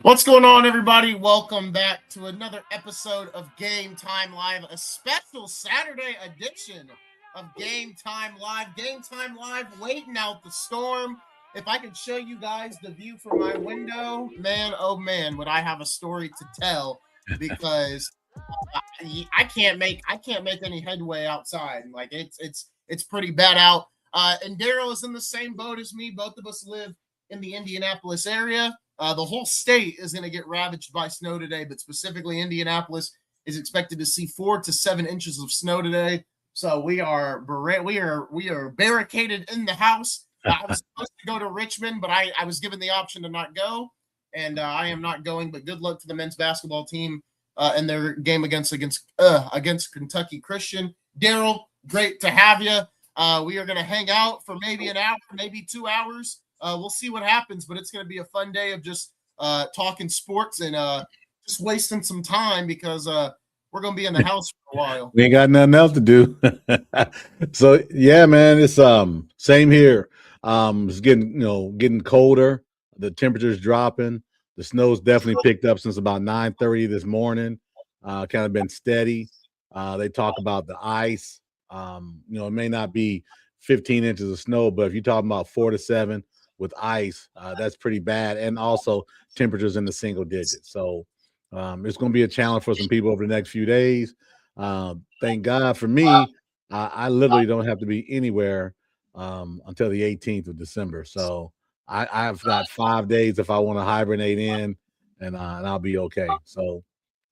What's going on, everybody? Welcome back to another episode of Game Time Live, a special Saturday edition of Game Time Live. Game Time Live, waiting out the storm. If I could show you guys the view from my window, man, oh man, would I have a story to tell? Because I can't make any headway outside. Like it's pretty bad out. And Darrell is in the same boat as me. Both of us live in the Indianapolis area. The whole state is going to get ravaged by snow today, but specifically Indianapolis is expected to see 4 to 7 inches of snow today. So we are barricaded in the house. I was supposed to go to Richmond, but I was given the option to not go, and I am not going. But good luck to the men's basketball team in their game against Kentucky Christian. Darrell, great to have you. We are going to hang out for maybe an hour, maybe 2 hours. We'll see what happens, but it's going to be a fun day of just talking sports and just wasting some time because we're going to be in the house for a while. We ain't got nothing else to do. So yeah, man, it's same here. It's getting colder. The temperature's dropping. The snow's definitely picked up since about 9:30 this morning. Kind of been steady. They talk about the ice. It may not be 15 inches of snow, but if you're talking about 4 to 7 with ice, that's pretty bad. And also temperatures in the single digits. So it's going to be a challenge for some people over the next few days. Thank God for me, I literally don't have to be anywhere until the 18th of December. So I've got 5 days if I want to hibernate in, and I'll be okay. So,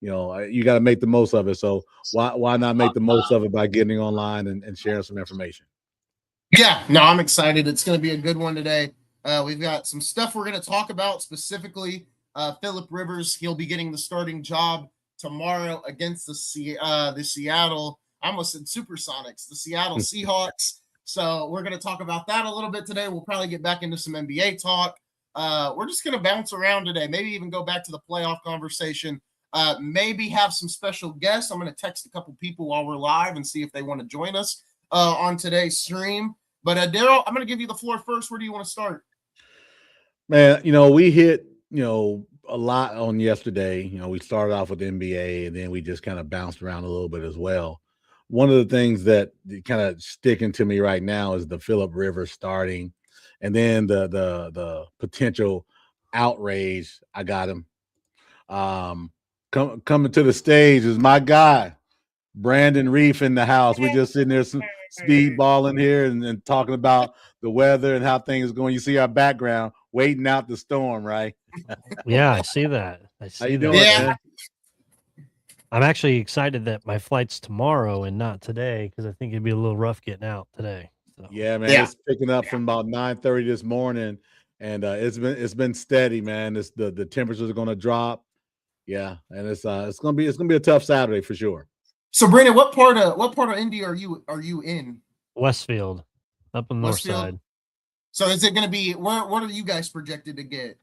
you got to make the most of it. So why not make the most of it by getting online and sharing some information? Yeah, no, I'm excited. It's going to be a good one today. We've got some stuff we're going to talk about, specifically Philip Rivers. He'll be getting the starting job tomorrow against the Seattle, I almost said Supersonics, the Seattle Seahawks. So we're going to talk about that a little bit today. We'll probably get back into some NBA talk. We're just going to bounce around today, maybe even go back to the playoff conversation, maybe have some special guests. I'm going to text a couple people while we're live and see if they want to join us on today's stream. But Darrell, I'm going to give you the floor first. Where do you want to start? Man, we hit, a lot on yesterday. We started off with the NBA, and then we just kind of bounced around a little bit as well. One of the things that kind of sticking to me right now is the Philip Rivers starting, and then the potential outrage. I got him. Coming to the stage is my guy, Brandon Reef, in the house. We're just sitting there speedballing here and talking about the weather and how things are going. You see our background, waiting out the storm, right? Yeah, I see that. How you doing, man? I'm actually excited that my flight's tomorrow and not today because I think it'd be a little rough getting out today. So. Yeah, man, it's picking up from about 9:30 this morning, and it's been steady, man. It's the temperatures are going to drop. Yeah, and it's gonna be a tough Saturday for sure. So, Brandon, what part of Indy are you in? Westfield, up on the north side. So, is it going to be what are you guys projected to get?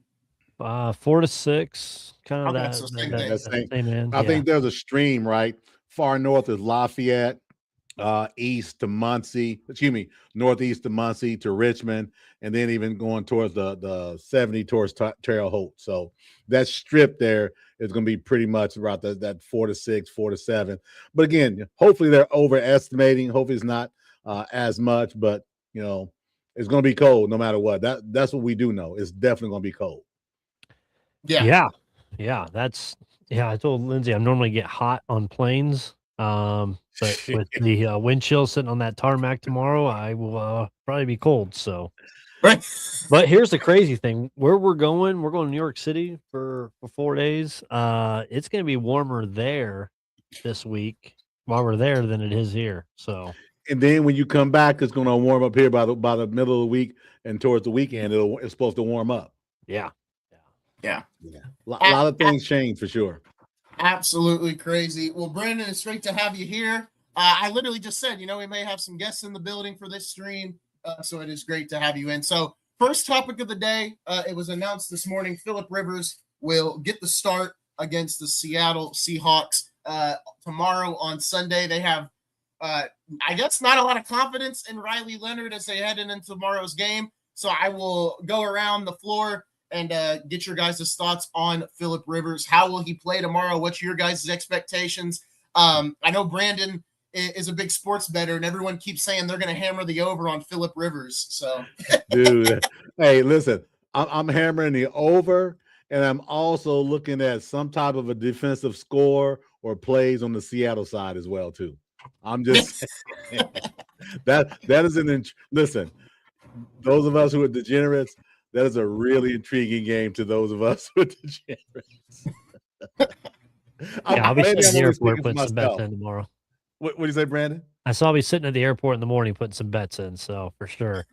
4 to 6, kind of Okay, that. so same thing. I think there's a stream, right? Far north is Lafayette, east to Muncie. Northeast to Muncie to Richmond, and then even going towards the 70 towards Terre Haute. So that strip there is going to be pretty much about that 4 to 6, 4 to 7. But again, hopefully they're overestimating. Hopefully it's not as much, but it's going to be cold no matter what. That's what we do know. It's definitely going to be cold. Yeah. I told Lindsay I normally get hot on planes. But with the wind chill sitting on that tarmac tomorrow, I will probably be cold. So, right. But here's the crazy thing: where we're going to New York City for 4 days. It's going to be warmer there this week while we're there than it is here. So, and then when you come back, it's going to warm up here by the middle of the week and towards the weekend. It's supposed to warm up. Yeah. A lot of things change for sure. Absolutely crazy. Well, Brandon, it's great to have you here. I literally just said, we may have some guests in the building for this stream, so it is great to have you in. So first topic of the day, it was announced this morning, Philip Rivers will get the start against the Seattle Seahawks tomorrow on Sunday. They have, I guess, not a lot of confidence in Riley Leonard as they head into tomorrow's game. So I will go around the floor and get your guys' thoughts on Philip Rivers. How will he play tomorrow? What's your guys' expectations? I know Brandon is a big sports bettor, and everyone keeps saying they're going to hammer the over on Philip Rivers. So, dude, hey, listen, I'm hammering the over, and I'm also looking at some type of a defensive score or plays on the Seattle side as well too. I'm just that is listen. Those of us who are degenerates, that is a really intriguing game to those of us who are degenerates. I'll be sitting at the airport putting some bets in tomorrow. What do you say, Brandon? I saw me sitting at the airport in the morning putting some bets in, so for sure.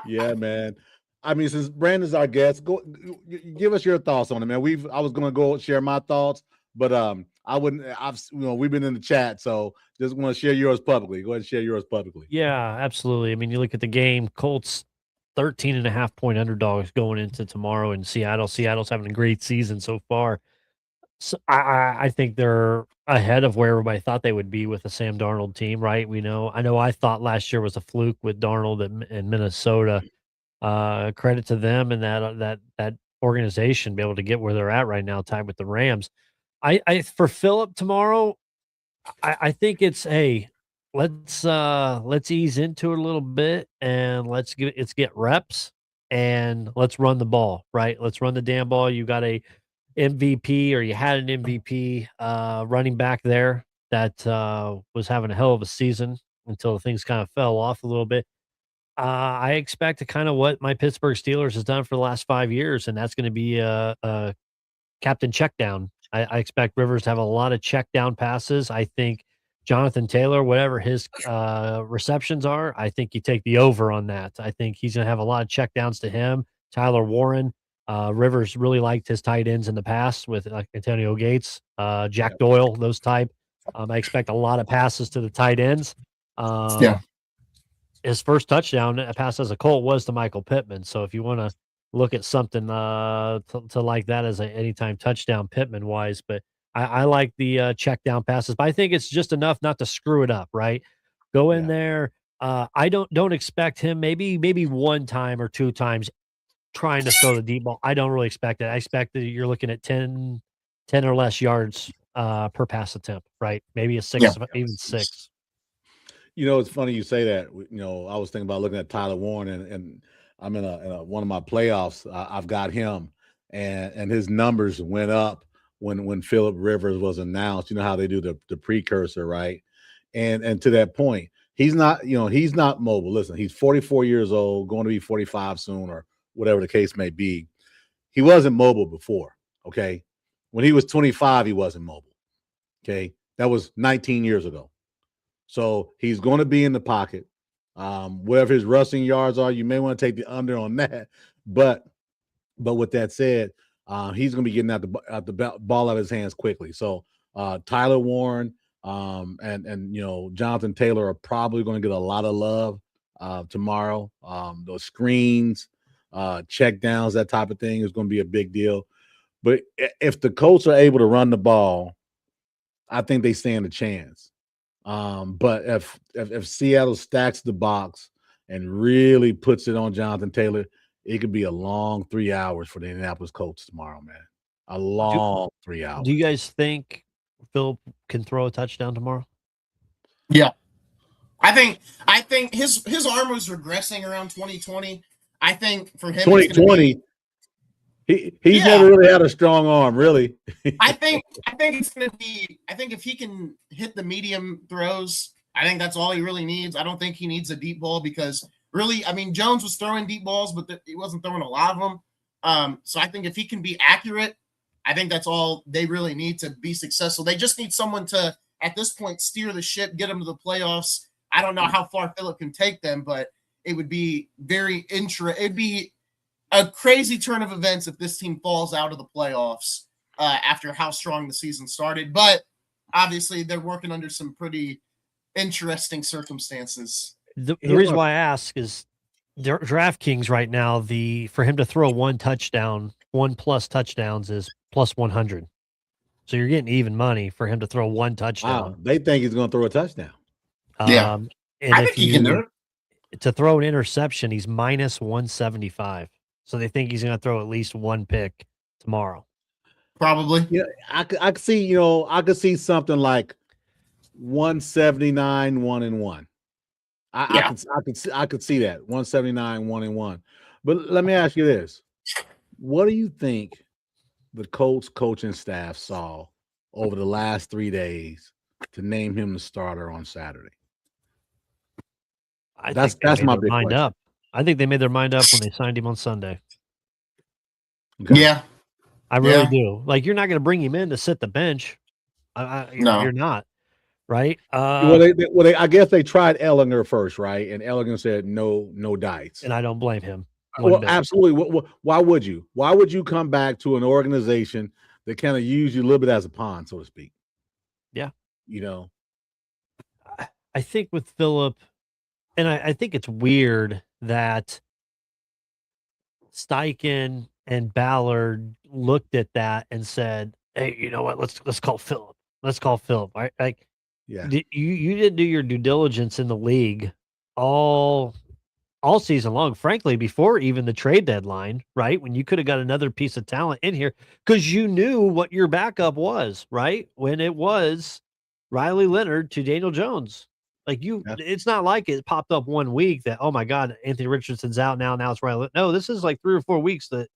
Yeah, man. I mean, since Brandon's our guest, give us your thoughts on it, man. I was going to go share my thoughts, but we've been in the chat, so just want to share yours publicly. Go ahead and share yours publicly. Yeah, absolutely. I mean, you look at the game, Colts 13.5-point underdogs going into tomorrow in Seattle. Seattle's having a great season so far. So I think they're ahead of where everybody thought they would be with the Sam Darnold team, right? I know I thought last year was a fluke with Darnold in Minnesota. Credit to them and that organization be able to get where they're at right now, tied with the Rams. I for Philip tomorrow, I think it's let's ease into it a little bit and let's get reps and let's run the ball, right? Let's run the damn ball. You got a MVP, or you had an MVP running back there that was having a hell of a season until things kind of fell off a little bit. I expect to kind of what my Pittsburgh Steelers has done for the last 5 years, and that's going to be a captain check down. I expect Rivers to have a lot of check down passes. I think Jonathan Taylor, whatever his receptions are, I think you take the over on that. I think he's going to have a lot of check downs to him. Tyler Warren, Rivers really liked his tight ends in the past with Antonio Gates, Jack Doyle, those type. I expect a lot of passes to the tight ends. His first touchdown pass as a Colt was to Michael Pittman. So if you want to look at something to like that as an anytime touchdown Pittman wise, but I like the check down passes, but I think it's just enough not to screw it up, right? Go in there. I don't expect him maybe one time or two times trying to throw the deep ball. I don't really expect it. I expect that you're looking at 10 or less yards per pass attempt, right? Maybe a 6, even 6. You know, it's funny you say that. You know, I was thinking about looking at Tyler Warren, and I'm in one of my playoffs. I've got him, and his numbers went up when Philip Rivers was announced. You know how they do the precursor, right? And to that point, he's not mobile. Listen, he's 44 years old, going to be 45 soon, or whatever the case may be. He wasn't mobile before. Okay, when he was 25, he wasn't mobile. Okay, that was 19 years ago. So he's going to be in the pocket. Whatever his rushing yards are, you may want to take the under on that. But with that said, he's going to be getting the ball out of his hands quickly. So Tyler Warren and Jonathan Taylor are probably going to get a lot of love tomorrow. Those screens, check downs, that type of thing is going to be a big deal. But if the Colts are able to run the ball, I think they stand a chance. But if Seattle stacks the box and really puts it on Jonathan Taylor, it could be a long 3 hours for the Indianapolis Colts tomorrow, man. A long 3 hours. Do you guys think Philip can throw a touchdown tomorrow? Yeah. I think his arm was regressing around 2020. I think for him 2020 He's never really had a strong arm, really. I think it's going to be. I think if he can hit the medium throws, I think that's all he really needs. I don't think he needs a deep ball because really, I mean, Jones was throwing deep balls, but he wasn't throwing a lot of them. So I think if he can be accurate, I think that's all they really need to be successful. They just need someone to, at this point, steer the ship, get them to the playoffs. I don't know how far Philip can take them, but it would be it'd be a crazy turn of events if this team falls out of the playoffs after how strong the season started. But obviously, they're working under some pretty interesting circumstances. The reason why I ask is DraftKings right now, for him to throw one plus touchdowns is plus 100. So you're getting even money for him to throw one touchdown. Wow, they think he's going to throw a touchdown. And I think he can do it. To throw an interception, he's minus 175. So they think he's going to throw at least one pick tomorrow. Probably. Yeah, I could see, I could see something like 179, 1-1. I could see that 179, 1-1. But let me ask you this: what do you think the Colts coaching staff saw over the last 3 days to name him the starter on Saturday? That's my big question. Up. I think they made their mind up when they signed him on Sunday. Okay. Yeah, I really do. Like, you're not going to bring him in to sit the bench. No, you're not. Right? I guess they tried Ellinger first, right? And Ellinger said no dice. And I don't blame him. Well, absolutely. Why would you? Why would you come back to an organization that kind of use you a little bit as a pawn, so to speak? Yeah. I think with Phillip, and I think it's weird that Steichen and Ballard looked at that and said, "Hey, you know what? Let's call Phillip. Let's call Phillip." Right? Like, yeah, you didn't do your due diligence in the league all season long, frankly, before even the trade deadline, right? When you could have got another piece of talent in here because you knew what your backup was, right? When it was Riley Leonard to Daniel Jones. Like it's not like it popped up 1 week that, oh my God, Anthony Richardson's out now. Now it's Riley. No, this is like 3 or 4 weeks that,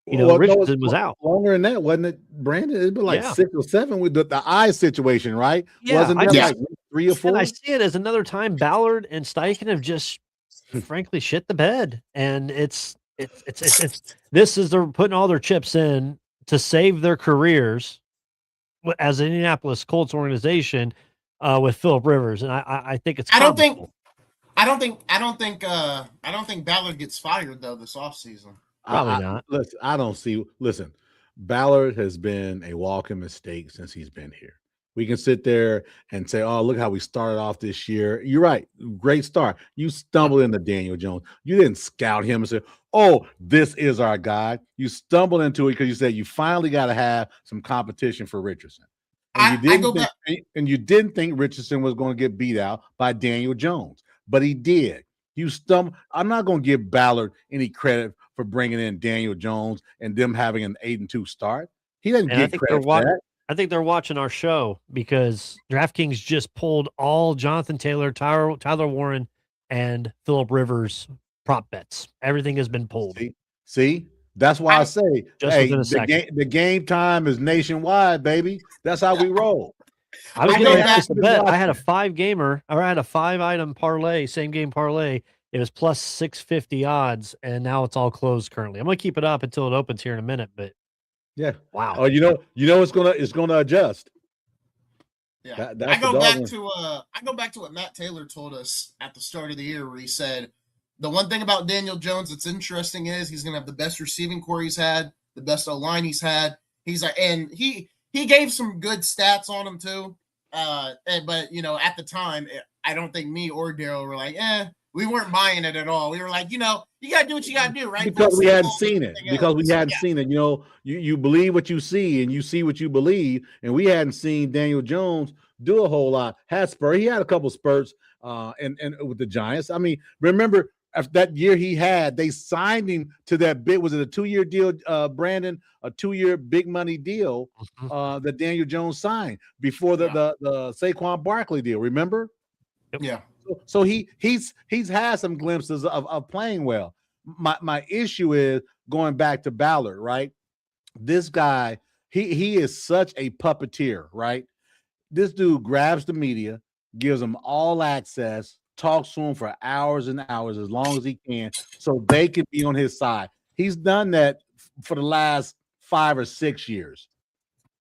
Richardson was out. Longer than that, wasn't it, Brandon? It'd been like 6 or 7 with the eye situation, right? Yeah, wasn't that like 3 or 4? And I see it as another time Ballard and Steichen have just frankly shit the bed. And it's this is they're putting all their chips in to save their careers as an Indianapolis Colts organization with Phillip Rivers. And I think it's I don't think Ballard gets fired though this offseason. Probably not. Listen, Ballard has been a walking mistake since he's been here. We can sit there and say, oh, look how we started off this year. You're right. Great start. You stumbled into Daniel Jones. You didn't scout him and say, oh, this is our guy. You stumbled into it because you said you finally got to have some competition for Richardson. And you didn't think Richardson was going to get beat out by Daniel Jones, but he did. You stumbled. I'm not going to give Ballard any credit for bringing in Daniel Jones and them having an 8-2 start. He doesn't get credit for that. I think they're watching our show because DraftKings just pulled all Jonathan Taylor, Tyler Warren, and Phillip Rivers prop bets. Everything has been pulled. See? That's why I say, hey, the game time is nationwide, baby. That's how we roll. I was going to ask the bet. I had a 5-item parlay, same game parlay. It was plus 650 odds, and now it's all closed currently. I'm going to keep it up until it opens here in a minute, but yeah. Wow. Oh, it's gonna adjust. Yeah. I go back to what Matt Taylor told us at the start of the year, where he said the one thing about Daniel Jones that's interesting is he's gonna have the best receiving core he's had, the best O-line he's had. He's like, and he gave some good stats on him too. But at the time, I don't think me or Darrell were like, we weren't buying it at all. We were like, you got to do what you got to do, right? Because we hadn't seen it. You believe what you see, and you see what you believe. And we hadn't seen Daniel Jones do a whole lot. He had a couple spurts and with the Giants. I mean, remember after that year they signed him to that bid. Was it a 2-year deal, Brandon? A 2-year big money deal that Daniel Jones signed before the Saquon Barkley deal. Remember? Yeah. So he's had some glimpses of playing well. My issue is going back to Ballard, right? This guy, he is such a puppeteer, right? This dude grabs the media, gives them all access, talks to them for hours and hours as long as he can, so they can be on his side. He's done that for the last 5 or 6 years.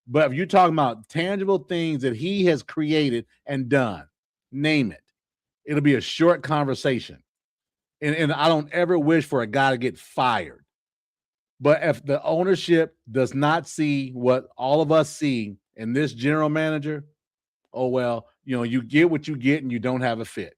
But if you're talking about tangible things that he has created and done, name it. It'll be a short conversation. And I don't ever wish for a guy to get fired. But if the ownership does not see what all of us see in this general manager, oh, well, you get what you get and you don't have a fit.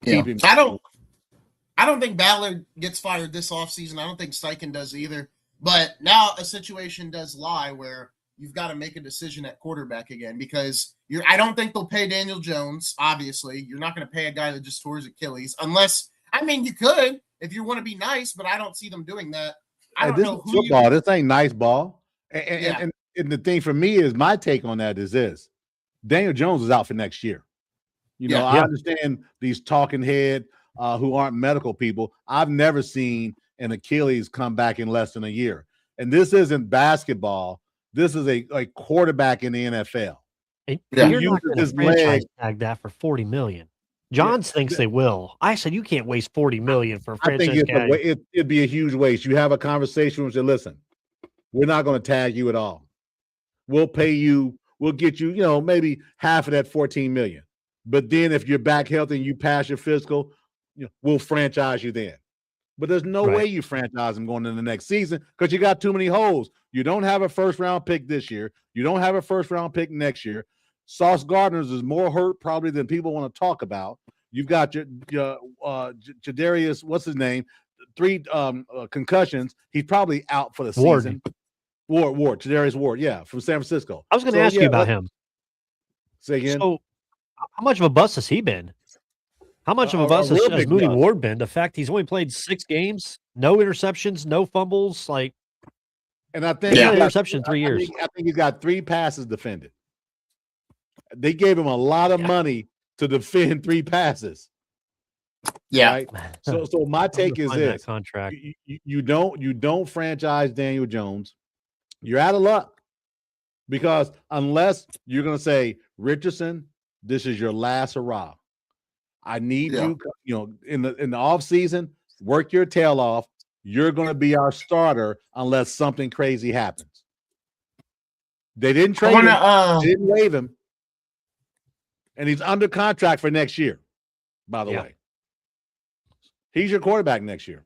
Yeah. I don't think Ballard gets fired this offseason. I don't think Steichen does either. But now a situation does lie where you've got to make a decision at quarterback again, because I don't think they'll pay Daniel Jones. Obviously, you're not going to pay a guy that just tore his Achilles, unless, you could if you want to be nice, but I don't see them doing that. I don't this know is who football. This ain't nice ball. And, Yeah. and the thing for me is my take on that is this: Daniel Jones is out for next year. I understand these talking head who aren't medical people. I've never seen an Achilles come back in less than a year. And this isn't basketball. This is a quarterback in the NFL. And you're not going to franchise tag that for $40 million. Johns thinks they will. I said you can't waste $40 million for a franchise tag. It'd be a huge waste. You have a conversation with you. Listen, we're not going to tag you at all. We'll pay you. We'll get you, maybe half of that $14 million. But then if you're back healthy and you pass your physical, we'll franchise you then. But there's no way you franchise him going into the next season because you got too many holes. You don't have a first-round pick this year. You don't have a first-round pick next year. Sauce Gardner's is more hurt probably than people want to talk about. You've got your Jadarius, what's his name? 3 concussions. He's probably out for the season. Ward, Jadarius Ward, from San Francisco. I was going to ask you about him. Say again. So, how much of a bust has he been? How much of a bust has Moody Ward been? The fact he's only played 6 games, no interceptions, no fumbles, and I think interception 3 years. I think he's got 3 passes defended. They gave him a lot of money to defend 3 passes. Yeah. Right? So my take is this: contract. You don't franchise Daniel Jones. You're out of luck because unless you're going to say, Richardson, this is your last hurrah. I need you in the off season, work your tail off. You're going to be our starter unless something crazy happens. They didn't trade him. They didn't waive him. And he's under contract for next year, by the way. He's your quarterback next year.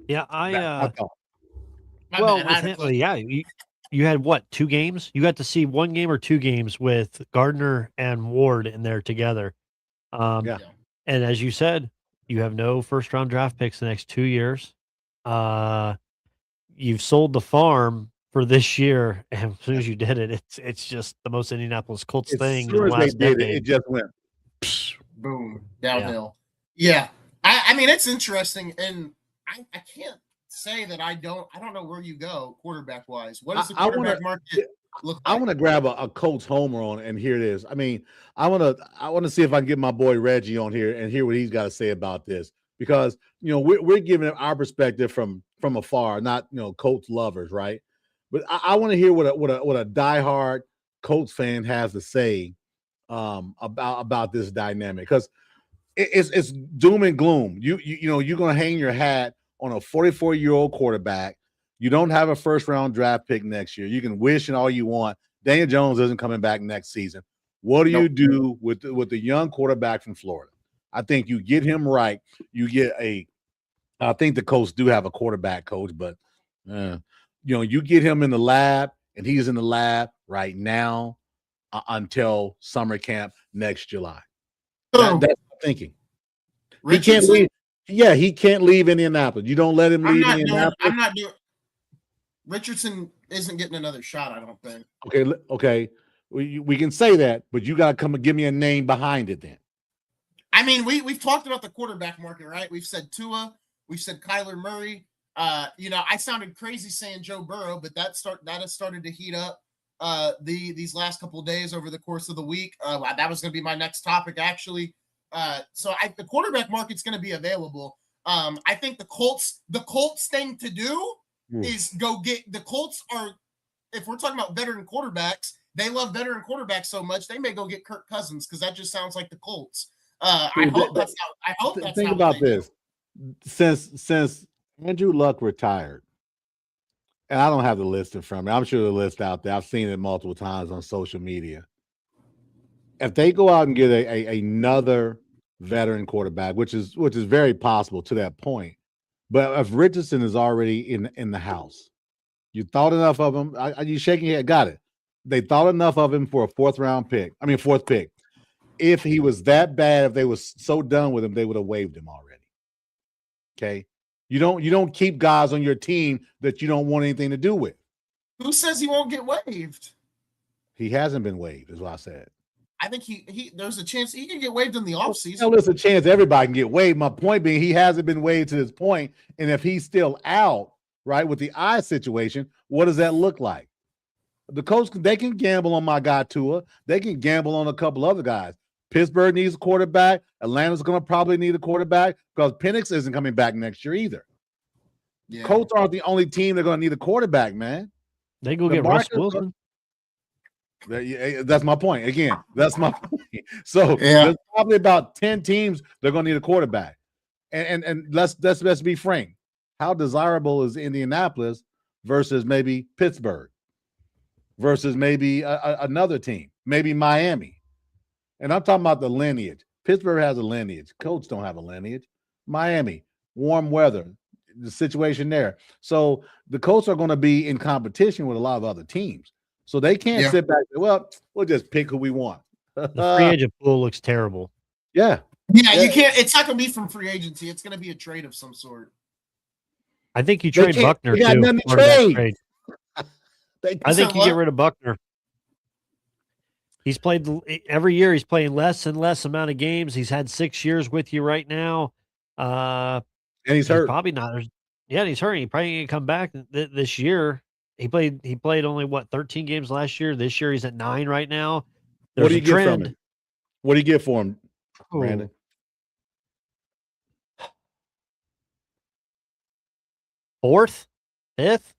Yeah, you had what, 2 games? You got to see 1 game or 2 games with Gardner and Ward in there together. And as you said, you have no first-round draft picks the next 2 years. You've sold the farm for this year, and as soon as you did it, it's just the most Indianapolis Colts thing in the last decade. It just went boom downhill. Yeah. I mean, it's interesting, and I can't say that I don't know where you go quarterback wise. What is the quarterback market look like? I want to grab a Colts homer on, and here it is. I mean, I want to see if I can get my boy Reggie on here and hear what he's got to say about this, because we're giving our perspective from afar, not Colts lovers, right? But I want to hear what a diehard Colts fan has to say about this dynamic, because it's doom and gloom. You're going to hang your hat on a 44-year-old quarterback. You don't have a first-round draft pick next year. You can wish and all you want. Daniel Jones isn't coming back next season. What do you do with the young quarterback from Florida? I think you get him right. You get I think the Colts do have a quarterback coach, but you get him in the lab, and he's in the lab right now until summer camp next July. That's my thinking. He can't leave. Yeah, he can't leave Indianapolis. You don't let him leave Indianapolis. I'm not doing. Richardson isn't getting another shot, I don't think. Okay. We can say that, but you got to come and give me a name behind it then. I mean, we've talked about the quarterback market, right? We've said Tua, we've said Kyler Murray. I sounded crazy saying Joe Burrow, but that has started to heat up these last couple of days over the course of the week. That was going to be my next topic, actually. The quarterback market's going to be available. I think the Colts thing to do is go get the Colts if we're talking about veteran quarterbacks, they love veteran quarterbacks so much they may go get Kirk Cousins, because that just sounds like the Colts. I hope that's think about this. Since Andrew Luck retired, and I don't have the list in front of me. I'm sure the list out there. I've seen it multiple times on social media. If they go out and get another veteran quarterback, which is very possible to that point, but if Richardson is already in the house, you thought enough of him. You shaking your head? Got it. They thought enough of him for a fourth pick. If he was that bad, if they were so done with him, they would have waived him already. Okay, you don't keep guys on your team that you don't want anything to do with. Who says he won't get waived? He hasn't been waived, is what I said. I think he there's a chance he can get waived in the offseason. Well, there's a chance everybody can get waived. My point being, he hasn't been waived to this point, and if he's still out, right, with the eye situation, what does that look like? The Colts, they can gamble on my guy Tua. They can gamble on a couple other guys. Pittsburgh needs a quarterback. Atlanta's going to probably need a quarterback because Penix isn't coming back next year either. Yeah. Colts aren't the only team they're going to need a quarterback, man. They go get Russ Wilson. That's my point. Again, that's my point. So there's probably about 10 teams they're going to need a quarterback. And let's be frank. How desirable is Indianapolis versus maybe Pittsburgh versus maybe another team, maybe Miami? And I'm talking about the lineage. Pittsburgh has a lineage. Colts don't have a lineage. Miami, warm weather, the situation there. So the Colts are going to be in competition with a lot of other teams. So they can't sit back and say, well, we'll just pick who we want. The free agent pool looks terrible. Yeah, you can't. It's not going to be from free agency. It's going to be a trade of some sort. I think you trade Buckner, too. Nothing to trade. I think you get rid of Buckner. He's played every year. He's playing less and less amount of games. He's had 6 years with you right now. And he's hurt. Probably not. Yeah, and he's hurt. He probably ain't come back this year. He played only 13 games last year. This year he's at 9 right now. What do you get from him? What do you get for him, Brandon? Fourth, fifth,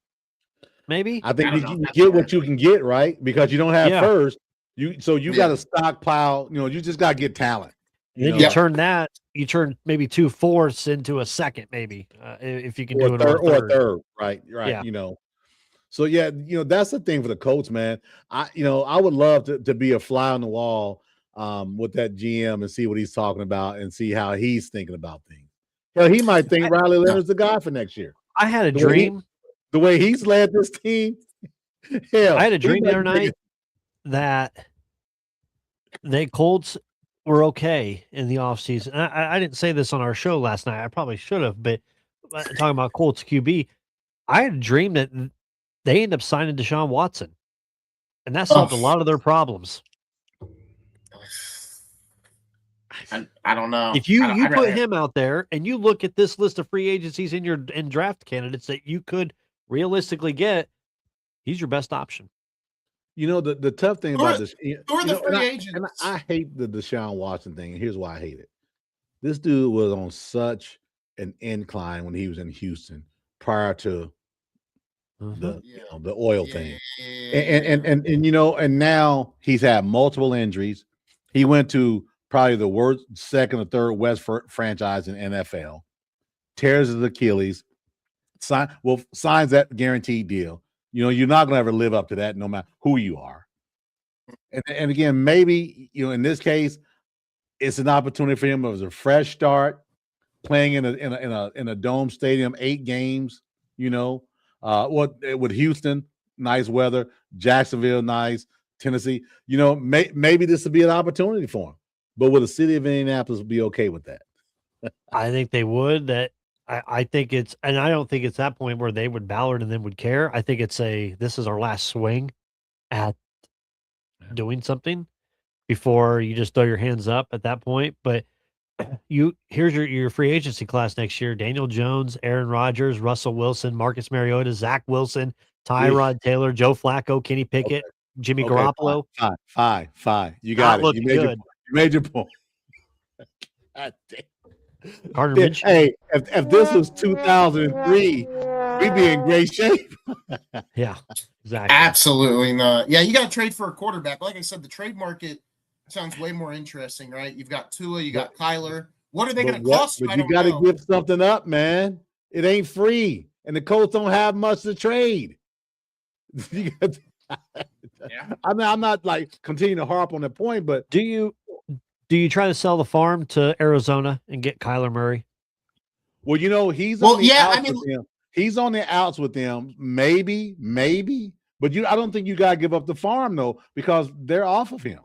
maybe. I think you get what you can get, right? Because you don't have first. You got to stockpile. You just got to get talent. Then you turn maybe 2 fourths into a second, maybe if you can do it or a third, right? Yeah. So that's the thing for the Colts, man. I would love to be a fly on the wall with that GM and see what he's talking about and see how he's thinking about things. Hell, he might think Riley Leonard's the guy for next year. I had a dream. The way he's led this team. Hell, I had a dream the other night that the Colts were okay in the offseason. I didn't say this on our show last night. I probably should have, but talking about Colts QB, I had a dream that they end up signing Deshaun Watson, and that solved a lot of their problems. I don't know. If you put him out there and you look at this list of free agencies in draft candidates that you could realistically get, he's your best option. The tough thing about this, who are the free agents? And I hate the Deshaun Watson thing. And here's why I hate it. This dude was on such an incline when he was in Houston prior to the oil thing. And now he's had multiple injuries. He went to probably the worst second or third West franchise in NFL. Tears his Achilles. Signs that guaranteed deal. You're not going to ever live up to that no matter who you are. And again, maybe, in this case, it's an opportunity for him. It was a fresh start, playing in a dome stadium, 8 games, with Houston, nice weather, Jacksonville, nice, Tennessee, maybe this would be an opportunity for him. But would the city of Indianapolis be okay with that? I think they would. I think it's, and I don't think it's that point where they would Ballard and then would care. I think it's this is our last swing at doing something before you just throw your hands up at that point. But here's your free agency class next year: Daniel Jones, Aaron Rodgers, Russell Wilson, Marcus Mariota, Zach Wilson, Tyrod Taylor, Joe Flacco, Kenny Pickett, Jimmy Garoppolo. Five. You got it. You made your point. God damn. Carter Minshew. Hey, if this was 2003, we'd be in great shape. Yeah, exactly. Absolutely not. Yeah, you got to trade for a quarterback. Like I said, the trade market sounds way more interesting, right? You've got Tua, you got Kyler. What are they going to cost you? But you got to give something up, man. It ain't free, and the Colts don't have much to trade. I'm not like continuing to harp on the point, but do you try to sell the farm to Arizona and get Kyler Murray? Well, he's on the outs with them. He's on the outs with them. Maybe, but I don't think you got to give up the farm though, because they're off of him.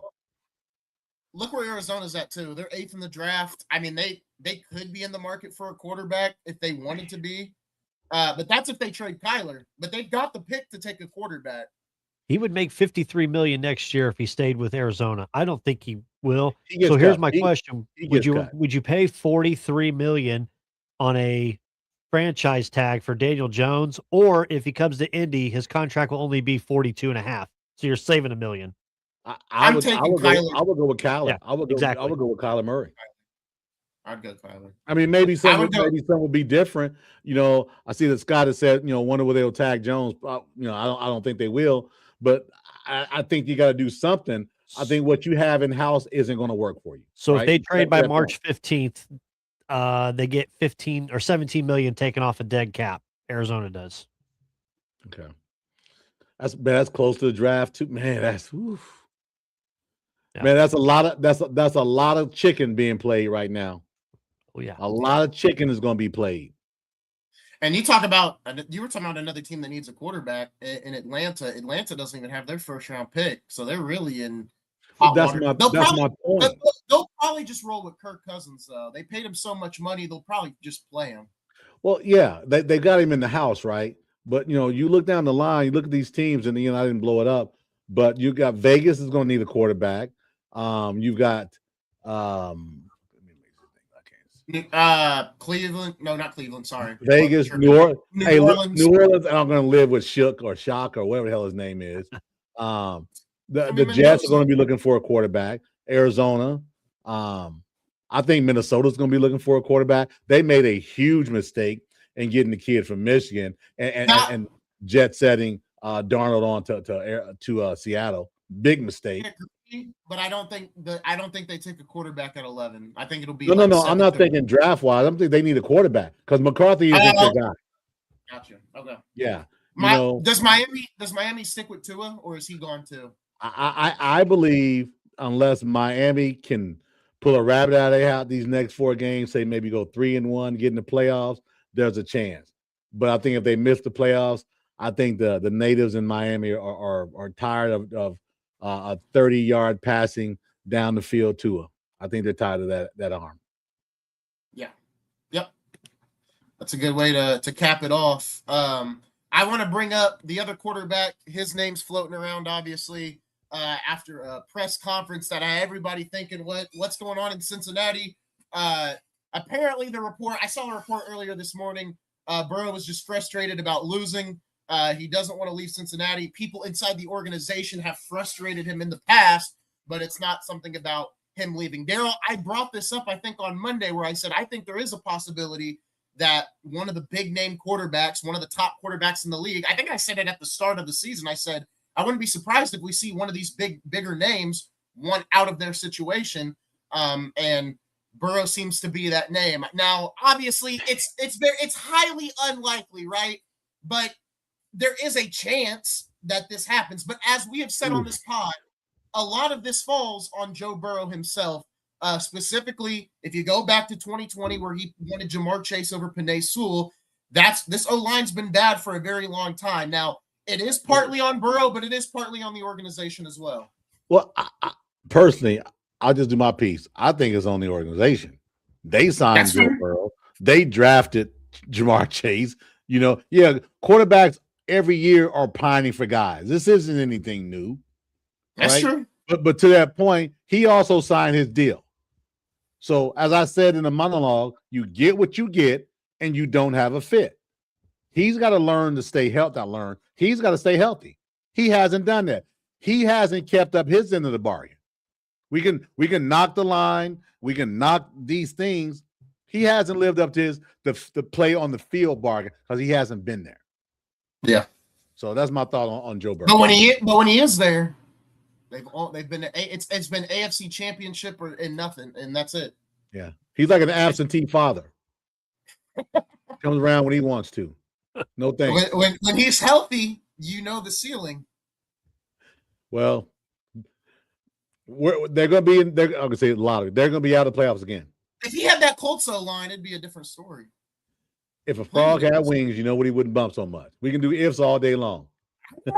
Look where Arizona's at too. They're 8th in the draft. I mean, they could be in the market for a quarterback if they wanted to be, but that's if they trade Kyler. But they've got the pick to take a quarterback. He would make $53 million next year if he stayed with Arizona. I don't think he will. He gets So here's cut. my question: He Would gets you cut. pay $43 million on a franchise tag for Daniel Jones, or if he comes to Indy, his contract will only be 42.5? So you're saving $1 million. I would go with Kyler. Yeah, I would exactly. go with Kyler Murray. I'd go Kyler. I mean, maybe some will be different. You know, I see that Scott has said, you know, wonder where they'll tag Jones. You know, I don't think they will, but I think you got to do something. I think what you have in house isn't going to work for you. So if they trade by March 15th, they get 15 or 17 million taken off a dead cap. Arizona does. Okay, that's close to the draft too. Man, that's yeah. Man, that's a lot of chicken being played right now. Oh yeah, a lot of chicken is going to be played. And you were talking about another team that needs a quarterback in Atlanta. Atlanta doesn't even have their first round pick, so they're really in hot water. That's my point. They'll probably just roll with Kirk Cousins, though. They paid him so much money, they'll probably just play him. Well, yeah, they got him in the house, right? But, you know, you look down the line, you look at these teams, and, you know, I didn't blow it up, but you got Vegas is going to need a quarterback. You've got Cleveland. No, not Cleveland. Sorry. Vegas, New Orleans. New Orleans. And I'm going to live with Shook or whatever the hell his name is. The Jets are going to be looking for a quarterback. Arizona. I think Minnesota's going to be looking for a quarterback. They made a huge mistake in getting the kid from Michigan and jet setting Darnold on to Seattle. Big mistake. But I don't think they take a quarterback at 11. I think it'll be no. I'm not thinking draft wise. I don't think they need a quarterback because McCarthy isn't their guy. Gotcha. Okay. Yeah. Does Miami stick with Tua, or is he gone too? I believe unless Miami can pull a rabbit out of their hat these next 4 games, say maybe go 3-1, get in the playoffs, there's a chance. But I think if they miss the playoffs, I think the natives in Miami are tired of a 30-yard passing down the field to him. I think they're tired of that arm. Yeah. Yep. That's a good way to cap it off. I want to bring up the other quarterback. His name's floating around, obviously, after a press conference that had everybody thinking, what's going on in Cincinnati? Apparently, I saw a report earlier this morning. Burrow was just frustrated about losing. He doesn't want to leave Cincinnati. People inside the organization have frustrated him in the past, but it's not something about him leaving. Darrell, I brought this up, I think, on Monday, where I said I think there is a possibility that one of the big name quarterbacks, one of the top quarterbacks in the league, I think I said it at the start of the season. I said, I wouldn't be surprised if we see one of these bigger names want out of their situation. And Burrow seems to be that name. Now, obviously, it's highly unlikely, right? But there is a chance that this happens. But as we have said on this pod, a lot of this falls on Joe Burrow himself. Specifically, if you go back to 2020, where he wanted Jamar Chase over Penei Sewell, this O-line's been bad for a very long time. Now, it is partly on Burrow, but it is partly on the organization as well. Well, I personally, I'll just do my piece. I think it's on the organization. They signed Joe Burrow. They drafted Jamar Chase. You know, quarterbacks every year are pining for guys. This isn't anything new. That's true. But to that point, he also signed his deal. So as I said in the monologue, you get what you get and you don't have a fit. He's got to learn to stay healthy. He's got to stay healthy. He hasn't done that. He hasn't kept up his end of the bargain. We can knock the line. We can knock these things. He hasn't lived up to the play on the field bargain because he hasn't been there. Yeah. So that's my thought on Joe Burrow. But when he is there, they've been it's been AFC Championship and nothing, and that's it. Yeah, he's like an absentee father. Comes around when he wants to. No thanks. When he's healthy, the ceiling. Well, they're going to be I'm going to say a lot of it. They're going to be out of the playoffs again. If he had that Colts line, it'd be a different story. If a frog had wings, you know what, he wouldn't bump so much. We can do ifs all day long. Hey,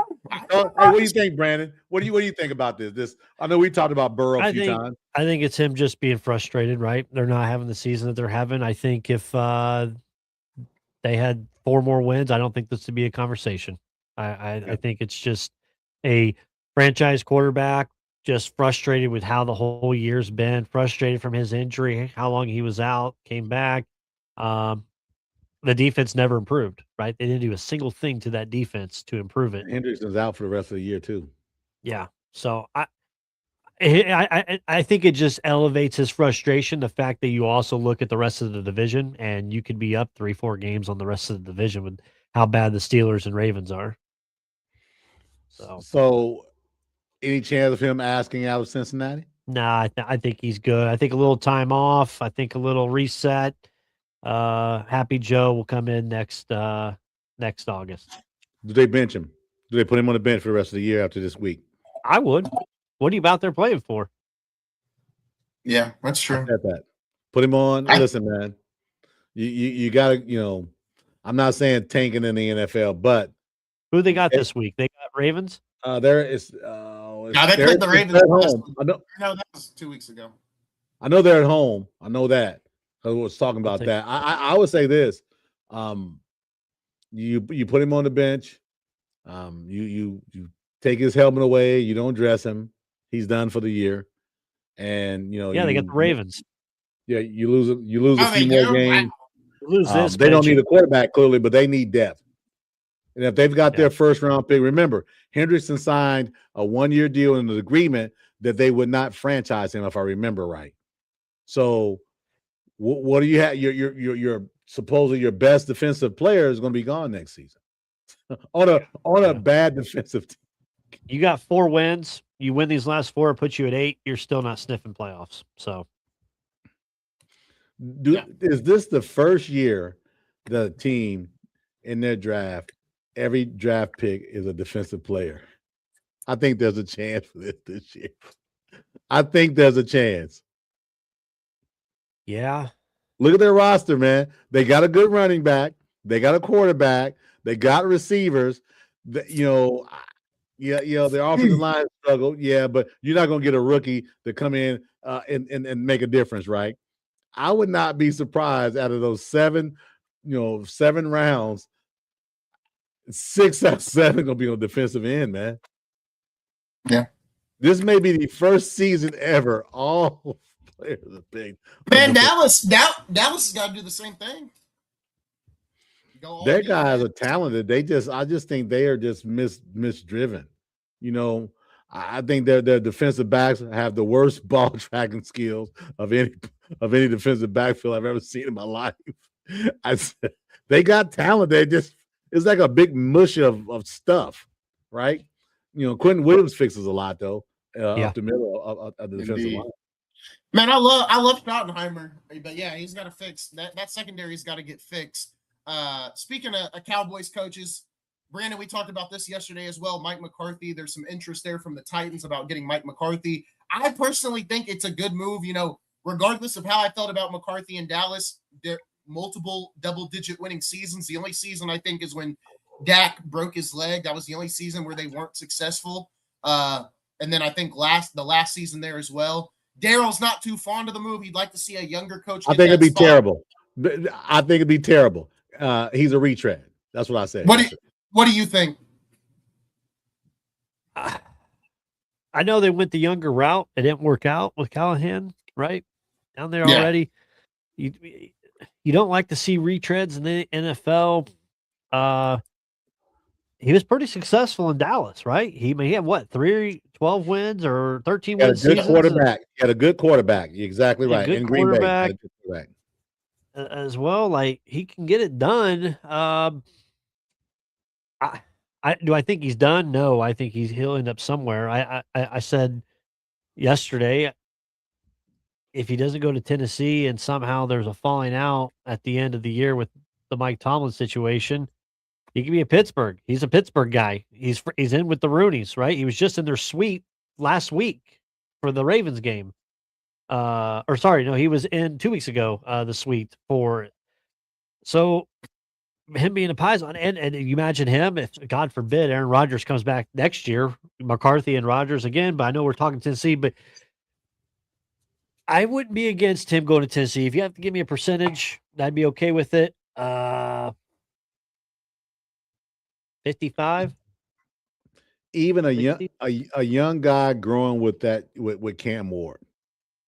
what do you think, Brandon? What do you think about this? I know we talked about Burrow a few times. I think it's him just being frustrated, right? They're not having the season that they're having. I think if they had 4 more wins, I don't think this would be a conversation. I think it's just a franchise quarterback, just frustrated with how the whole year's been, frustrated from his injury, how long he was out, came back. The defense never improved, right? They didn't do a single thing to that defense to improve it. Hendrickson's out for the rest of the year too. Yeah. So I think it just elevates his frustration. The fact that you also look at the rest of the division and you could be up 3-4 games on the rest of the division with how bad the Steelers and Ravens are. So any chance of him asking out of Cincinnati? Nah, I think he's good. I think a little time off. I think a little reset. Happy Joe will come in next August. Do they bench him? Do they put him on the bench for the rest of the year after this week? I would. What are you out there playing for? Yeah, that's true. That. Put him on. Listen, man. You gotta, I'm not saying tanking in the NFL, but who they got this week? They got Ravens? There is now they played the Ravens at home. No, that was 2 weeks ago. I know they're at home. I know that. I was talking about that. I would say this. You put him on the bench. You take his helmet away. You don't dress him. He's done for the year. And they got the Ravens. Yeah, you lose a few more games. Lose this. They don't need a quarterback clearly, but they need depth. And if they've got their first round pick, remember Hendrickson signed a 1-year deal in the agreement that they would not franchise him, if I remember right. So, what do you have? Your supposedly your best defensive player is going to be gone next season on a bad defensive team. You got 4 wins. You win these last 4, it puts you at 8. You're still not sniffing playoffs. So, is this the first year the team in their draft, every draft pick is a defensive player? I think there's a chance for this year. I think there's a chance. Yeah. Look at their roster, man. They got a good running back. They got a quarterback. They got receivers. Their offensive line struggle. Yeah, but you're not going to get a rookie to come in and make a difference, right? I would not be surprised out of those 7 rounds, 6 out of 7 going to be on defensive end, man. Yeah. This may be the first season ever. All players are big. Man, Dallas has got to do the same thing. Their guys are talented. I just think they are just misdriven. I think their defensive backs have the worst ball tracking skills of any defensive backfield I've ever seen in my life. They got talent. It's like a big mush of stuff, right? Quentin Williams fixes a lot though. Up the middle of the defensive line. Man, I love Schottenheimer, but yeah, he's got to fix that secondary's got to get fixed. Speaking of Cowboys coaches, Brandon, we talked about this yesterday as well. Mike McCarthy, there's some interest there from the Titans about getting Mike McCarthy. I personally think it's a good move. Regardless of how I felt about McCarthy in Dallas, there multiple double-digit winning seasons. The only season I think is when Dak broke his leg. That was the only season where they weren't successful. And then I think the last season there as well. Darrell's not too fond of the move. He'd like to see a younger coach. I think it'd be terrible. I think it'd be terrible. He's a retread. That's what I said. What do you think? I know they went the younger route. It didn't work out with Callahan, right? Down there already. You don't like to see retreads in the NFL. He was pretty successful in Dallas, right? He had what, 12 wins or 13 wins? He had a good quarterback. You're exactly right. In Green Bay, as well. Like, he can get it done. Do I think he's done? No, I think he'll end up somewhere. I said yesterday, if he doesn't go to Tennessee and somehow there's a falling out at the end of the year with the Mike Tomlin situation, he could be a Pittsburgh. He's a Pittsburgh guy. He's in with the Rooneys, right? He was just in their suite last week for the Ravens game. He was in 2 weeks ago, the suite for it. So him being a Pison, and you imagine him, if God forbid Aaron Rodgers comes back next year, McCarthy and Rodgers again, but I know we're talking Tennessee, but I wouldn't be against him going to Tennessee. If you have to give me a percentage, I'd be okay with it. 55. even a young guy growing with with Cam Ward.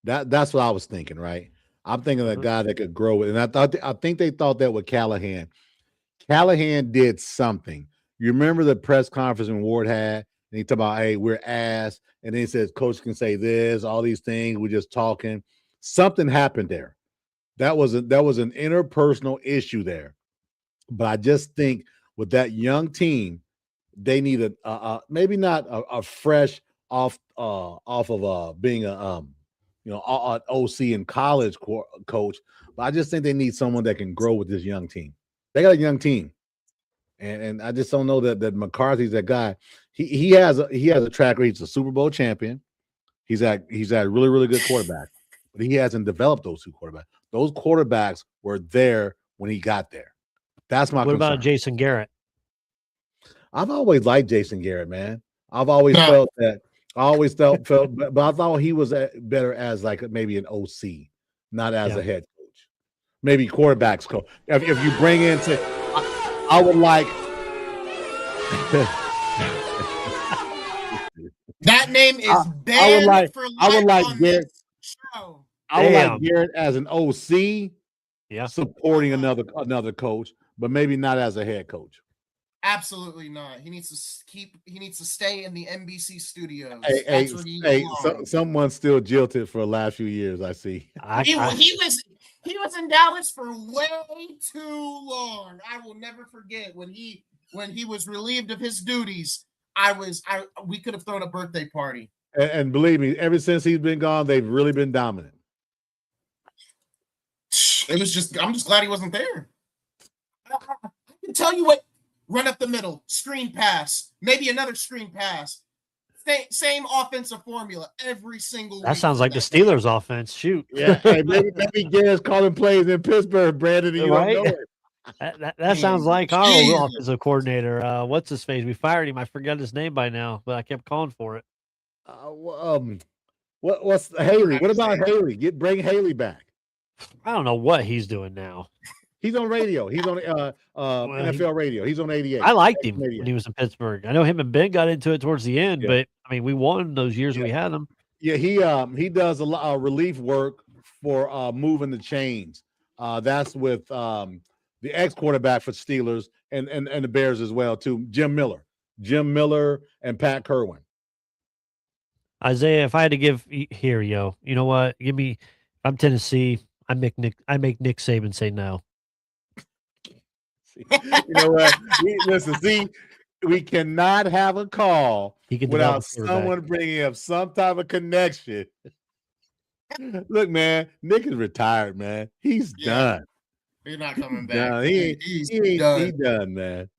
That's what I was thinking, right? I'm thinking a guy that could grow with, and I think they thought that with Callahan. Callahan did something. You remember the press conference when Ward had, and he talked about, hey, we're ass, and then he says, coach can say this, all these things, we're just talking. Something happened there. That was an interpersonal issue there. But I just think with that young team, they need maybe not a fresh off of being an OC in college coach, but I just think they need someone that can grow with this young team. They got a young team, and I just don't know that McCarthy's that guy. He has a track record. He's a Super Bowl champion. He's had really, really good quarterbacks, but he hasn't developed those two quarterbacks. Those quarterbacks were there when he got there. That's my concern. What about Jason Garrett? I've always liked Jason Garrett, man. I've always felt that. But I thought he was better as like maybe an OC, not as a head coach. Maybe quarterbacks coach. If you bring into, I would like. That name is banned for life. I would like Garrett. Show. I would like Garrett as an OC, supporting another coach, but maybe not as a head coach. Absolutely not. He needs to stay in the NBC studios. Someone's still jilted for the last few years. I see. He was in Dallas for way too long. I will never forget when he was relieved of his duties. We could have thrown a birthday party. And believe me, ever since he's been gone, they've really been dominant. I'm just glad he wasn't there. I can tell you what. Run up the middle, screen pass, maybe another screen pass. Same offensive formula every single week. That sounds like the Steelers' offense. Shoot. Yeah, hey, maybe Garrett's calling plays in Pittsburgh, Brandon, and you don't know it. That sounds like our old offensive coordinator. What's his face? We fired him. I forgot his name by now, but I kept calling for it. What's Haley? What about Haley? Bring Haley back. I don't know what he's doing now. He's on radio. He's on NFL radio. He's on 88. I liked him when he was in Pittsburgh. I know him and Ben got into it towards the end, but I mean, we won those years we had him. Yeah, he does a lot of relief work for moving the chains. That's with the ex-quarterback for Steelers and the Bears as well too. Jim Miller and Pat Kerwin. Isaiah, if I had to give here, you know what? Give me. I'm Tennessee. I make Nick Saban say no. You know what? We cannot have a call without someone bringing up some type of connection. Look, man, Nick is retired, man. He's done. He's not coming back. He's done. He's done, man.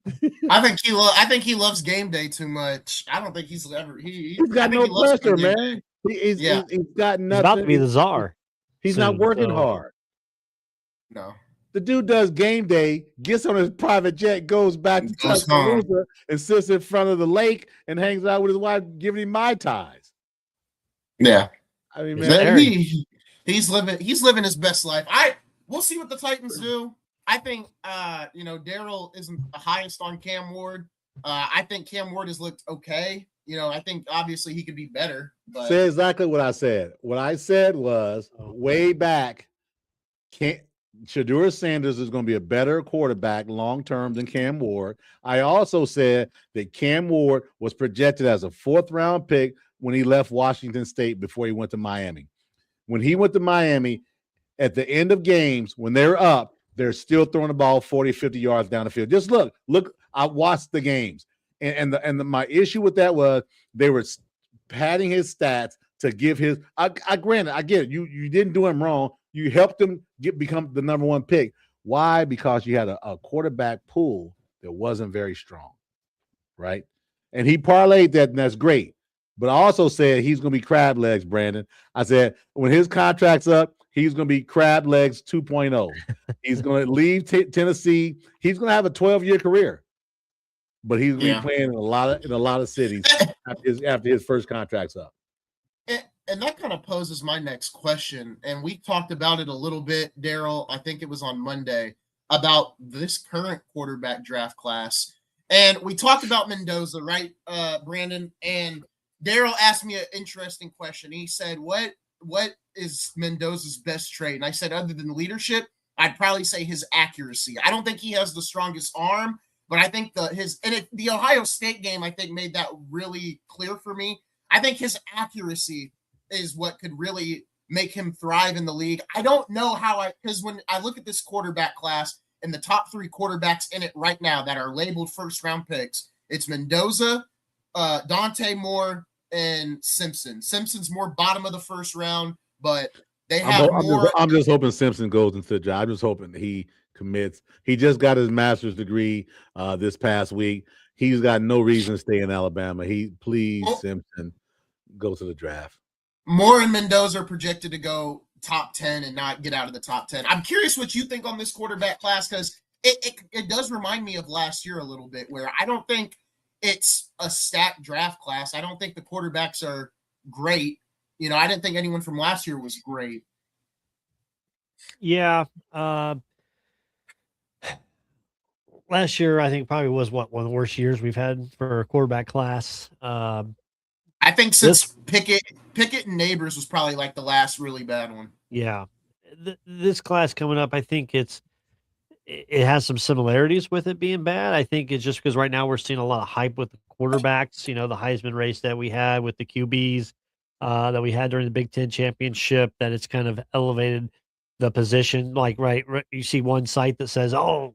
I think he loves game day too much. I don't think he's ever. He's got no pressure, man. He's got nothing. He's about to be the czar. He's not working hard. No. The dude does game day, gets on his private jet, goes back to Tuscaloosa, and sits in front of the lake and hangs out with his wife, giving him Mai Tais. Yeah, I mean, man, he's living his best life. We'll see what the Titans do. I think Darrell isn't the highest on Cam Ward. I think Cam Ward has looked okay. I think obviously he could be better. But say exactly what I said. What I said was way back. Shedeur Sanders is going to be a better quarterback long-term than Cam Ward. I also said that Cam Ward was projected as a 4th-round pick when he left Washington State before he went to Miami. When he went to Miami, at the end of games, when they're up, they're still throwing the ball 40, 50 yards down the field. Just look, I watched the games. And my issue with that was they were padding his stats to give his – I granted, I get it. You didn't do him wrong. You helped him become the number 1 pick. Why? Because you had a quarterback pool that wasn't very strong, right? And he parlayed that, and that's great. But I also said he's going to be crab legs, Brandon. I said when his contract's up, he's going to be crab legs 2.0. He's going to leave Tennessee. He's going to have a 12-year career, but he's going to be playing in a lot of cities after his first contract's up. And that kind of poses my next question. And we talked about it a little bit, Darrell. I think it was on Monday about this current quarterback draft class. And we talked about Mendoza, right, Brandon? And Darrell asked me an interesting question. He said, what is Mendoza's best trait? And I said, other than leadership, I'd probably say his accuracy. I don't think he has the strongest arm, but I think the Ohio State game, I think, made that really clear for me. I think his accuracy is what could really make him thrive in the league. I don't know because when I look at this quarterback class and the top 3 quarterbacks in it right now that are labeled first-round picks, it's Mendoza, Dante Moore, and Simpson. Simpson's more bottom of the first round, but they have more. I'm just hoping Simpson goes into the job. I'm just hoping he commits. He just got his master's degree this past week. He's got no reason to stay in Alabama. Simpson, go to the draft. Moore and Mendoza are projected to go top 10 and not get out of the top 10. I'm curious what you think on this quarterback class, because it does remind me of last year a little bit, where I don't think it's a stacked draft class. I don't think the quarterbacks are great. You know, I didn't think anyone from last year was great. Yeah. Last year, I think probably was one of the worst years we've had for a quarterback class. I think since Pickett and Neighbors was probably like the last really bad one. Yeah. This class coming up, I think it has some similarities with it being bad. I think it's just because right now we're seeing a lot of hype with the quarterbacks, you know, the Heisman race that we had with the QBs that we had during the Big Ten championship, that it's kind of elevated the position. Like, right, you see one site that says, oh,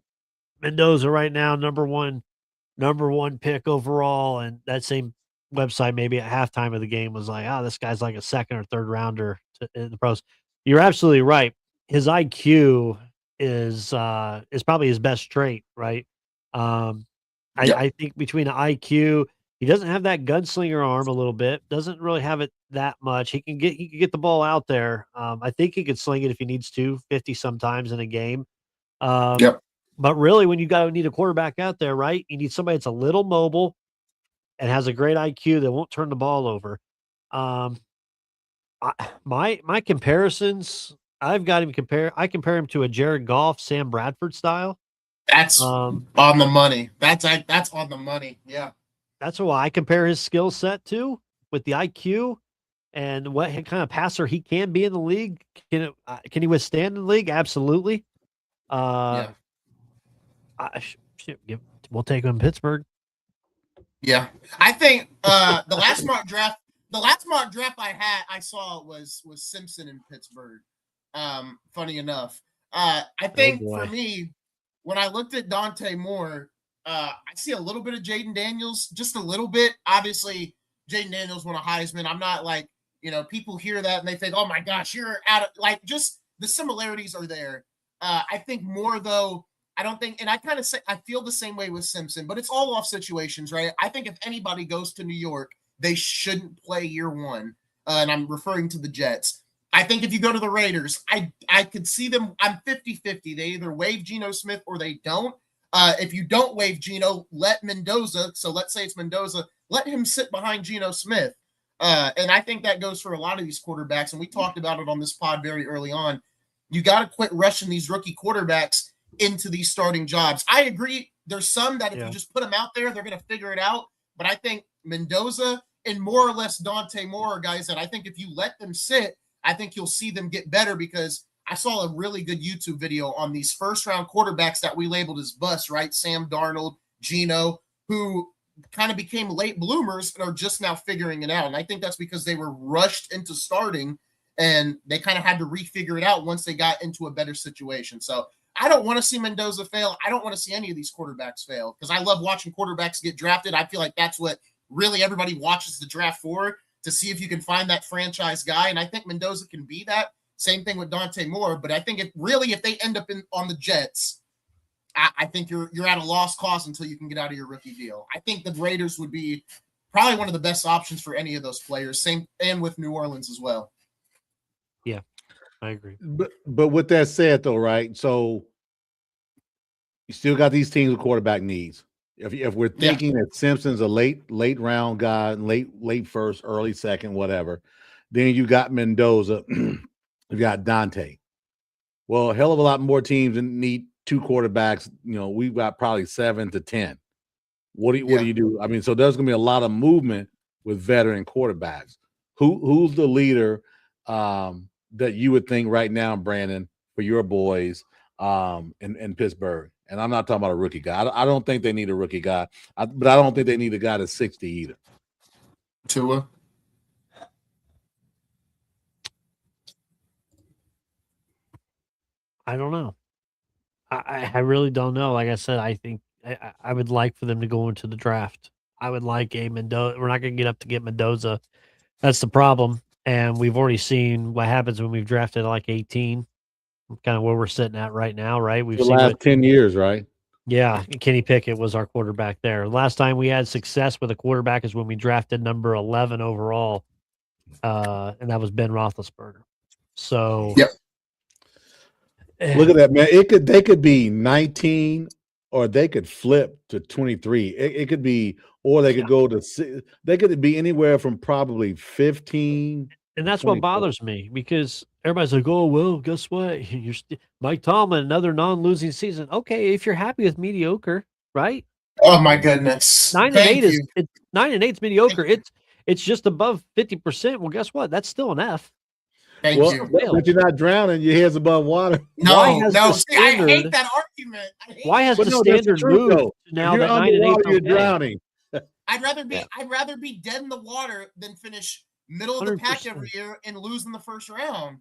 Mendoza right now, number one pick overall. And that same website, maybe at halftime of the game, was like, oh, this guy's like a second or third rounder in the pros. You're absolutely right. His IQ is probably his best trait, right? I think between the IQ, he doesn't have that gunslinger arm a little bit, doesn't really have it that much. He can get the ball out there. I think he could sling it if he needs to, 50 sometimes in a game. But really, when you need a quarterback out there, right, you need somebody that's a little mobile and has a great IQ that won't turn the ball over. My comparisons, I've got him I compare him to a Jared Goff, Sam Bradford style. That's on the money. That's on the money. Yeah. That's why I compare his skill set to, with the IQ and what kind of passer he can be in the league. Can he withstand in the league? Absolutely. Yeah. We'll take him in Pittsburgh. Yeah. I think the last mock draft I saw was Simpson in Pittsburgh. Funny enough. I think for me, when I looked at Dante Moore, I see a little bit of Jaden Daniels, just a little bit. Obviously, Jaden Daniels won a Heisman. I'm not like, you know, people hear that and they think, oh my gosh, you're out of, like, just the similarities are there. I think more though, I don't think, and I kind of say, I feel the same way with Simpson, but it's all off situations, right? I think if anybody goes to New York, they shouldn't play year one. And I'm referring to the Jets. I think if you go to the Raiders, I could see them, I'm 50-50. They either waive Geno Smith or they don't. If you don't waive Geno, let Mendoza, so let's say it's Mendoza, let him sit behind Geno Smith. And I think that goes for a lot of these quarterbacks, and we talked about it on this pod very early on. You got to quit rushing these rookie quarterbacks into these starting jobs. I agree. There's some that if you just put them out there, they're going to figure it out. But I think Mendoza and more or less Dante Moore are guys that I think if you let them sit, I think you'll see them get better, because I saw a really good YouTube video on these first-round quarterbacks that we labeled as busts, right? Sam Darnold, Geno, who kind of became late bloomers and are just now figuring it out. And I think that's because they were rushed into starting, and they kind of had to refigure it out once they got into a better situation. So I don't want to see Mendoza fail. I don't want to see any of these quarterbacks fail, because I love watching quarterbacks get drafted. I feel like that's what really everybody watches the draft for, to see if you can find that franchise guy. And I think Mendoza can be that. Same thing with Dante Moore. But I think if they end up on the Jets, I think you're at a lost cause until you can get out of your rookie deal. I think the Raiders would be probably one of the best options for any of those players. Same, and with New Orleans as well. Yeah, I agree. But with that said, though, right? So you still got these teams with quarterback needs. If we're thinking that Simpson's a late round guy, late first, early second, whatever, then you got Mendoza, you got Dante. Well, a hell of a lot more teams need two quarterbacks. You know, we've got probably 7 to 10. What do you do? I mean, so there's going to be a lot of movement with veteran quarterbacks. Who's the leader that you would think right now, Brandon, for your boys in Pittsburgh? And I'm not talking about a rookie guy. I don't think they need a rookie guy, but I don't think they need a guy that's 60 either. Tua. I don't know. I really don't know. Like I said, I think I would like for them to go into the draft. I would like a Mendoza. We're not going to get up to get Mendoza. That's the problem. And we've already seen what happens when we've drafted like 18, kind of where we're sitting at right now, right? We've The seen last 10 years, right? Yeah, Kenny Pickett was our quarterback there. Last time we had success with a quarterback is when we drafted number 11 overall, and that was Ben Roethlisberger. So, yep. Look at that, man. They could be 19, or they could flip to 23. It could be, or they could go to. They could be anywhere from probably 15. And that's what bothers me, because everybody's like, "Oh well, guess what? You're Mike Tomlin, another non-losing season." Okay, if you're happy with mediocre, right? Oh my goodness, 9-8 is 9-8 is mediocre. It's just above 50%. Well, guess what? That's still an F. Thank you. But you're not drowning. Your head's above water. No. See, I hate that argument. Why has the standard moved now that 9-8 you're drowning? I'd rather be dead in the water than finish middle of the pack every year and lose in the first round.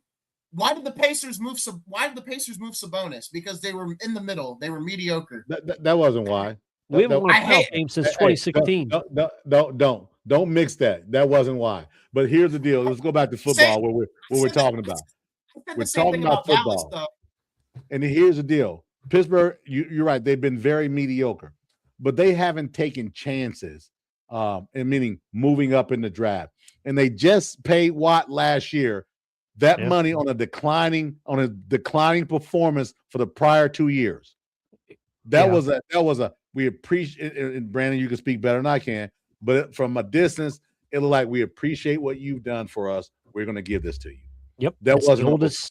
Why did the Pacers move Sabonis? Because they were in the middle. They were mediocre. That wasn't why. We haven't won a playoff game since 2016. Don't mix that. That wasn't why. But here's the deal. Let's go back to football, what we're talking about. We're talking about football. And here's the deal. Pittsburgh, you're right. They've been very mediocre, but they haven't taken chances, and meaning moving up in the draft. And they just paid Watt last year that money on a declining performance for the prior 2 years. That was a we appreciate, and Brandon, you can speak better than I can, but from a distance, it looked like we appreciate what you've done for us. We're going to give this to you. Yep. That was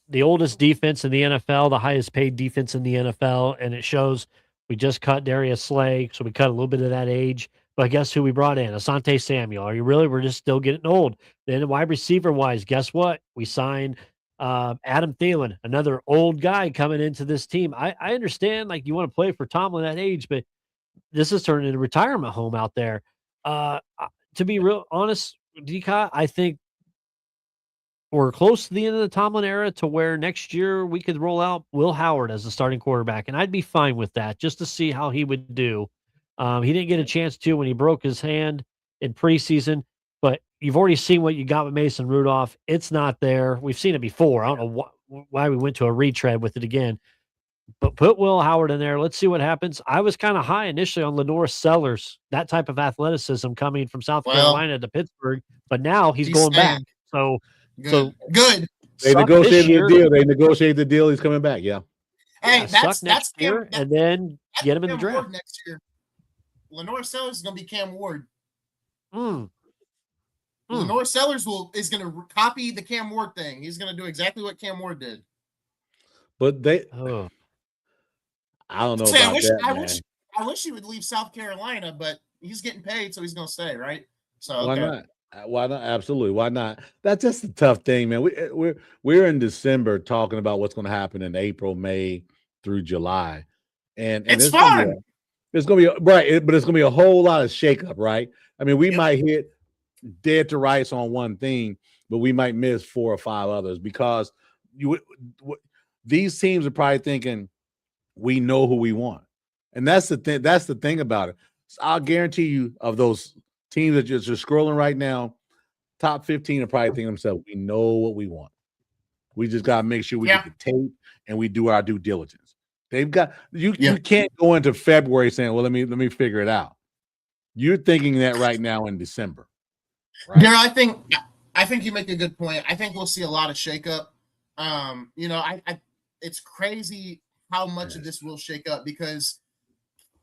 the oldest defense in the NFL, the highest paid defense in the NFL, and it shows. We just cut Darius Slay, so we cut a little bit of that age. But guess who we brought in? Asante Samuel. Are you really? We're just still getting old. Then wide receiver wise, guess what? We signed Adam Thielen, another old guy coming into this team. I understand, like, you want to play for Tomlin at age, but this is turning into a retirement home out there. To be real honest, DK, I think we're close to the end of the Tomlin era to where next year we could roll out Will Howard as the starting quarterback, and I'd be fine with that just to see how he would do. He didn't get a chance to when he broke his hand in preseason, but you've already seen what you got with Mason Rudolph. It's not there. We've seen it before. I don't know why we went to a retread with it again, but put Will Howard in there. Let's see what happens. I was kind of high initially on Lenore Sellers, that type of athleticism coming from South Carolina to Pittsburgh, but now he's going back. So good. They negotiated the deal. They negotiated the deal. He's coming back. Yeah. Hey, that's next year, and then get him in the draft next year. Lenore Sellers is going to be Cam Ward. Lenore Sellers is going to copy the Cam Ward thing. He's going to do exactly what Cam Ward did. But I don't know about that. I wish he would leave South Carolina, but he's getting paid, so he's going to stay, right? So why not? Why not? Absolutely. Why not? That's just a tough thing, man. We're in December talking about what's going to happen in April, May through July, and it's fun. It's going to be right, but it's going to be a whole lot of shakeup, right? I mean, we might hit dead to rights on one thing, but we might miss 4 or 5 others because these teams are probably thinking we know who we want, and that's the thing. That's the thing about it. So I'll guarantee you, of those teams that you're scrolling right now, top 15 are probably thinking themselves, we know what we want. We just got to make sure we get the tape and we do our due diligence. They've got you can't go into February saying, well, let me figure it out. You're thinking that right now in December. Right? Yeah, I think you make a good point. I think we'll see a lot of shakeup. It's crazy how much of this will shake up because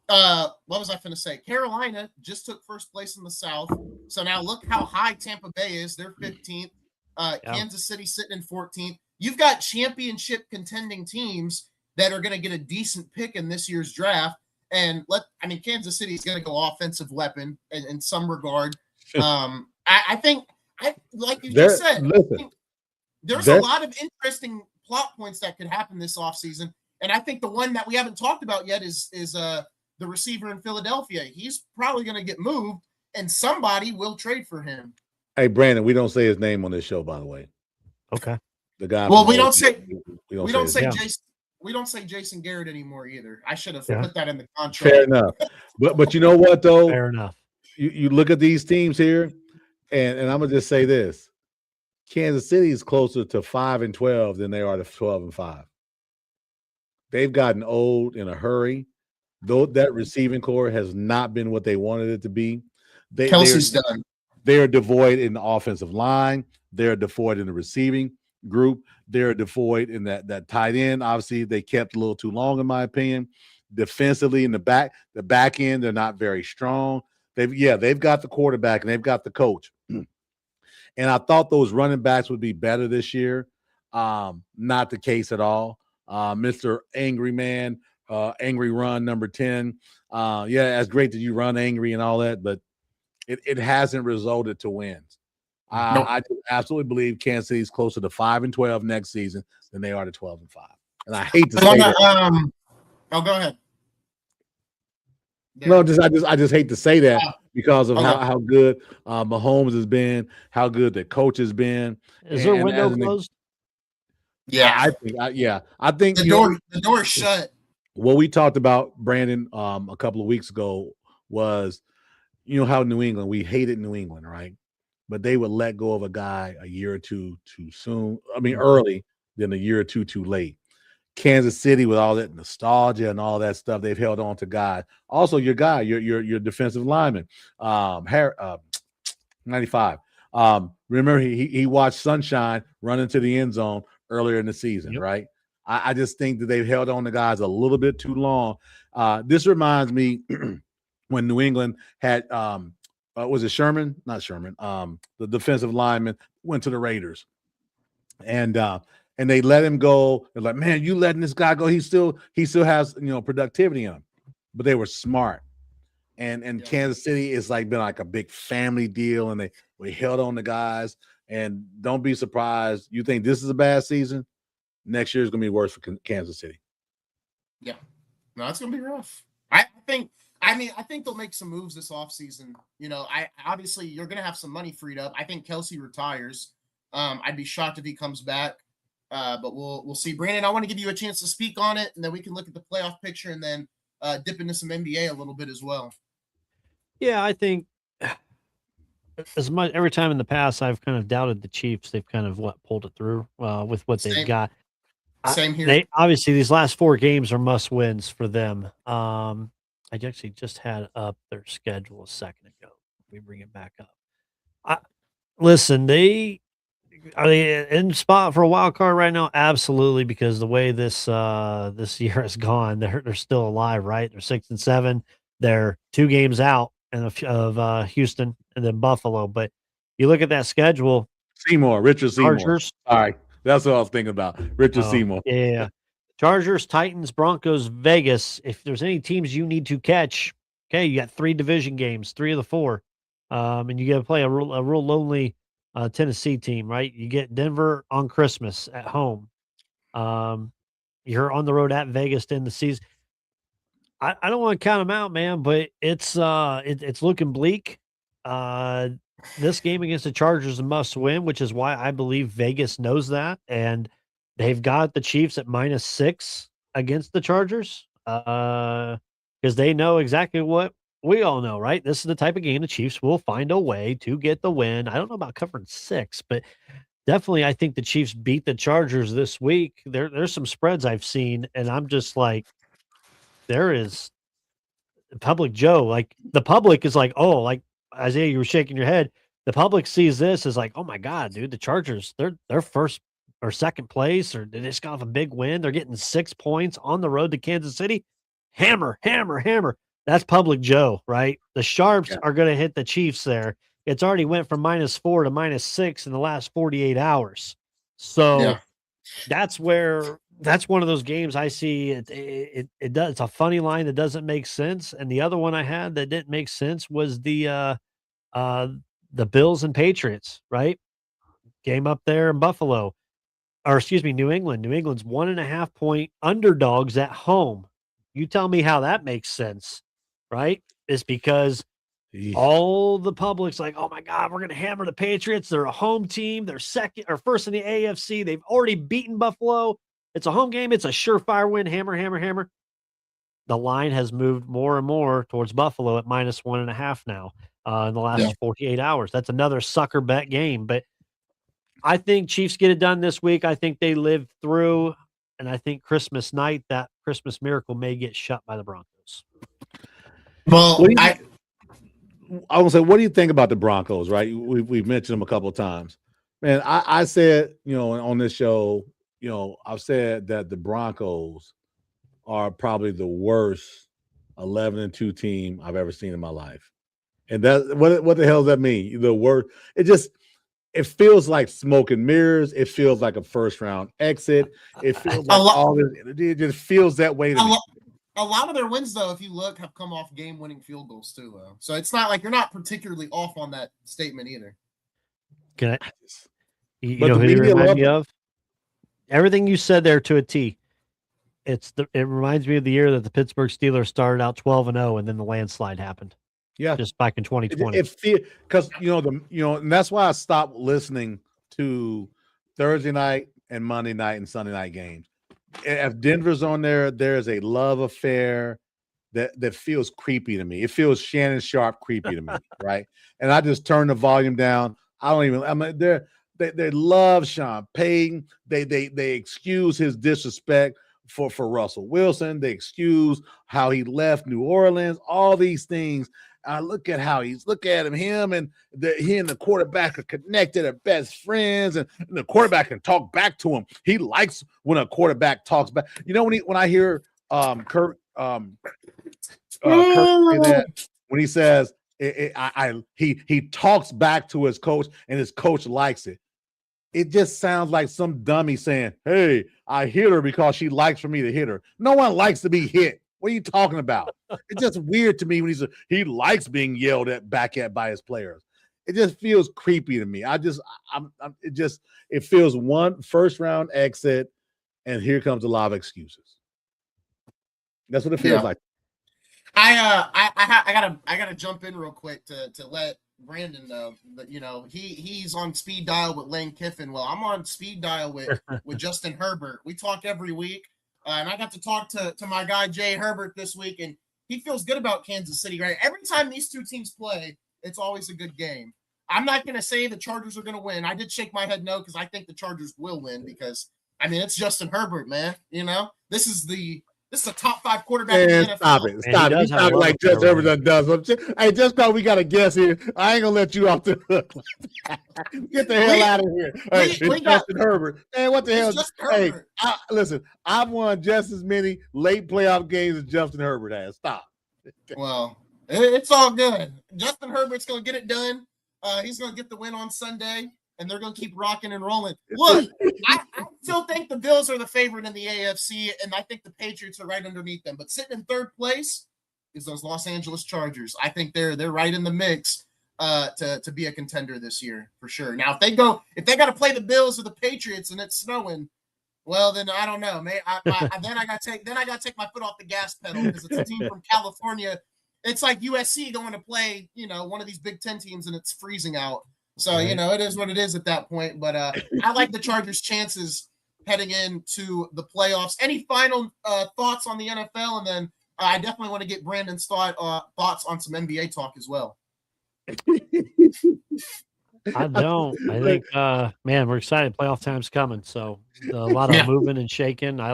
what was I going to say? Carolina just took first place in the South. So now look how high Tampa Bay is. They're 15th. Kansas City sitting in 14th. You've got championship contending teams that are going to get a decent pick in this year's draft. And Kansas City is going to go offensive weapon in some regard. I think, like you just said, there's a lot of interesting plot points that could happen this offseason. And I think the one that we haven't talked about yet is the receiver in Philadelphia. He's probably going to get moved, and somebody will trade for him. Hey, Brandon, we don't say his name on this show, by the way. Okay. The guy. Well, we don't say Jason. We don't say Jason Garrett anymore either. I should have put that in the contract. Fair enough. But you know what though? Fair enough. You look at these teams here, and I'm gonna just say this: Kansas City is closer to 5-12 than they are to 12-5. They've gotten old in a hurry. Though that receiving core has not been what they wanted it to be. Kelsey's done. They are devoid in the offensive line. They're devoid in the receiving group. They're devoid in that tight end. Obviously, they kept a little too long, in my opinion. Defensively, in the back end, they're not very strong. They've got the quarterback and they've got the coach. And I thought those running backs would be better this year. Not the case at all. Mr. Angry Man, Angry Run, number 10. That's great that you run angry and all that, but it hasn't resulted to wins. I absolutely believe Kansas City is closer to 5-12 next season than they are to 12-5. And I hate to say that. Go ahead. Yeah. No, I just hate to say that because of how good Mahomes has been, how good the coach has been. Is their window closed? Yeah, I think the door is shut. What we talked about, Brandon, a couple of weeks ago was, how New England, we hated New England, right? But they would let go of a guy a year or two too soon. Early than a year or two too late. Kansas City, with all that nostalgia and all that stuff, they've held on to guys. Also, your guy, your defensive lineman, 95. Remember, he watched Sunshine run into the end zone earlier in the season, right? I just think that they've held on to guys a little bit too long. This reminds me when New England had was it Sherman? Not Sherman. The defensive lineman went to the Raiders, and they let him go. They're like, man, you letting this guy go? He still has productivity in him. But they were smart, and Kansas City is been like a big family deal, and we held on to guys. And don't be surprised. You think this is a bad season? Next year is going to be worse for Kansas City. Yeah, no, it's going to be rough. I think they'll make some moves this offseason. Obviously you're going to have some money freed up. I think Kelsey retires. I'd be shocked if he comes back, but we'll see. Brandon, I want to give you a chance to speak on it, and then we can look at the playoff picture and then dip into some NBA a little bit as well. Yeah, I think every time in the past I've kind of doubted the Chiefs. They've kind of pulled it through with what they've got. Same here. Obviously these last 4 games are must wins for them. I actually just had up their schedule a second ago. Let me bring it back up. Listen, are they in spot for a wild card right now? Absolutely, because the way this year has gone, they're still alive, right? They're 6-7. They're 2 games out of Houston and then Buffalo. But you look at that schedule. Richard Seymour. Chargers. All right. That's what I was thinking about. Richard Seymour. Yeah. Chargers, Titans, Broncos, Vegas. If there's any teams you need to catch, okay, you got 3 division games, 3 of the 4. And you got to play a real lonely Tennessee team, right? You get Denver on Christmas at home. You're on the road at Vegas to end the season. I don't want to count them out, man, but it's looking bleak. This game against the Chargers is a must win, which is why I believe Vegas knows that. And they've got the Chiefs at -6 against the Chargers because they know exactly what we all know, right? This is the type of game the Chiefs will find a way to get the win. I don't know about covering 6, but definitely I think the Chiefs beat the Chargers this week. There's some spreads I've seen, and I'm just like, there is public Joe. Like the public is like, oh, like Isaiah, you were shaking your head. The public sees this as like, oh my God, dude, the Chargers, they're first or second place, or they just got off a big win. They're getting 6 points on the road to Kansas City. Hammer, hammer, hammer. That's public Joe, right? The Sharps are going to hit the Chiefs there. It's already went from -4 to -6 in the last 48 hours. So that's where that's one of those games I see. It does. It's a funny line that doesn't make sense. And the other one I had that didn't make sense was the Bills and Patriots, right? Game up there in Buffalo, or excuse me, New England. New England's 1.5-point underdogs at home. You tell me how that makes sense, right? It's because all the public's like, oh my God, we're going to hammer the Patriots. They're a home team. They're second or first in the AFC. They've already beaten Buffalo. It's a home game. It's a surefire win. Hammer, hammer, hammer. The line has moved more and more towards Buffalo at -1.5 now in the last 48 hours. That's another sucker bet game. But I think Chiefs get it done this week. I think they live through. And I think Christmas night, that Christmas miracle may get shut by the Broncos. Well, I want to say, what do you think about the Broncos, right? We've mentioned them a couple of times. Man, I said, on this show, I've said that the Broncos are probably the worst 11-2 team I've ever seen in my life. And that what the hell does that mean? The worst. It feels like smoke and mirrors. It feels like a first round exit. It feels like it just feels that way to me. A lot of their wins, though, if you look, have come off game-winning field goals too, though. So it's not like you're not particularly off on that statement either. Can I? You know who you remind me of? Everything you said there to a T. It reminds me of the year that the Pittsburgh Steelers started out 12-0, and then the landslide happened. Yeah, just back in 2020. Because and that's why I stopped listening to Thursday night and Monday night and Sunday night games. If Denver's on there, there's a love affair that feels creepy to me. It feels Shannon Sharp creepy to me, right? And I just turn the volume down. They love Sean Payton. They excuse his disrespect for Russell Wilson. They excuse how he left New Orleans. All these things. I look at him and he and the quarterback are connected, are best friends, and the quarterback can talk back to him. He likes when a quarterback talks back. When I hear Kurt say that, when he says he talks back to his coach and his coach likes it. It just sounds like some dummy saying, "Hey, I hit her because she likes for me to hit her." No one likes to be hit. What are you talking about? It's just weird to me when he likes being yelled at back at by his players. It just feels creepy to me. It feels one first round exit, and here comes a lot of excuses. That's what it feels like. I gotta jump in real quick to let Brandon know that he's on speed dial with Lane Kiffin. Well, I'm on speed dial with Justin Herbert. We talk every week. And I got to talk to my guy, Jay Herbert, this week, and he feels good about Kansas City, right? Every time these two teams play, it's always a good game. I'm not going to say the Chargers are going to win. I did shake my head no because I think the Chargers will win because, it's Justin Herbert, man. This is a top 5 quarterback in the NFL. Stop it. You sound like Justin Herbert does. Hey, just because we got a guess here, I ain't going to let you off the hook. Get the hell out of here. It's Justin Herbert. Man, what the hell? Hey, listen, I've won just as many late playoff games as Justin Herbert has. Stop. Well, it's all good. Justin Herbert's going to get it done. He's going to get the win on Sunday, and they're going to keep rocking and rolling. Look, I still think the Bills are the favorite in the AFC, and I think the Patriots are right underneath them. But sitting in third place is those Los Angeles Chargers. I think they're right in the mix to be a contender this year for sure. Now, if they got to play the Bills or the Patriots and it's snowing, well, then I don't know. Then I got to take my foot off the gas pedal because it's a team from California. It's like USC going to play, one of these Big Ten teams and it's freezing out. So, it is what it is at that point. But I like the Chargers' chances heading into the playoffs. Any final thoughts on the NFL? And then I definitely want to get Brandon's thoughts on some NBA talk as well. I don't. I think, man, we're excited. Playoff time's coming. So a lot of moving and shaking. I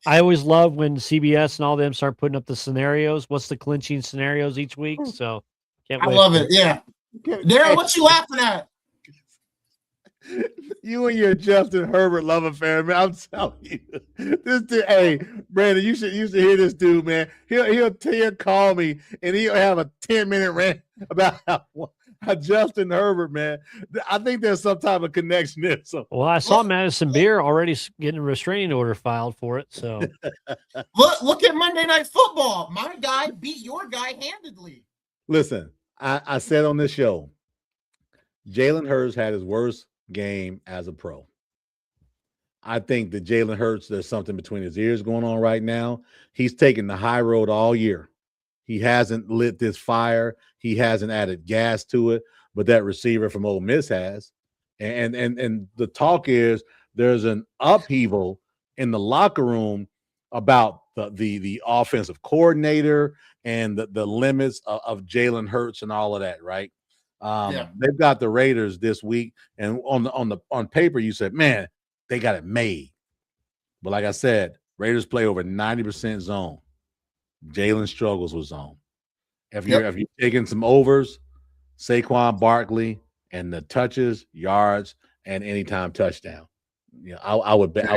always love when CBS and all them start putting up the scenarios. What's the clinching scenarios each week? So can't wait. I love it. Yeah. Darrell, what you laughing at? You and your Justin Herbert love affair, man. I'm telling you, this dude. Hey, Brandon, you should hear this dude, man. He'll call me and he'll have a 10-minute rant about Justin Herbert, man. I think there's some type of connection there. So, well, I saw Madison Beer already getting a restraining order filed for it. So, look at Monday Night Football. My guy beat your guy handedly. Listen, I said on this show, Jalen Hurts had his worst game as a pro. I think that Jalen Hurts, there's something between his ears going on right now. He's taking the high road all year. He hasn't lit this fire. He hasn't added gas to it, but that receiver from Ole Miss has. And the talk is there's an upheaval in the locker room about the offensive coordinator and the limits of Jalen Hurts and all of that, right? They've got the Raiders this week, and on paper you said, man, they got it made. But like I said, Raiders play over 90% zone. Jalen struggles with zone. If you're taking some overs, Saquon Barkley and the touches, yards, and anytime touchdown. I would bet.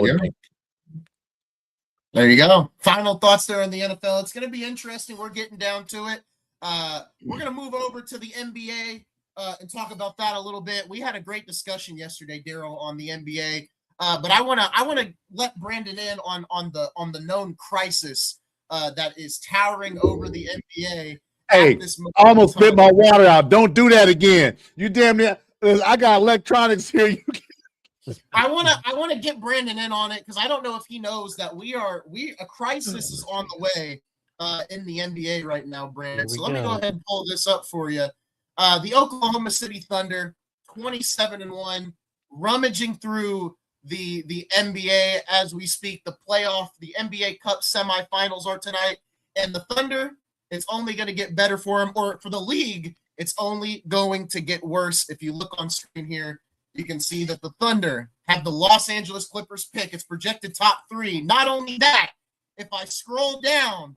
There you go. Final thoughts there in the NFL. It's going to be interesting. We're getting down to it. We're going to move over to the NBA and talk about that a little bit. We had a great discussion yesterday, Darrell, on the NBA. But I want to let Brandon in on the known crisis that is towering over the NBA. Hey, I almost spit my water out. Don't do that again. You damn near. I got electronics here. I want to get Brandon in on it because I don't know if he knows that a crisis is on the way in the NBA right now, Brandon. So let me go ahead and pull this up for you. The Oklahoma City Thunder, 27-1, rummaging through the NBA as we speak. The NBA Cup semifinals are tonight, and the Thunder, it's only going to get better for them, or for the league, it's only going to get worse. If you look on screen here, you can see that the Thunder have the Los Angeles Clippers pick. It's projected top 3. Not only that, if I scroll down,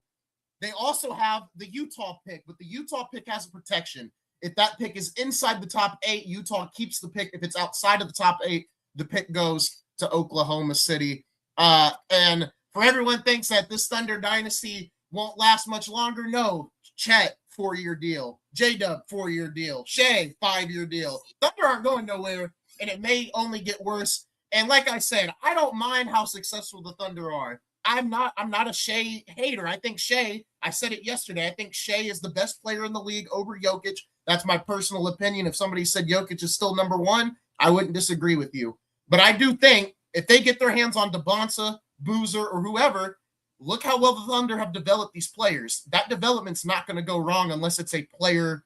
they also have the Utah pick, but the Utah pick has a protection. If that pick is inside the top 8, Utah keeps the pick. If it's outside of the top 8, the pick goes to Oklahoma City. And for everyone thinks that this Thunder dynasty won't last much longer, no. Chet, 4-year deal. J-Dub, 4-year deal. Shea, 5-year deal. Thunder aren't going nowhere, and it may only get worse. And like I said, I don't mind how successful the Thunder are. I'm not a Shea hater. I think Shea, I said it yesterday, I think Shea is the best player in the league over Jokic. That's my personal opinion. If somebody said Jokic is still number 1, I wouldn't disagree with you. But I do think if they get their hands on DeBonsa, Boozer, or whoever, look how well the Thunder have developed these players. That development's not going to go wrong unless it's a player,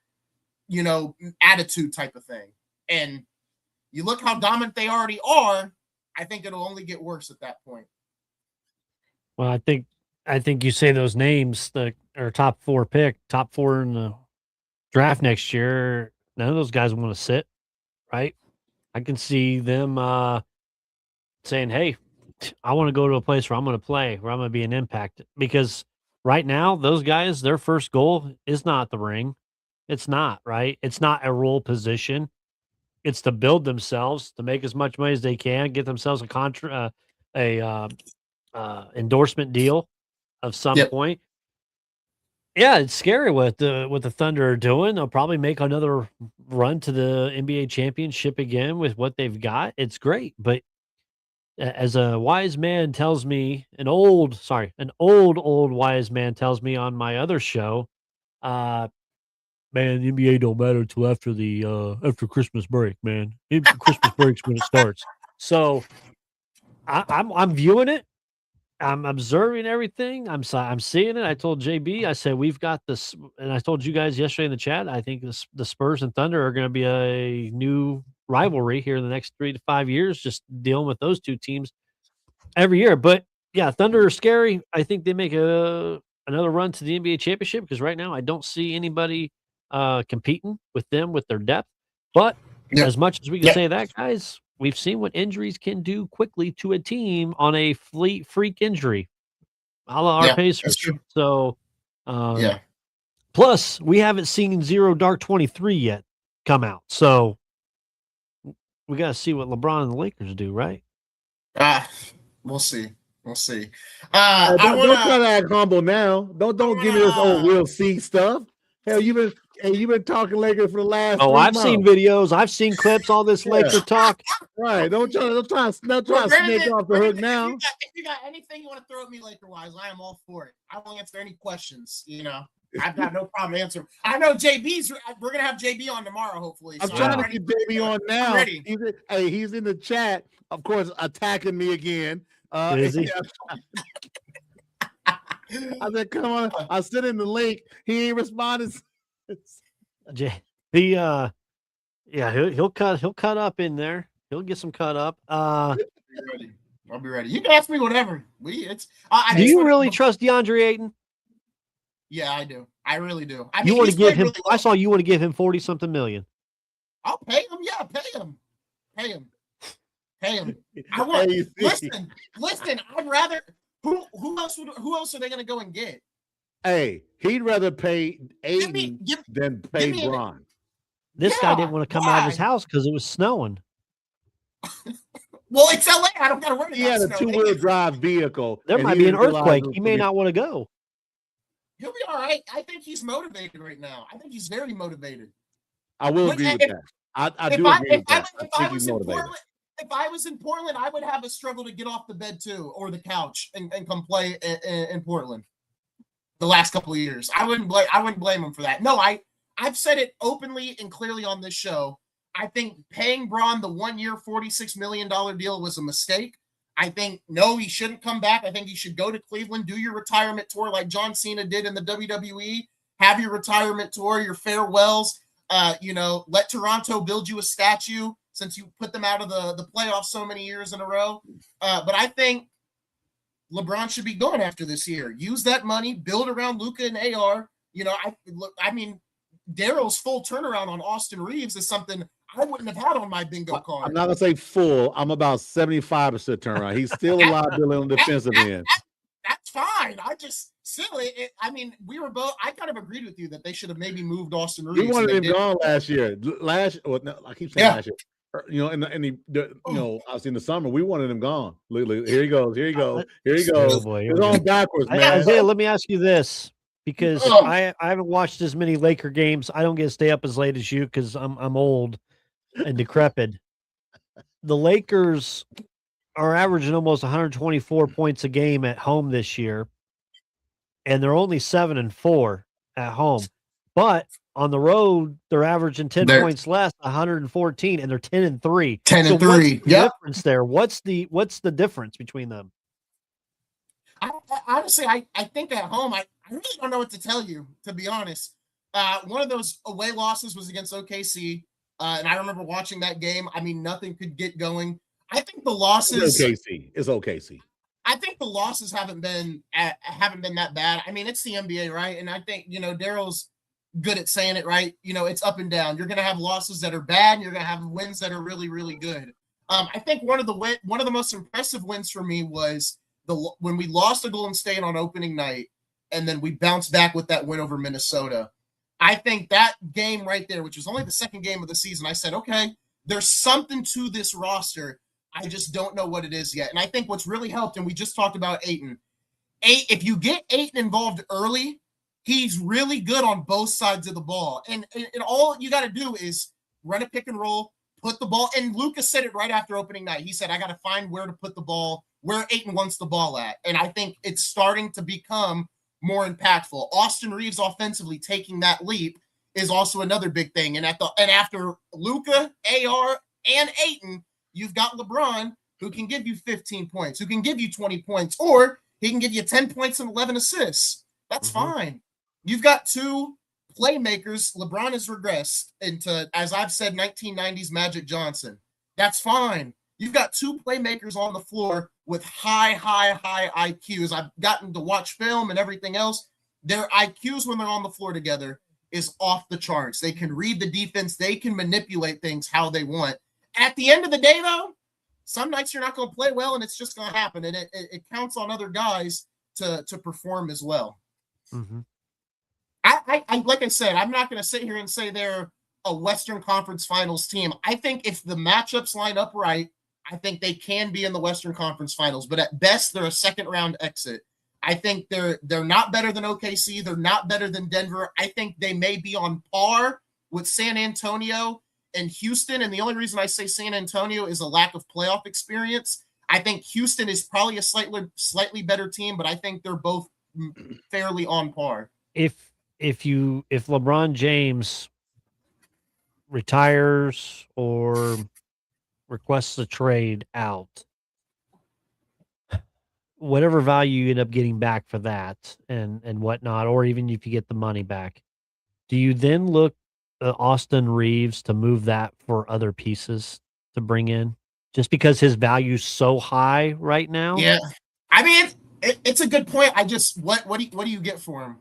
attitude type of thing. And you look how dominant they already are, I think it'll only get worse at that point. Well, I think you say those names that are top 4 in the draft next year. None of those guys want to sit, right? I can see them saying, hey, I want to go to a place where I'm going to play, where I'm going to be an impact. Because right now, those guys, their first goal is not the ring. It's not, right? It's not a role position. It's to build themselves, to make as much money as they can, get themselves a endorsement deal of some point. Yeah, it's scary what the Thunder are doing. They'll probably make another run to the NBA championship again with what they've got. It's great, but as a wise man tells me, an old wise man tells me on my other show, man, the NBA don't matter until after Christmas break, man. Christmas break's when it starts. So I'm viewing it. I'm observing everything. I'm seeing it. I told JB, I said, we've got this, and I told you guys yesterday in the chat, I think the Spurs and Thunder are going to be a new rivalry here in the next 3 to 5 years, just dealing with those two teams every year. But yeah, Thunder are scary. I think they make another run to the NBA championship because right now I don't see anybody competing with them with their depth. But as much as we can say that, guys, we've seen what injuries can do quickly to a team on a freak injury, a la our Pacers. So, plus we haven't seen Zero Dark 23 yet come out. So we got to see what LeBron and the Lakers do, right? We'll see. We'll see. Don't try to act humble now. Don't give me this we'll see stuff. Hell, you've been talking Lakers for the last. Oh, 3 I've months. seen videos. I've seen clips. All this Laker talk. Right. Don't try to snake off the hook now. If you got anything you want to throw at me Laker-wise, I am all for it. I will answer any questions. I've got no problem answering. I know JB's. We're gonna have JB on tomorrow, hopefully. I'm trying to get JB on now. Ready. He's in the chat, of course, attacking me again. Is he? I said, "Come on!" I sent him the link. He ain't responded. He'll cut up in there. He'll get some cut up. I'll be ready. You can ask me whatever. Do you really trust DeAndre Ayton? Yeah, I do. I really do. I mean, you want to give him? Really I saw you want to give him 40-something million. I'll pay him. Yeah, pay him. I want. Listen. I'd rather. Who else are they going to go and get? Hey, he'd rather pay Ayton than pay Bron. This guy didn't want to come out of his house because it was snowing. Well, it's LA. I don't got to worry about it. He had a 2-wheel drive vehicle. There might be an earthquake. He may not want to go. He'll be all right. I think he's motivated right now. I think he's very motivated. I will agree with that. I do agree with that. If I was in Portland, I would have a struggle to get off the bed too, or the couch, and come play in Portland. The last couple of years, I wouldn't blame him for that. No, I've said it openly and clearly on this show. I think paying Bron the 1-year, $46 million deal was a mistake. I think, no, he shouldn't come back. I think he should go to Cleveland, do your retirement tour like John Cena did in the WWE. Have your retirement tour, your farewells. Let Toronto build you a statue since you put them out of the playoffs so many years in a row. But I think LeBron should be going after this year. Use that money, build around Luka and AR. Darrell's full turnaround on Austin Reeves is something I wouldn't have had on my bingo card. I'm not going to say full. I'm about 75% turnaround. He's still a liability on the defensive end. That's fine. We were both. I kind of agreed with you that they should have maybe moved Austin Reeves. We wanted him gone last year. I keep saying last year. I was in the summer. We wanted him gone. Look, here he goes. Oh boy, he's on backwards, man. Isaiah, let me ask you this, because I haven't watched as many Laker games. I don't get to stay up as late as you because I'm old and decrepit. The Lakers are averaging almost 124 points a game at home this year, and they're only 7-4 at home. But on the road, they're averaging 10 points less, 114, and they're 10-3. 10-3. Yeah. Difference there. What's the difference between them? Honestly, I think at home, I really don't know what to tell you, to be honest. One of those away losses was against OKC, and I remember watching that game. I mean, nothing could get going. I think the losses. It's OKC. I think the losses haven't been that bad. I mean, it's the NBA, right? And I think Darrell's good at saying it, right? It's up and down. You're going to have losses that are bad, and you're going to have wins that are really, really good. I think one of the most impressive wins for me was when we lost to Golden State on opening night, and then we bounced back with that win over Minnesota. I think that game right there, which was only the second game of the season, I said, okay, there's something to this roster. I just don't know what it is yet. And I think what's really helped, and we just talked about Ayton. If you get Ayton involved early, he's really good on both sides of the ball. And all you got to do is run a pick and roll, put the ball. And Lucas said it right after opening night. He said, I got to find where to put the ball, where Ayton wants the ball at. And I think it's starting to become more impactful. Austin Reeves offensively taking that leap is also another big thing. And after Luka, AR, and Ayton, you've got LeBron, who can give you 15 points, who can give you 20 points, or he can give you 10 points and 11 assists. That's fine. You've got two playmakers. LeBron has regressed into, as I've said, 1990s Magic Johnson. That's fine. You've got two playmakers on the floor with high IQs. I've gotten to watch film and everything else. Their IQs when they're on the floor together is off the charts. They can read the defense. They can manipulate things how they want. At the end of the day, though, some nights you're not going to play well, and it's just going to happen. And it counts on other guys to perform as well. Mm-hmm. I like I said, I'm not going to sit here and say they're a Western Conference Finals team. I think if the matchups line up right, I think they can be in the Western Conference Finals. But at best, they're a second-round exit. I think they're not better than OKC. They're not better than Denver. I think they may be on par with San Antonio and Houston. And the only reason I say San Antonio is a lack of playoff experience. I think Houston is probably a slightly better team, but I think they're both fairly on par. If LeBron James retires or requests a trade out, whatever value you end up getting back for that and whatnot, or even if you get the money back, do you then look at Austin Reeves to move that for other pieces to bring in just because his value's so high right now? Yeah. I mean, it's a good point. I just, what do you get for him?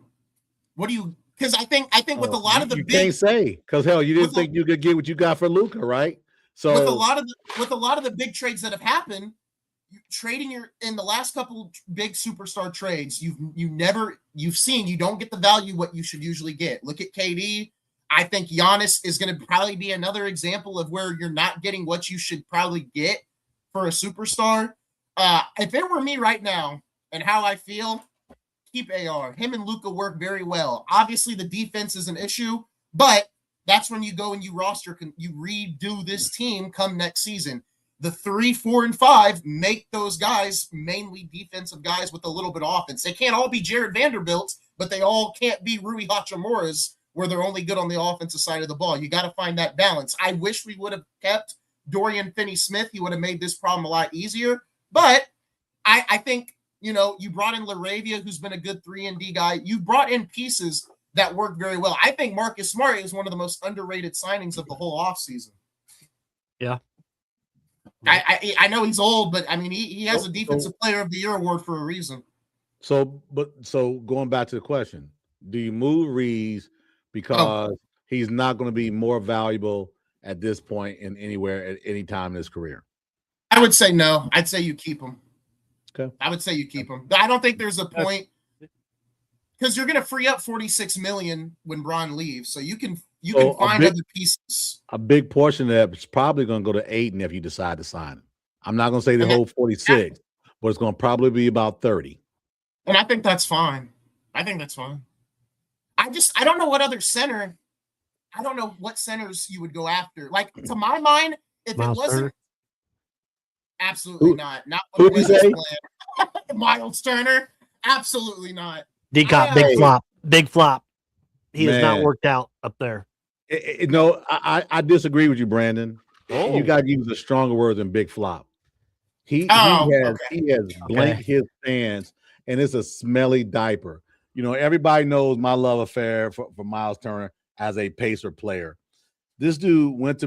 What do you, because I think with a lot of the you big, can't say, because hell, you didn't think you could get what you got for Luka, right? So with a lot of the big trades that have happened, trading in the last couple big superstar trades, you've seen you don't get the value what you should usually get. Look at KD. I think Giannis is going to probably be another example of where you're not getting what you should probably get for a superstar. If it were me right now and how I feel, keep AR. Him and Luka work very well. Obviously, the defense is an issue, but that's when you go and you redo this team come next season. The 3, 4, and 5 make those guys mainly defensive guys with a little bit of offense. They can't all be Jared Vanderbilts, but they all can't be Rui Hachimuras where they're only good on the offensive side of the ball. You got to find that balance. I wish we would have kept Dorian Finney-Smith. He would have made this problem a lot easier. But I think, you brought in LaRavia, who's been a good 3-and-D guy. You brought in pieces that work very well. I think Marcus Smart is one of the most underrated signings of the whole offseason. Yeah. I know he's old, but I mean he has a Defensive Player of the Year award for a reason. So going back to the question, do you move Reeves because he's not going to be more valuable at this point in anywhere at any time in his career? I would say no. I'd say you keep him. Okay. I would say you keep him. I don't think there's a point because you're going to free up $46 million when Bron leaves, so you can find other pieces. A big portion of that is probably going to go to Aiden if you decide to sign him. I'm not going to say the whole 46, but it's going to probably be about 30. And I think that's fine. I don't know what other center. I don't know what centers you would go after. Like, to my mind, if Miles it wasn't Turner? Absolutely not. Not who do you say? Miles Turner. Absolutely not. D-Cop, big flop. He has not worked out up there. No, I disagree with you, Brandon. Oh. You got to use a stronger word than big flop. He has blanked his fans, and it's a smelly diaper. Everybody knows my love affair for Miles Turner as a Pacer player. This dude went to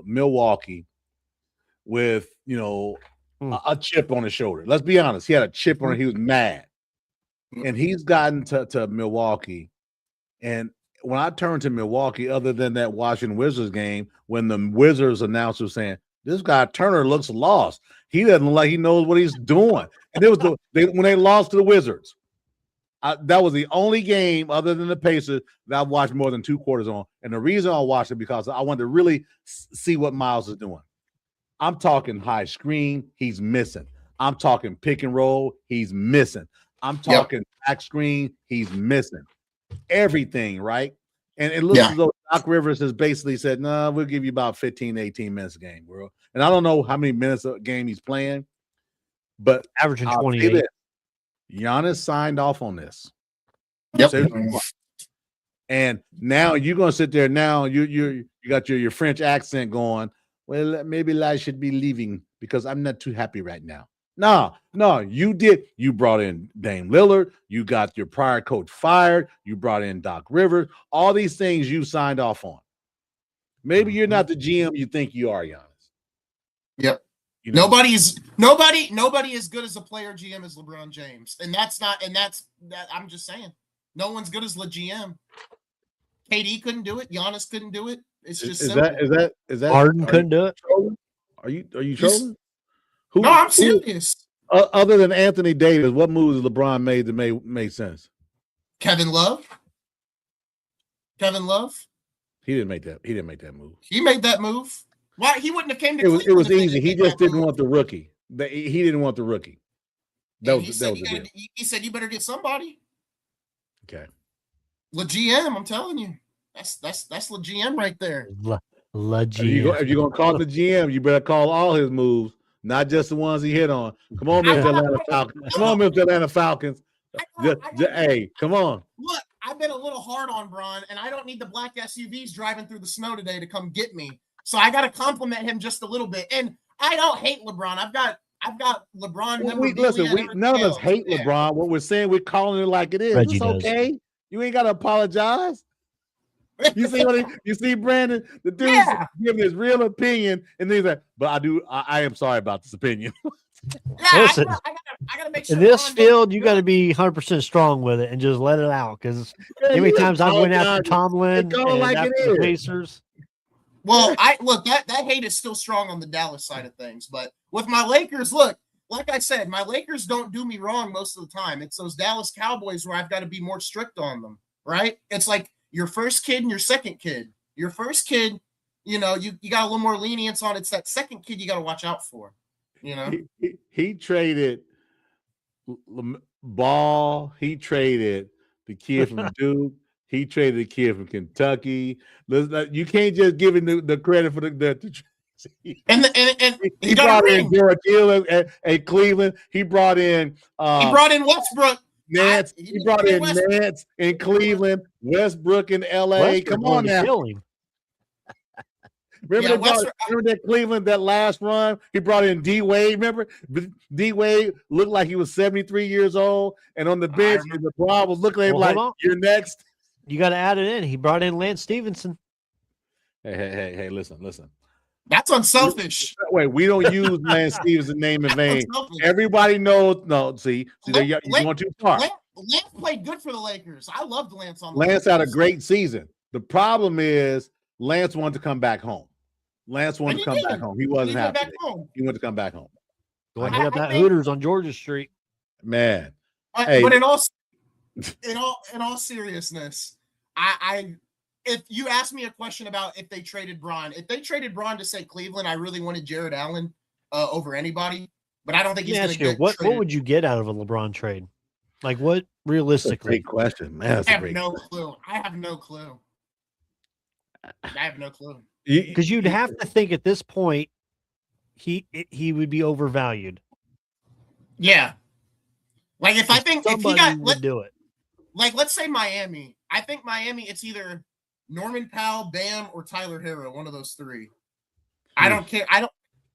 Milwaukee with, a chip on his shoulder. Let's be honest. He had a chip on it. He was mad. And he's gotten to Milwaukee. And when I turned to Milwaukee, other than that Washington Wizards game, when the Wizards announcer was saying, this guy Turner looks lost. He doesn't look like he knows what he's doing. And it was when they lost to the Wizards. That was the only game other than the Pacers that I watched more than 2 quarters on. And the reason I watched it because I wanted to really see what Miles is doing. I'm talking high screen, he's missing. I'm talking pick and roll, he's missing. I'm talking back screen, he's missing. Everything, right? And it looks as though Doc Rivers has basically said, no, we'll give you about 15 to 18 minutes a game, bro. And I don't know how many minutes a game he's playing, but averaging 28. Giannis signed off on this. Yep. And now you're gonna sit there. Now you got your French accent going. Well, maybe I should be leaving because I'm not too happy right now. No, you did. You brought in Dame Lillard. You got your prior coach fired. You brought in Doc Rivers. All these things you signed off on. Maybe you're not the GM you think you are, Giannis. Yep. Nobody as good as a player GM as LeBron James. And that's I'm just saying. No one's good as the GM. KD couldn't do it. Giannis couldn't do it. It's just is simple. that Harden couldn't do it. Are you trolling? No, I'm serious. Other than Anthony Davis, what moves LeBron made that made sense? Kevin Love. He didn't make that move. He made that move. Why he wouldn't have came to Cleveland? It was easy. He just didn't want the rookie. He didn't want the rookie. He said you better get somebody. Okay. La GM, I'm telling you. That's La GM right there. La GM. If you're gonna call the GM, you better call all his moves, not just the ones he hit on. Come on, Mr. Atlanta Falcons. Come on, Mr. Atlanta Falcons. Hey, come on. Look, I've been a little hard on Bron, and I don't need the black SUVs driving through the snow today to come get me. So I got to compliment him just a little bit. And I don't hate LeBron. I've got LeBron. None of us hate LeBron. What we're saying, we're calling it like it is. Reggie it's okay. Does. You ain't got to apologize. You see Brandon, the dude's giving his real opinion, and he's like, but I am sorry about this opinion. Listen, I gotta make sure in this field, you got to be 100% strong with it and just let it out. Because how many times I went after Tomlin and like after the Pacers. Well, that hate is still strong on the Dallas side of things, but with my Lakers, look, like I said, my Lakers don't do me wrong most of the time. It's those Dallas Cowboys where I've got to be more strict on them, right? It's like your first kid and your second kid. Your first kid, you got a little more lenience on. It's that second kid you got to watch out for. He traded Ball. He traded the kid from Duke. He traded the kid from Kentucky. You can't just give him the credit for the and he brought in George Hill at Cleveland. He brought in Westbrook. Nance. He brought in Nance in Cleveland, Westbrook in LA. Westbrook, come on now. Remember that Cleveland, that last run? He brought in D Wade. Remember, D Wade looked like he was 73 years old, and on the bench, the LeBron was looking at him like, "You're next." You got to add it in. He brought in Lance Stevenson. Hey! Listen. That's unselfish. Wait, we don't use Lance Stevenson's name in vain. Everybody knows. No, see, you're going too far. Lance played good for the Lakers. I loved Lance on the Lance had a great season. The problem is Lance wanted to come back home. He wasn't happy. He wanted to come back home. Go hit up that Hooters on Georgia Street. Man. But in all seriousness, if you ask me a question about if they traded Bron to say Cleveland, I really wanted Jared Allen over anybody, but I don't think he's going to get what would you get out of a LeBron trade? Like what realistically? Great question, man. I have no clue. Because you'd have to think at this point he would be overvalued. Yeah. Like if somebody would do it. Like let's say Miami. I think Miami, it's either Norman Powell, Bam, or Tyler Hero, one of those three. I don't care.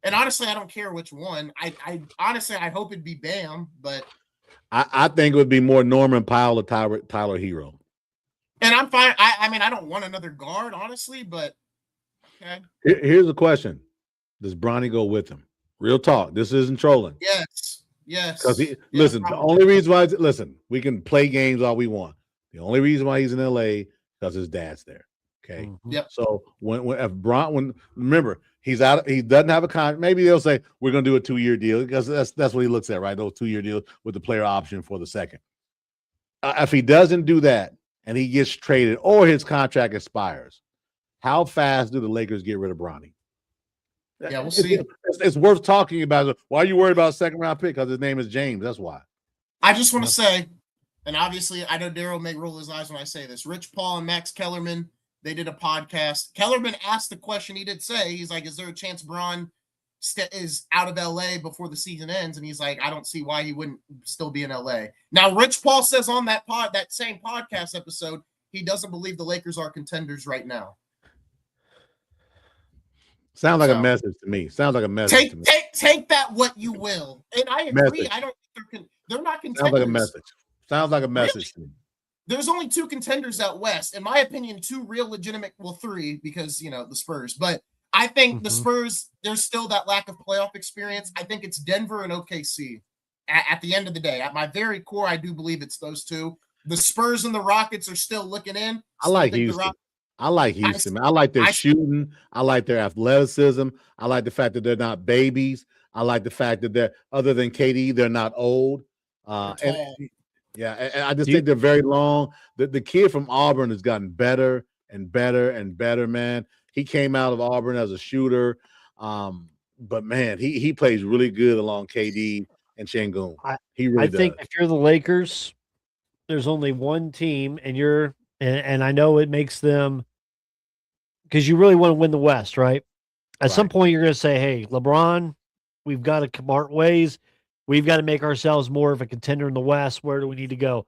And honestly, I don't care which one. I honestly hope it'd be Bam, but I think it would be more Norman Powell or Tyler Hero. And I'm fine. I mean, I don't want another guard, honestly, but okay. Here's the question: does Bronny go with him? Real talk. This isn't trolling. Yes. Because the only reason why we can play games all we want. The only reason why he's in LA because his dad's there. Okay. Mm-hmm. Yep. So remember he's out, he doesn't have a contract. Maybe they'll say we're going to do a 2-year deal because that's what he looks at, right? Those 2-year deals with the player option for the second. If he doesn't do that and he gets traded or his contract expires, how fast do the Lakers get rid of Bronny? Yeah, we'll see. It's worth talking about. Why are you worried about a second-round pick? Because his name is James. That's why. I just want to say, and obviously I know Darrell may roll his eyes when I say this. Rich Paul and Max Kellerman, they did a podcast. Kellerman asked the question. He did say, he's like, is there a chance Bron is out of LA before the season ends? And he's like, I don't see why he wouldn't still be in LA. Now, Rich Paul says on that same podcast episode, he doesn't believe the Lakers are contenders right now. Sounds like a message to me. Sounds like a message to me. Take that what you will. And I agree. I don't think they're not contenders. Sounds like a message. Sounds like a message to me. There's only 2 contenders out west. In my opinion, 2 real legitimate, 3 because, the Spurs. But I think the Spurs, there's still that lack of playoff experience. I think it's Denver and OKC. At the end of the day, at my very core, I do believe it's those 2. The Spurs and the Rockets are still looking in. I like Houston. I like Houston. I like their shooting. I like their athleticism. I like the fact that they're not babies. I like the fact that they're, other than KD, they're not old. And I just think they're very long. The kid from Auburn has gotten better and better and better, man. He came out of Auburn as a shooter. But man, he plays really good along KD. and Şengün. I He really does. think if you're the Lakers, there's only one team, and I know it makes them, because you really want to win the West, right? At some point, you're going to say, "Hey, LeBron, we've got to part ways. We've got to make ourselves more of a contender in the West. Where do we need to go?"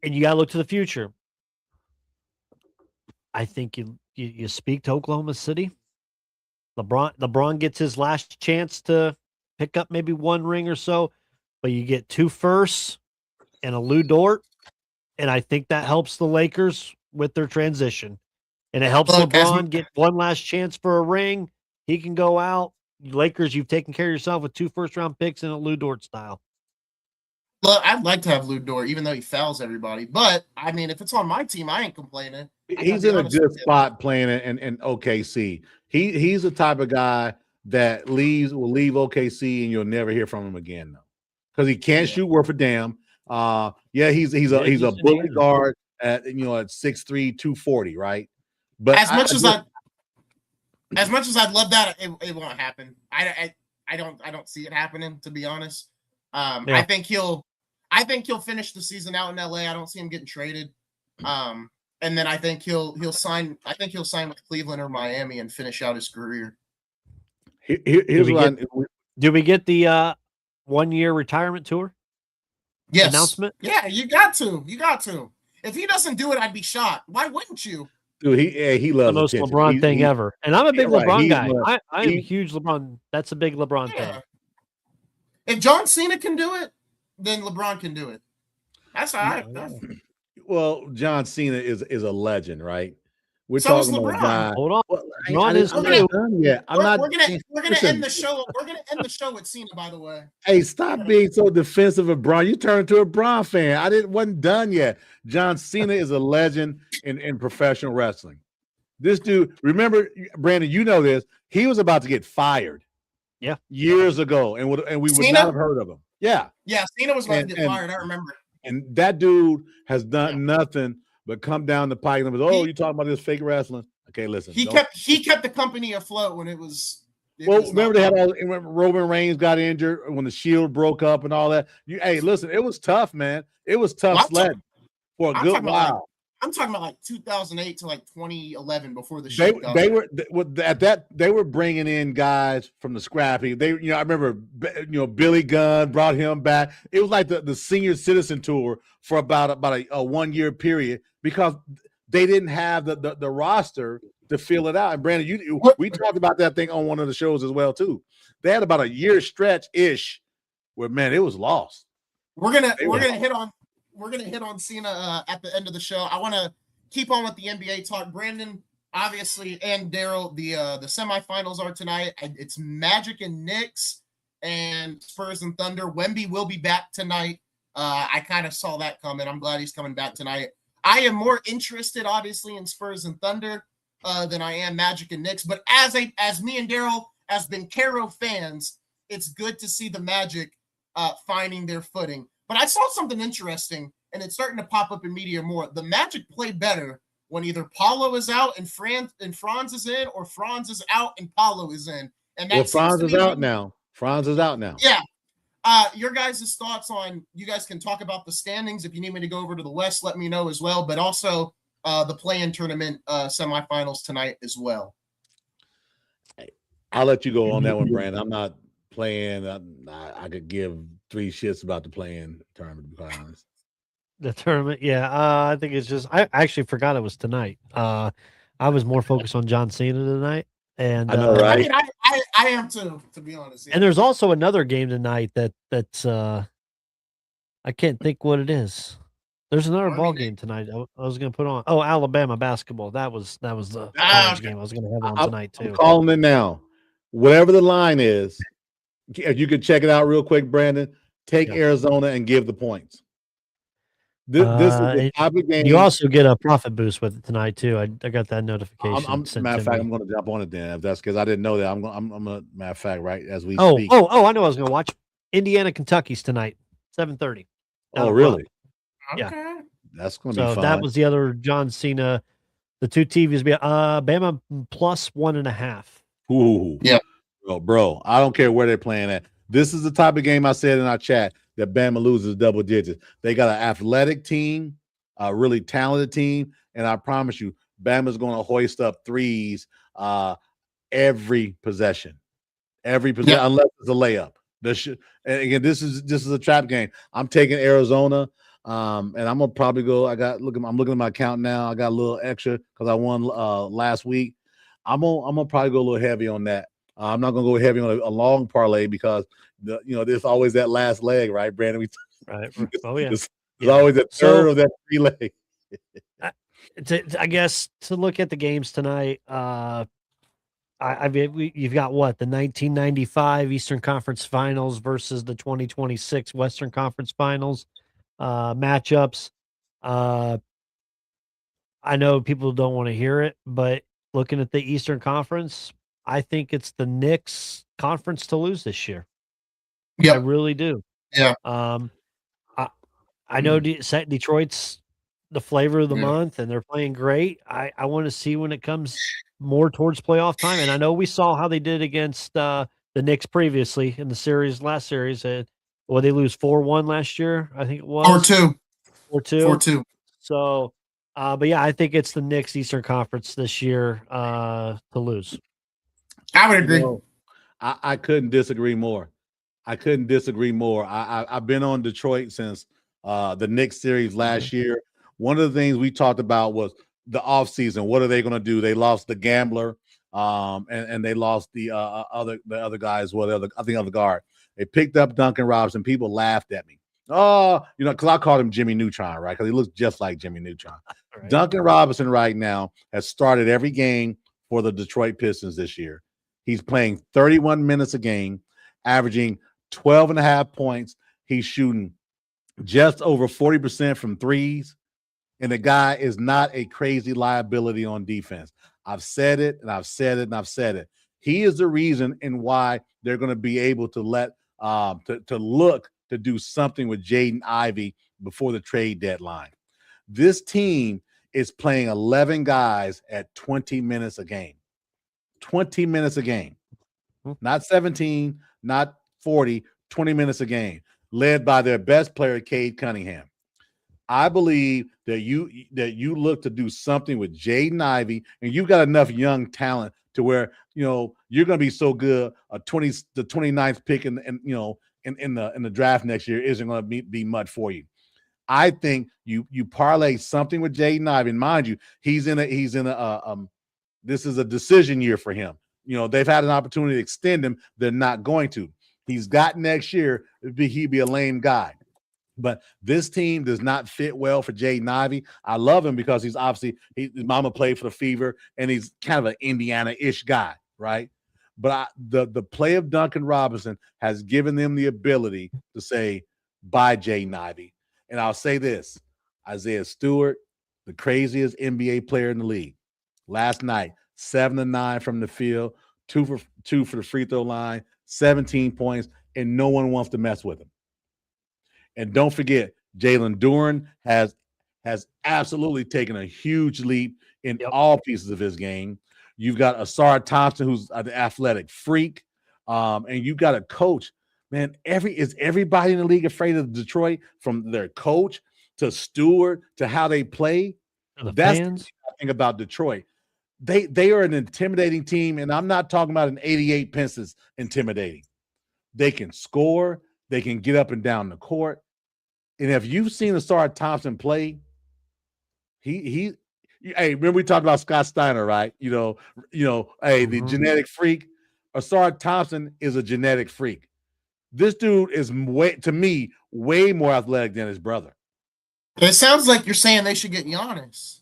And you got to look to the future. I think you speak to Oklahoma City. LeBron gets his last chance to pick up maybe one ring or so, but you get 2 firsts and a Lou Dort, and I think that helps the Lakers with their transition. And it helps LeBron get one last chance for a ring. He can go out. Lakers, you've taken care of yourself with 2 first-round picks and a Lou Dort style. Well, I'd like to have Lou Dort, even though he fouls everybody. But, I mean, if it's on my team, I ain't complaining. He's in a good spot playing in OKC. He's the type of guy that will leave OKC and you'll never hear from him again, though, because he can't shoot worth a damn. He's a bully guard at 6'3", 240, right? But as much as I'd love that, it won't happen. I don't see it happening, to be honest. I think he'll finish the season out in LA. I don't see him getting traded. And then I think he'll sign. I think he'll sign with Cleveland or Miami and finish out his career. Here's what do we get the 1-year retirement tour? Yes. Announcement? Yeah, you got to. If he doesn't do it, I'd be shocked. Why wouldn't you? Dude, he loves the most attention. LeBron thing ever. And I'm a big LeBron guy. I am a huge LeBron. That's a big LeBron thing. If John Cena can do it, then LeBron can do it. That's all right. Well, John Cena is a legend, right? We're so talking about a guy. Hold on. LeBron is not done yet. We're gonna end the show. We're gonna end the show with Cena, by the way. Hey, stop being so defensive of Bron. You turned into a Bron fan. Wasn't done yet. John Cena is a legend in professional wrestling. This dude, remember, Brandon, you know this. He was about to get fired. Yeah, years ago, and we would not have heard of him. Yeah, Cena was going to get fired. I remember. And that dude has done nothing but come down the pike and was, you talking about this fake wrestling? Okay, listen. He kept the company afloat when it was. Remember they had Roman Reigns got injured when the Shield broke up and all that. Listen, it was tough, man. It was tough sled for a good while. I'm talking about like 2008 to like 2011 before the show. They were bringing in guys from the scrappy. I remember Billy Gunn brought him back. It was like the senior citizen tour for about a 1-year period because they didn't have the roster to fill it out. And Brandon, we talked about that thing on one of the shows as well too. They had about a year stretch ish where it was lost. We're gonna hit on Cena at the end of the show. I want to keep on with the NBA talk. Brandon, obviously, and Darrell, the semifinals are tonight. It's Magic and Knicks and Spurs and Thunder. Wemby will be back tonight. I kind of saw that coming. I'm glad he's coming back tonight. I am more interested, obviously, in Spurs and Thunder than I am Magic and Knicks. But as me and Darrell, as Bencaro fans, it's good to see the Magic finding their footing. But I saw something interesting, and it's starting to pop up in media more. The Magic play better when either Paulo is out and Franz is in, or Franz is out and Paulo is in. And Franz is out now. Franz is out now. Yeah. Your guys' thoughts on, you guys can talk about the standings. If you need me to go over to the West, let me know as well. But also the play-in tournament semifinals tonight as well. I'll let you go on that one, Brandon. I'm not playing. I could give 3 shits about the play-in tournament, to be quite honest. The tournament, yeah. I think it's just, I actually forgot it was tonight. I was more focused on John Cena tonight. And I know, right? I am too, to be honest. Yeah. And there's also another game tonight that's I can't think what it is. There's another ball game tonight. I was going to put on. Oh, Alabama basketball. That was the college game I was going to have on tonight too. I'm calling it now. Whatever the line is, if you could check it out real quick, Brandon. Take Arizona and give the points. This is the type of game. You also get a profit boost with it tonight too. I got that notification. Matter of fact, I'm going to jump on it then. If that's because I didn't know that. I'm going. Matter of fact, right as we speak. I know. I was going to watch Indiana, Kentucky's tonight, 7:30. Oh, really? Okay. Yeah, that's going to be fun. So that was the other John Cena. The 2 TVs be Bama plus 1.5. Ooh, yeah, bro. I don't care where they're playing at. This is the type of game I said in our chat that Bama loses double digits. They got an athletic team, a really talented team, and I promise you, Bama's going to hoist up threes every possession, unless it's a layup. And again, this is a trap game. I'm taking Arizona, and I'm gonna probably go. I'm looking at my account now. I got a little extra because I won last week. I'm gonna probably go a little heavy on that. I'm not gonna go heavy on a long parlay because there's always that last leg, right, Brandon? Right. Oh yeah. There's always a third of that free leg. I guess to look at the games tonight, you've got what, the 1995 Eastern Conference Finals versus the 2026 Western Conference Finals matchups. I know people don't want to hear it, but looking at the Eastern Conference, I think it's the Knicks conference to lose this year. I really do. Yeah. I know Detroit's the flavor of the month, and they're playing great. I want to see when it comes more towards playoff time. And I know we saw how they did against the Knicks previously in the last series. They lose 4-1 last year, I think it was. 4-2. 4-2. So, but yeah, I think it's the Knicks Eastern Conference this year to lose. I would agree. I couldn't disagree more. I've been on Detroit since the Knicks series last year. One of the things we talked about was the offseason. What are they going to do? They lost the gambler, and they lost the other guy as well. The other guard. They picked up Duncan Robinson. People laughed at me. Oh, because I called him Jimmy Neutron, right? Because he looks just like Jimmy Neutron. Right. Duncan Robinson right now has started every game for the Detroit Pistons this year. He's playing 31 minutes a game, averaging 12.5 points. He's shooting just over 40% from threes. And the guy is not a crazy liability on defense. I've said it, and I've said it, and I've said it. He is the reason in why they're going to be able to look to do something with Jaden Ivey before the trade deadline. This team is playing 11 guys at 20 minutes a game. 20 minutes a game. Not 17, not 40, 20 minutes a game, led by their best player, Cade Cunningham. I believe that you look to do something with Jaden Ivey, and you've got enough young talent to where you're going to be so good. The 29th pick in the draft next year isn't going to be much for you. I think you parlay something with Jaden Ivey. And mind you, he's in a this is a decision year for him. They've had an opportunity to extend him. They're not going to. He's got next year. He'd be a lame guy. But this team does not fit well for Jaden Ivey. I love him because his mama played for the Fever, and he's kind of an Indiana-ish guy, right? But the play of Duncan Robinson has given them the ability to say, bye, Jaden Ivey. And I'll say this, Isaiah Stewart, the craziest NBA player in the league. Last night, 7-9 from the field, 2 for the free throw line, 17 points, and no one wants to mess with him. And don't forget, Jalen Duren has absolutely taken a huge leap in all pieces of his game. You've got Asar Thompson, who's an athletic freak, and you've got a coach. Man, is everybody in the league afraid of Detroit, from their coach to Stewart to how they play? That's the thing about Detroit. They are an intimidating team, and I'm not talking about an 88 Pistons intimidating. They can score. They can get up and down the court. And if you've seen Asar Thompson play, hey, remember we talked about Scott Steiner, right? The genetic freak. Asar Thompson is a genetic freak. This dude is way more athletic than his brother. It sounds like you're saying they should get Giannis.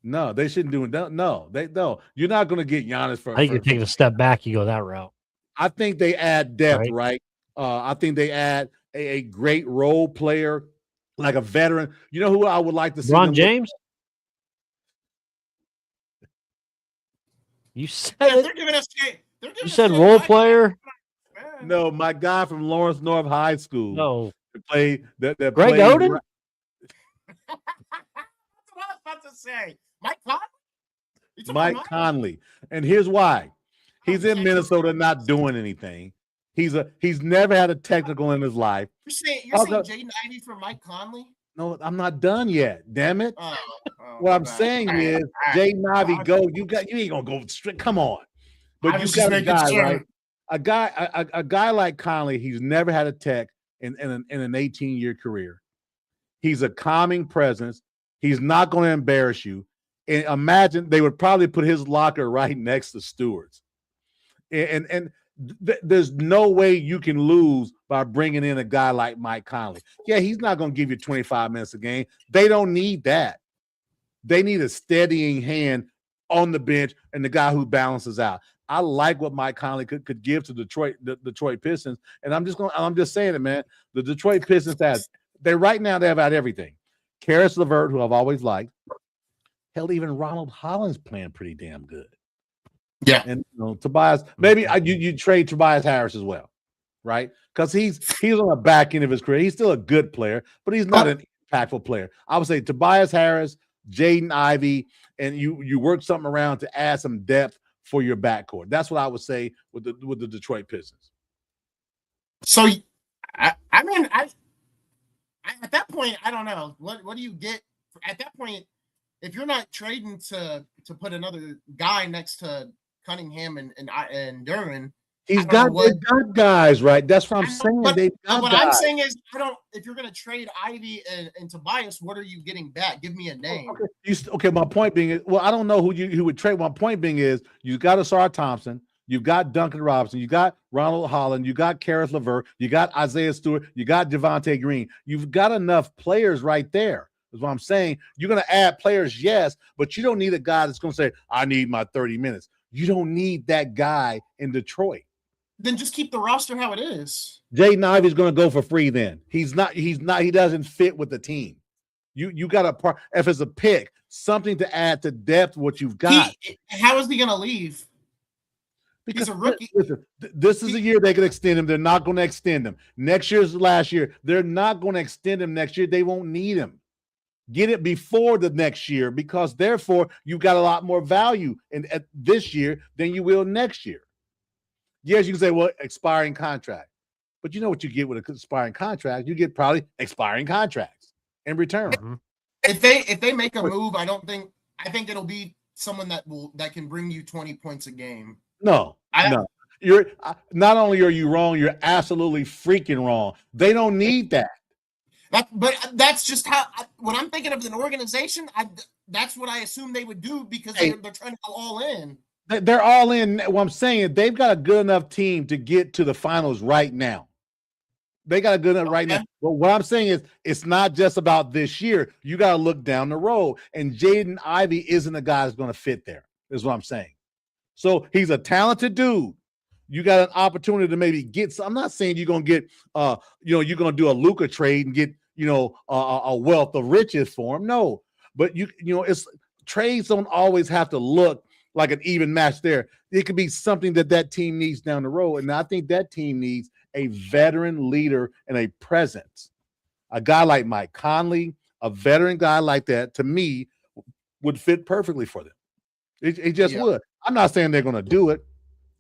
No, they shouldn't do it. No, you're not going to get Giannis for. I think you're taking a step back. You go that route. I think they add depth, right? I think they add a great role player, like a veteran. You know who I would like to see? Ron James. You said they're giving us. You said role player. No, my guy from Lawrence North High School. No, Greg Oden. That's what I was about to say. Mike Conley. Mike Conley, and here's why: he's in Minnesota, not doing anything. He's never had a technical in his life. You're saying Jaden Ivey for Mike Conley? No, I'm not done yet. Damn it. What I'm saying right, is, Jaden Ivey, go. You ain't gonna go straight. Come on. But you got a guy, right? A guy like Conley, he's never had a tech in an 18-year career. He's a calming presence. He's not going to embarrass you. And imagine they would probably put his locker right next to Stewart's. And there's no way you can lose by bringing in a guy like Mike Conley. Yeah, he's not going to give you 25 minutes a game. They don't need that. They need a steadying hand on the bench and the guy who balances out. I like what Mike Conley could give to the Detroit Pistons, and I'm just saying it, man. The Detroit Pistons they have out everything. Karis LeVert, who I've always liked. Hell, even Ronald Holland's playing pretty damn good. Yeah, and Tobias, maybe you trade Tobias Harris as well, right? Because he's on the back end of his career. He's still a good player, but he's not an impactful player. I would say Tobias Harris, Jaden Ivey, and you work something around to add some depth for your backcourt. That's what I would say with the Detroit Pistons. So, I mean, at that point, I don't know. What do you get at that point if you're not trading to put another guy next to Cunningham and Duran? They've got guys, right? That's what I'm saying. What I'm saying is, if you're going to trade Ivy and Tobias, what are you getting back? Give me a name. Okay. My point being is, I don't know who would trade. My point being is, you got Asar Thompson, you've got Duncan Robinson, you got Ronald Holland, you got Karis LeVert, you got Isaiah Stewart, you got Javonte Green. You've got enough players right there. Is what I'm saying. You're going to add players, yes, but you don't need a guy that's going to say, "I need my 30 minutes." You don't need that guy in Detroit. Then just keep the roster how it is. Jaden Ivey's going to go for free then. He doesn't fit with the team. You got a if it's a pick, something to add to depth what you've got. How is he going to leave? Because he's a rookie. Listen, this is a year they can extend him. They're not going to extend him. Next year's the last year. They're not going to extend him next year. They won't need him. Get it before the next year, because therefore you've got a lot more value at this year than you will next year. Yes, you can say, well, expiring contract. But you know what you get with an expiring contract? You get probably expiring contracts in return. Mm-hmm. If they make a move, I think it'll be someone that can bring you 20 points a game. No. You're not only are you wrong, you're absolutely freaking wrong. They don't need that. But that's just how when I'm thinking of an organization, that's what I assume they would do, because they're trying to go all in. They're all in. What I'm saying is they've got a good enough team to get to the finals right now. They got a good enough right now. But what I'm saying is it's not just about this year. You got to look down the road. And Jaden Ivey isn't a guy that's going to fit there, is what I'm saying. So he's a talented dude. You got an opportunity to maybe get some. I'm not saying you're going to get, you're going to do a Luka trade and get, a wealth of riches for him. No, but it's trades don't always have to look like an even match there. It could be something that team needs down the road. And I think that team needs a veteran leader and a presence. A guy like Mike Conley, a veteran guy like that, to me, would fit perfectly for them. It just would. I'm not saying they're going to do it.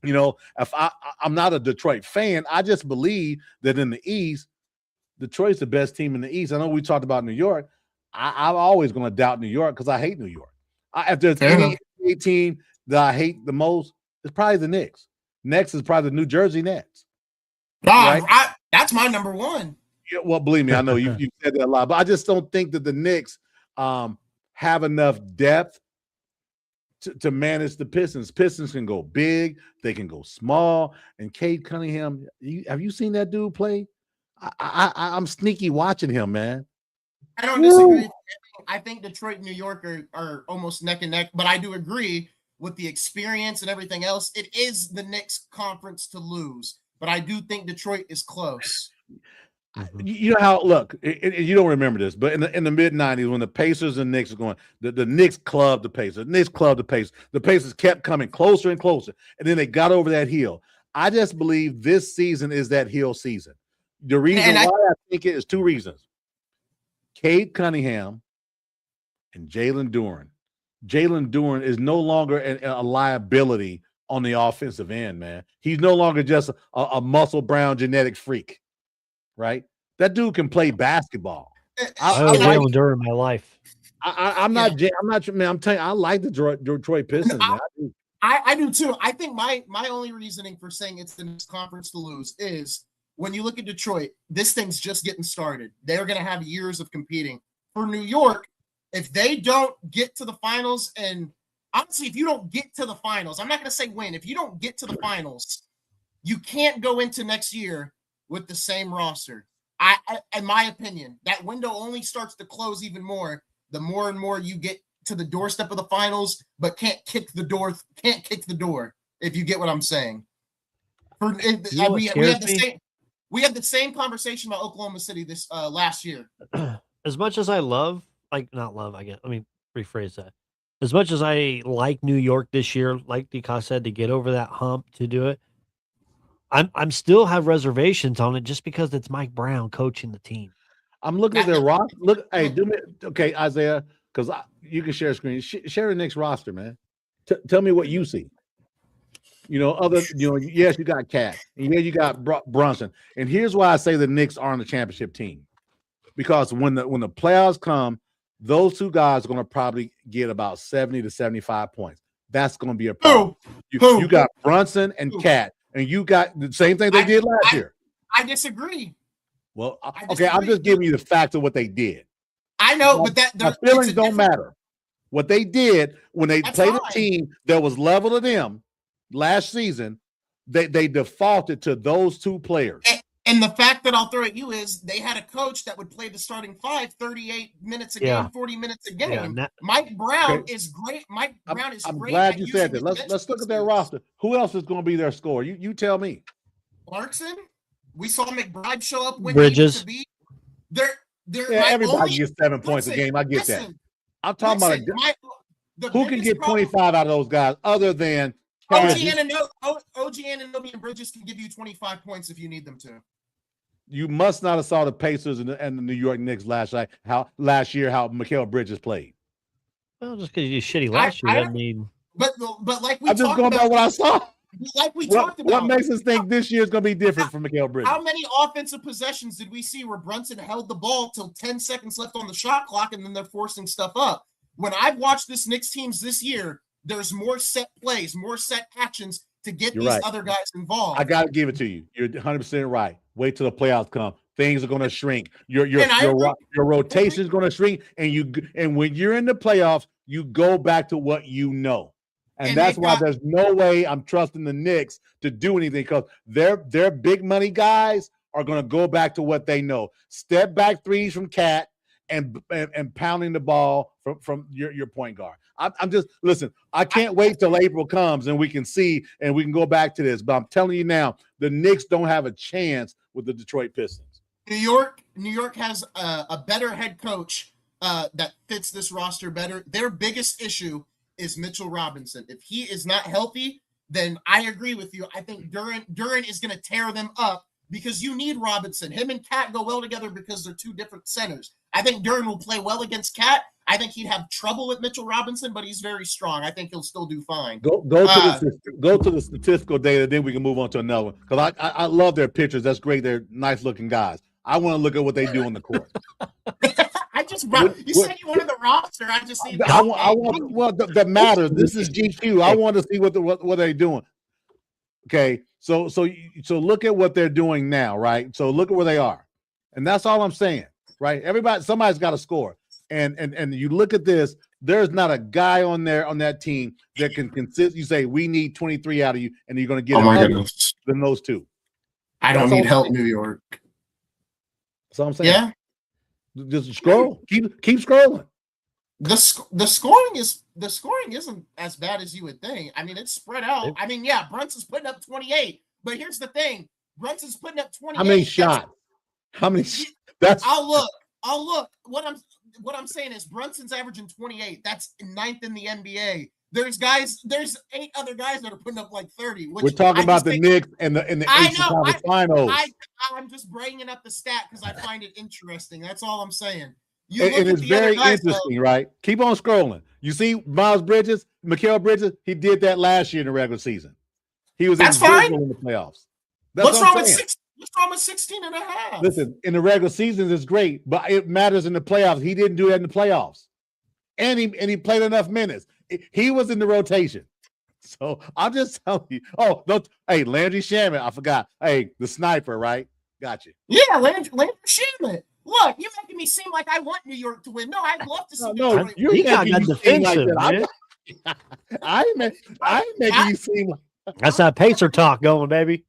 If I'm not a Detroit fan, I just believe that in the East, Detroit's the best team in the East. I know we talked about New York. I'm always going to doubt New York because I hate New York. If there's any team that I hate the most, it's probably the Knicks. Next is probably the New Jersey Nets. Right? That's my number one. Yeah, well, believe me, I know you said that a lot, but I just don't think that the Knicks have enough depth to manage the Pistons. Pistons can go big, they can go small. And Cade Cunningham, have you seen that dude play? I'm sneaky watching him, man. I don't disagree. I think Detroit and New York are almost neck and neck, but I do agree with the experience and everything else. It is the Knicks conference to lose, but I do think Detroit is close. You know how, look, you don't remember this, but in the mid-'90s when the Pacers and Knicks were going, the Knicks clubbed the Pacers. The Knicks clubbed the Pacers. The Pacers kept coming closer and closer, and then they got over that hill. I just believe this season is that hill season. The reason why I think it is two reasons. Cade Cunningham and Jalen Duren. Jalen Duren is no longer a liability on the offensive end, man. He's no longer just a muscle brown genetic freak, right? That dude can play basketball. I owe Jalen Durham my life. I'm not, man. I'm telling you, I like the Detroit Pistons, man. I do too. I think my only reasoning for saying it's the next conference to lose is when you look at Detroit, this thing's just getting started. They're going to have years of competing. For New York, if they don't get to the finals, and honestly, if you don't get to the finals, I'm not going to say win. If you don't get to the finals, you can't go into next year with the same roster. I in my opinion, that window only starts to close even more the more and more you get to the doorstep of the finals, but can't kick the door. If you get what I'm saying. We had the same conversation about Oklahoma City this last year. As much as I love, not love, I guess. Let me rephrase that. As much as I like New York this year, like DeCoste said, to get over that hump to do it, I'm still have reservations on it just because it's Mike Brown coaching the team. I'm looking at their roster. Look, hey, okay, Isaiah, because you can share a screen. Share the Knicks roster, man. Tell me what you see. Yes, you got Cat, and yeah, you got Brunson. And here's why I say the Knicks aren't a championship team, because when the playoffs come, those two guys are going to probably get about 70 to 75 points. That's going to be a problem. You got Brunson and Cat, and you got the same thing they did last year. I disagree. Well, okay, I'm just giving you the facts of what they did. I know, but my feelings don't matter. What they did when they played a team that was level to them last season, they defaulted to those two players. And the fact that I'll throw at you is they had a coach that would play the starting five 38 minutes a game, 40 minutes a game. Mike Brown is great. Mike Brown is great. I'm glad you said that. Let's look at their roster. Who else is going to be their scorer? You tell me. Clarkson. We saw McBride show up when Bridges. He needed to be. Everybody gets 7 points a game. I get that. I'm talking about who can get 25 out of those guys other than OG Anunoby and Bridges can give you 25 points if you need them to. You must not have saw the Pacers and the New York Knicks last year how Mikal Bridges played. Well, just because you're shitty last year doesn't mean. But like we I'm just going by what I saw. Like we talked about. What makes us think this year is going to be different from Mikal Bridges? How many offensive possessions did we see where Brunson held the ball till 10 seconds left on the shot clock and then they're forcing stuff up? When I've watched this Knicks teams this year, there's more set plays, more set actions to get other guys involved. I got to give it to you. You're 100% right. Wait till the playoffs come. Things are going to shrink. Your rotation is going to shrink, and when you're in the playoffs, you go back to what you know. And that's why there's no way I'm trusting the Knicks to do anything, because their big money guys are going to go back to what they know. Step back threes from Cat and pounding the ball from your point guard. I'm just listen. I can't wait till April comes and we can see and we can go back to this. But I'm telling you now, the Knicks don't have a chance with the Detroit Pistons. New York has a better head coach that fits this roster better. Their biggest issue is Mitchell Robinson. If he is not healthy, then I agree with you. I think Duren is going to tear them up because you need Robinson. Him and Cat go well together because they're two different centers. I think Duren will play well against Cat. I think he'd have trouble with Mitchell Robinson, but he's very strong. I think he'll still do fine. Go to the statistical data, then we can move on to another one. Because I love their pictures. That's great. They're nice looking guys. I want to look at what they do on the court. You said you wanted the roster. I just need. That matters. This is GQ. I want to see what they're doing. Okay, so look at what they're doing now, right? So look at where they are, and that's all I'm saying, right? Somebody's got to score, and you look at this. There's not a guy on that team that can consist. You say we need 23 out of you, and you're going to get than those two. I don't need help, New York. That's all I'm saying. Yeah. Just scroll. Keep scrolling. The scoring isn't as bad as you would think. I mean, it's spread out. I mean, yeah, Brunson's putting up 28, but here's the thing: Brunson's putting up 28. How many shots? I'll look. What I'm saying is Brunson's averaging 28. That's ninth in the NBA. There's 8 other guys that are putting up like 30. We're talking about the Knicks and the Eastern Finals. I'm just bringing up the stat because I find it interesting. That's all I'm saying. And it's very interesting, right? Keep on scrolling. You see Mikal Bridges, he did that last year in the regular season. He was That's fine invisible in the playoffs. That's What's what wrong I'm with saying. 6? What's wrong with 16 and a half? Listen, in the regular seasons, it's great, but it matters in the playoffs. He didn't do that in the playoffs, and he played enough minutes. He was in the rotation. So I'm just telling you. Oh, no, hey, Landry Shaman, I forgot. Hey, the sniper, right? Got you. Yeah, Landry Shaman. Look, you're making me seem like I want New York to win. No, I'd love to see No, Detroit you're win. He got making that you seem like defensive, man. that. I ain't making you seem like That's that Pacer talk going, baby.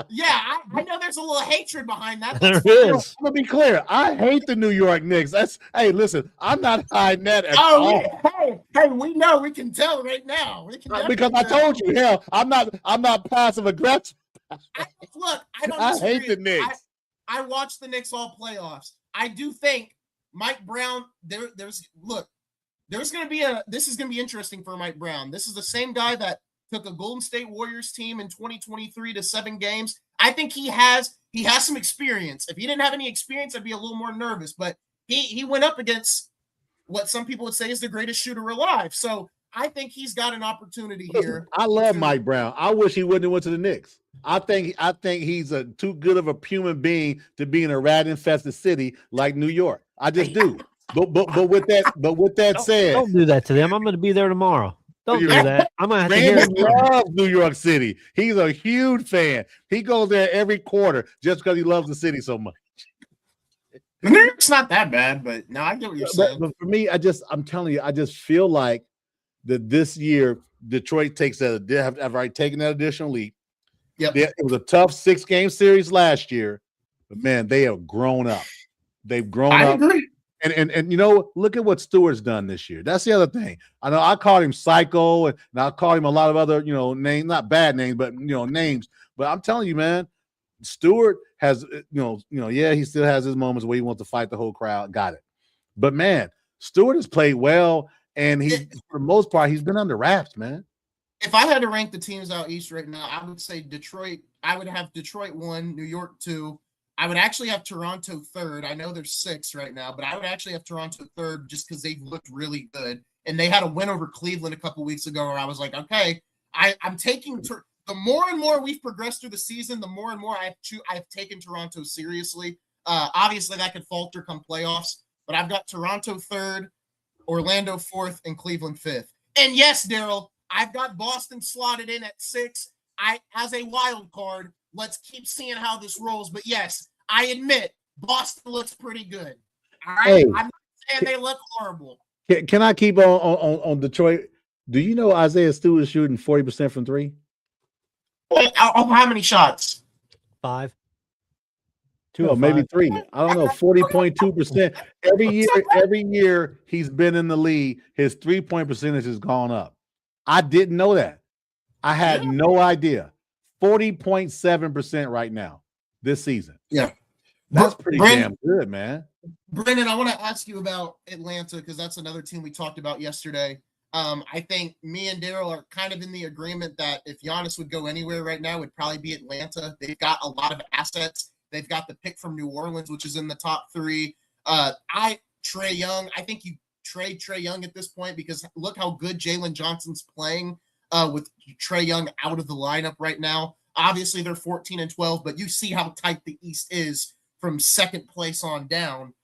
Yeah, I know there's a little hatred behind that. There That's fine. is. I'm gonna be clear. I hate the New York Knicks. Hey, listen, I'm not hiding that at Oh, all. yeah. Hey, we know. We can tell right now. We can Because I definitely told you, hell, I'm not passive aggressive. Look, I don't I disagree. hate the Knicks. I watched the Knicks all playoffs. I do think Mike Brown. This is going to be interesting for Mike Brown. This is the same guy that took a Golden State Warriors team in 2023 to 7 games. I think he has some experience. If he didn't have any experience, I'd be a little more nervous. But he went up against what some people would say is the greatest shooter alive. So I think he's got an opportunity here. I love Mike Brown. I wish he wouldn't have went to the Knicks. I think he's too good of a human being to be in a rat-infested city like New York. I just do. But with that said, don't do that to them. I'm going to be there tomorrow. Don't do that. I'm going to have to hear Randy it. loves New York City. He's a huge fan. He goes there every quarter just because he loves the city so much. New York's not that bad, but no, I get what you're saying. But for me, I'm telling you, I just feel like that this year Detroit takes that. Have already taken that additional leap. Yep. It was a tough 6-game series last year, but man, they have grown up. They've grown up. I agree. And you know, look at what Stewart's done this year. That's the other thing. I know I called him psycho, and I called him a lot of other, names, not bad names, but names. But I'm telling you, man, Stewart has, yeah, he still has his moments where he wants to fight the whole crowd. Got it. But man, Stewart has played well, and for the most part, he's been under wraps, man. If I had to rank the teams out east right now, I would say Detroit. I would have Detroit 1, New York 2. I would actually have Toronto 3rd. I know there's 6 right now, but I would actually have Toronto 3rd just because they've looked really good. And they had a win over Cleveland a couple weeks ago where I was like, okay, I'm taking the more and more we've progressed through the season, the more and more I've taken Toronto seriously. Obviously, that could falter come playoffs, but I've got Toronto 3rd, Orlando 4th, and Cleveland 5th. And yes, Darrell, I've got Boston slotted in at 6. As a wild card. Let's keep seeing how this rolls. But yes, I admit Boston looks pretty good. All right, hey, I'm not saying they look horrible. Can I keep on Detroit? Do you know Isaiah Stewart is shooting 40% from 3? How many shots? 5. 2 or maybe 3. I don't know. 40.2%. Every year he's been in the league, his 3-point percentage has gone up. I didn't know that. I had no idea. 40.7% right now this season. Yeah. That's pretty damn good, man. Brendan, I want to ask you about Atlanta because that's another team we talked about yesterday. I think me and Darrell are kind of in the agreement that if Giannis would go anywhere right now, it would probably be Atlanta. They've got a lot of assets. They've got the pick from New Orleans, which is in the top 3. Trae Young, I think you trade Trae Young at this point because look how good Jalen Johnson's playing with Trae Young out of the lineup right now. Obviously, they're 14-12, but you see how tight the East is from second place on down.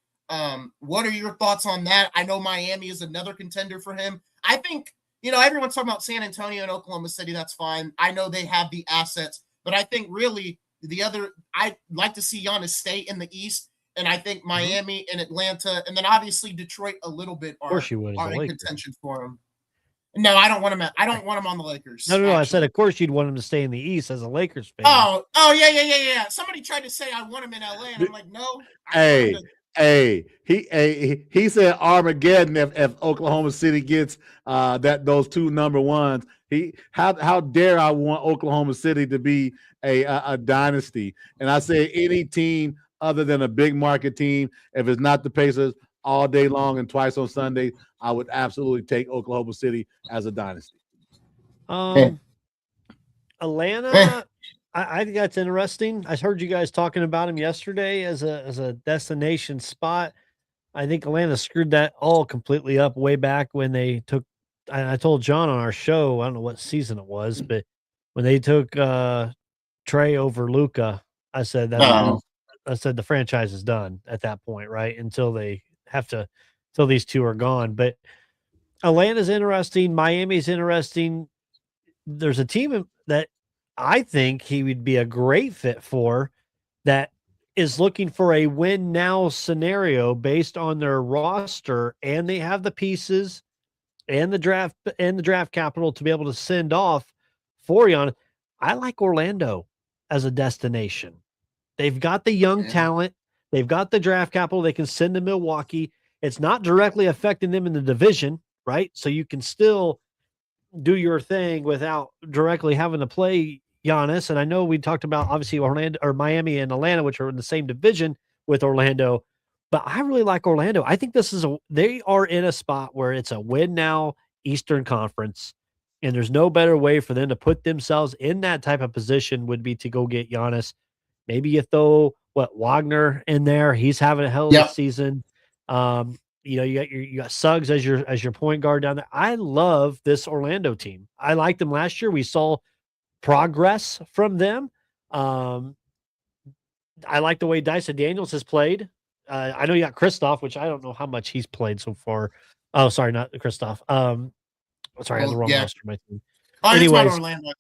What are your thoughts on that? I know Miami is another contender for him. I think, everyone's talking about San Antonio and Oklahoma City. That's fine. I know they have the assets, but I think really I'd like to see Giannis stay in the East. And I think Miami and Atlanta, and then obviously Detroit a little bit are in contention for him. No, I don't want him. I don't want him on the Lakers. No. Actually. I said, of course, you'd want him to stay in the East as a Lakers fan. Oh, yeah. Somebody tried to say I want him in LA, and I'm like, no. He said Armageddon if Oklahoma City gets those 2 number 1s. How dare I want Oklahoma City to be a dynasty? And I say any team other than a big market team, if it's not the Pacers, all day long and twice on Sunday, I would absolutely take Oklahoma City as a dynasty. Atlanta, I think that's interesting. I heard you guys talking about him yesterday as a destination spot. I think Atlanta screwed that all completely up way back when they took. I told John on our show, I don't know what season it was, but when they took Trey over Luca, I said I said the franchise is done at that point, right? Until these two are gone. But Atlanta's interesting, Miami's interesting. There's a team that I think he would be a great fit for that is looking for a win now scenario based on their roster, and they have the pieces and the draft capital to be able to send off for Giannis. I like Orlando as a destination. They've got the young talent, they've got the draft capital, they can send to Milwaukee. It's not directly affecting them in the division, right? So you can still do your thing without directly having to play Giannis. And I know we talked about obviously Orlando or Miami and Atlanta, which are in the same division with Orlando, but I really like Orlando. I think they are in a spot where it's a win now Eastern Conference, and there's no better way for them to put themselves in that type of position would be to go get Giannis. Maybe you throw Wagner in there. He's having a hell of a season. You got Suggs as your point guard down there. I love this Orlando team. I liked them last year. We saw progress from them. I like the way Dyson Daniels has played. I know you got Kristoff, which I don't know how much he's played so far. Oh, sorry, not Kristoff. Sorry, I had the wrong roster my team. Anyways, Orlando.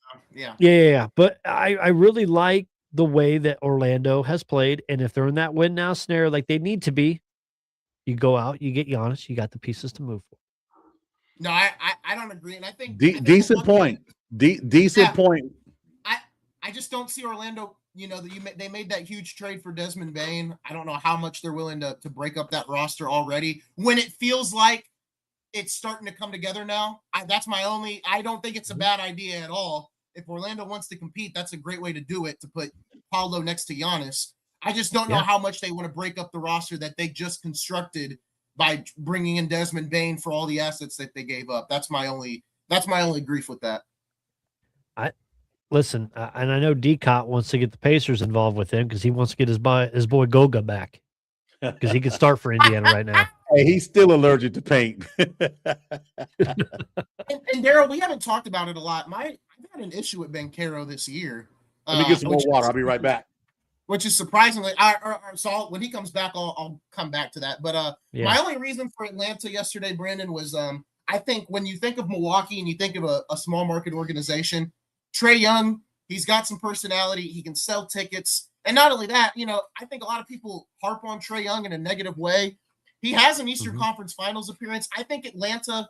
Yeah. But I really like the way that Orlando has played, and if they're in that win now scenario like they need to be, you go out, you get Giannis, you got the pieces to move for. No, I don't agree, and I think decent point. Decent point. I just don't see Orlando. They made that huge trade for Desmond Bane. I don't know how much they're willing to break up that roster already when it feels like it's starting to come together now. That's my only. I don't think it's a bad idea at all. If Orlando wants to compete, that's a great way to do it, to put Paulo next to Giannis. I just don't know how much they want to break up the roster that they just constructed by bringing in Desmond Bane for all the assets that they gave up. That's my only grief with that. Listen, and I know D-Cot wants to get the Pacers involved with him because he wants to get his boy Goga back because he could start for Indiana right now. Hey, he's still allergic to paint. and Darrell, we haven't talked about it a lot. I've had an issue with Banchero this year. Let me get some more water. I'll be right back. Which is surprisingly, so when he comes back, I'll come back to that. But my only reason for Atlanta yesterday, Brandon, was I think when you think of Milwaukee and you think of a small market organization, Trae Young, he's got some personality. He can sell tickets. And not only that, I think a lot of people harp on Trae Young in a negative way. He has an Eastern Conference Finals appearance. I think Atlanta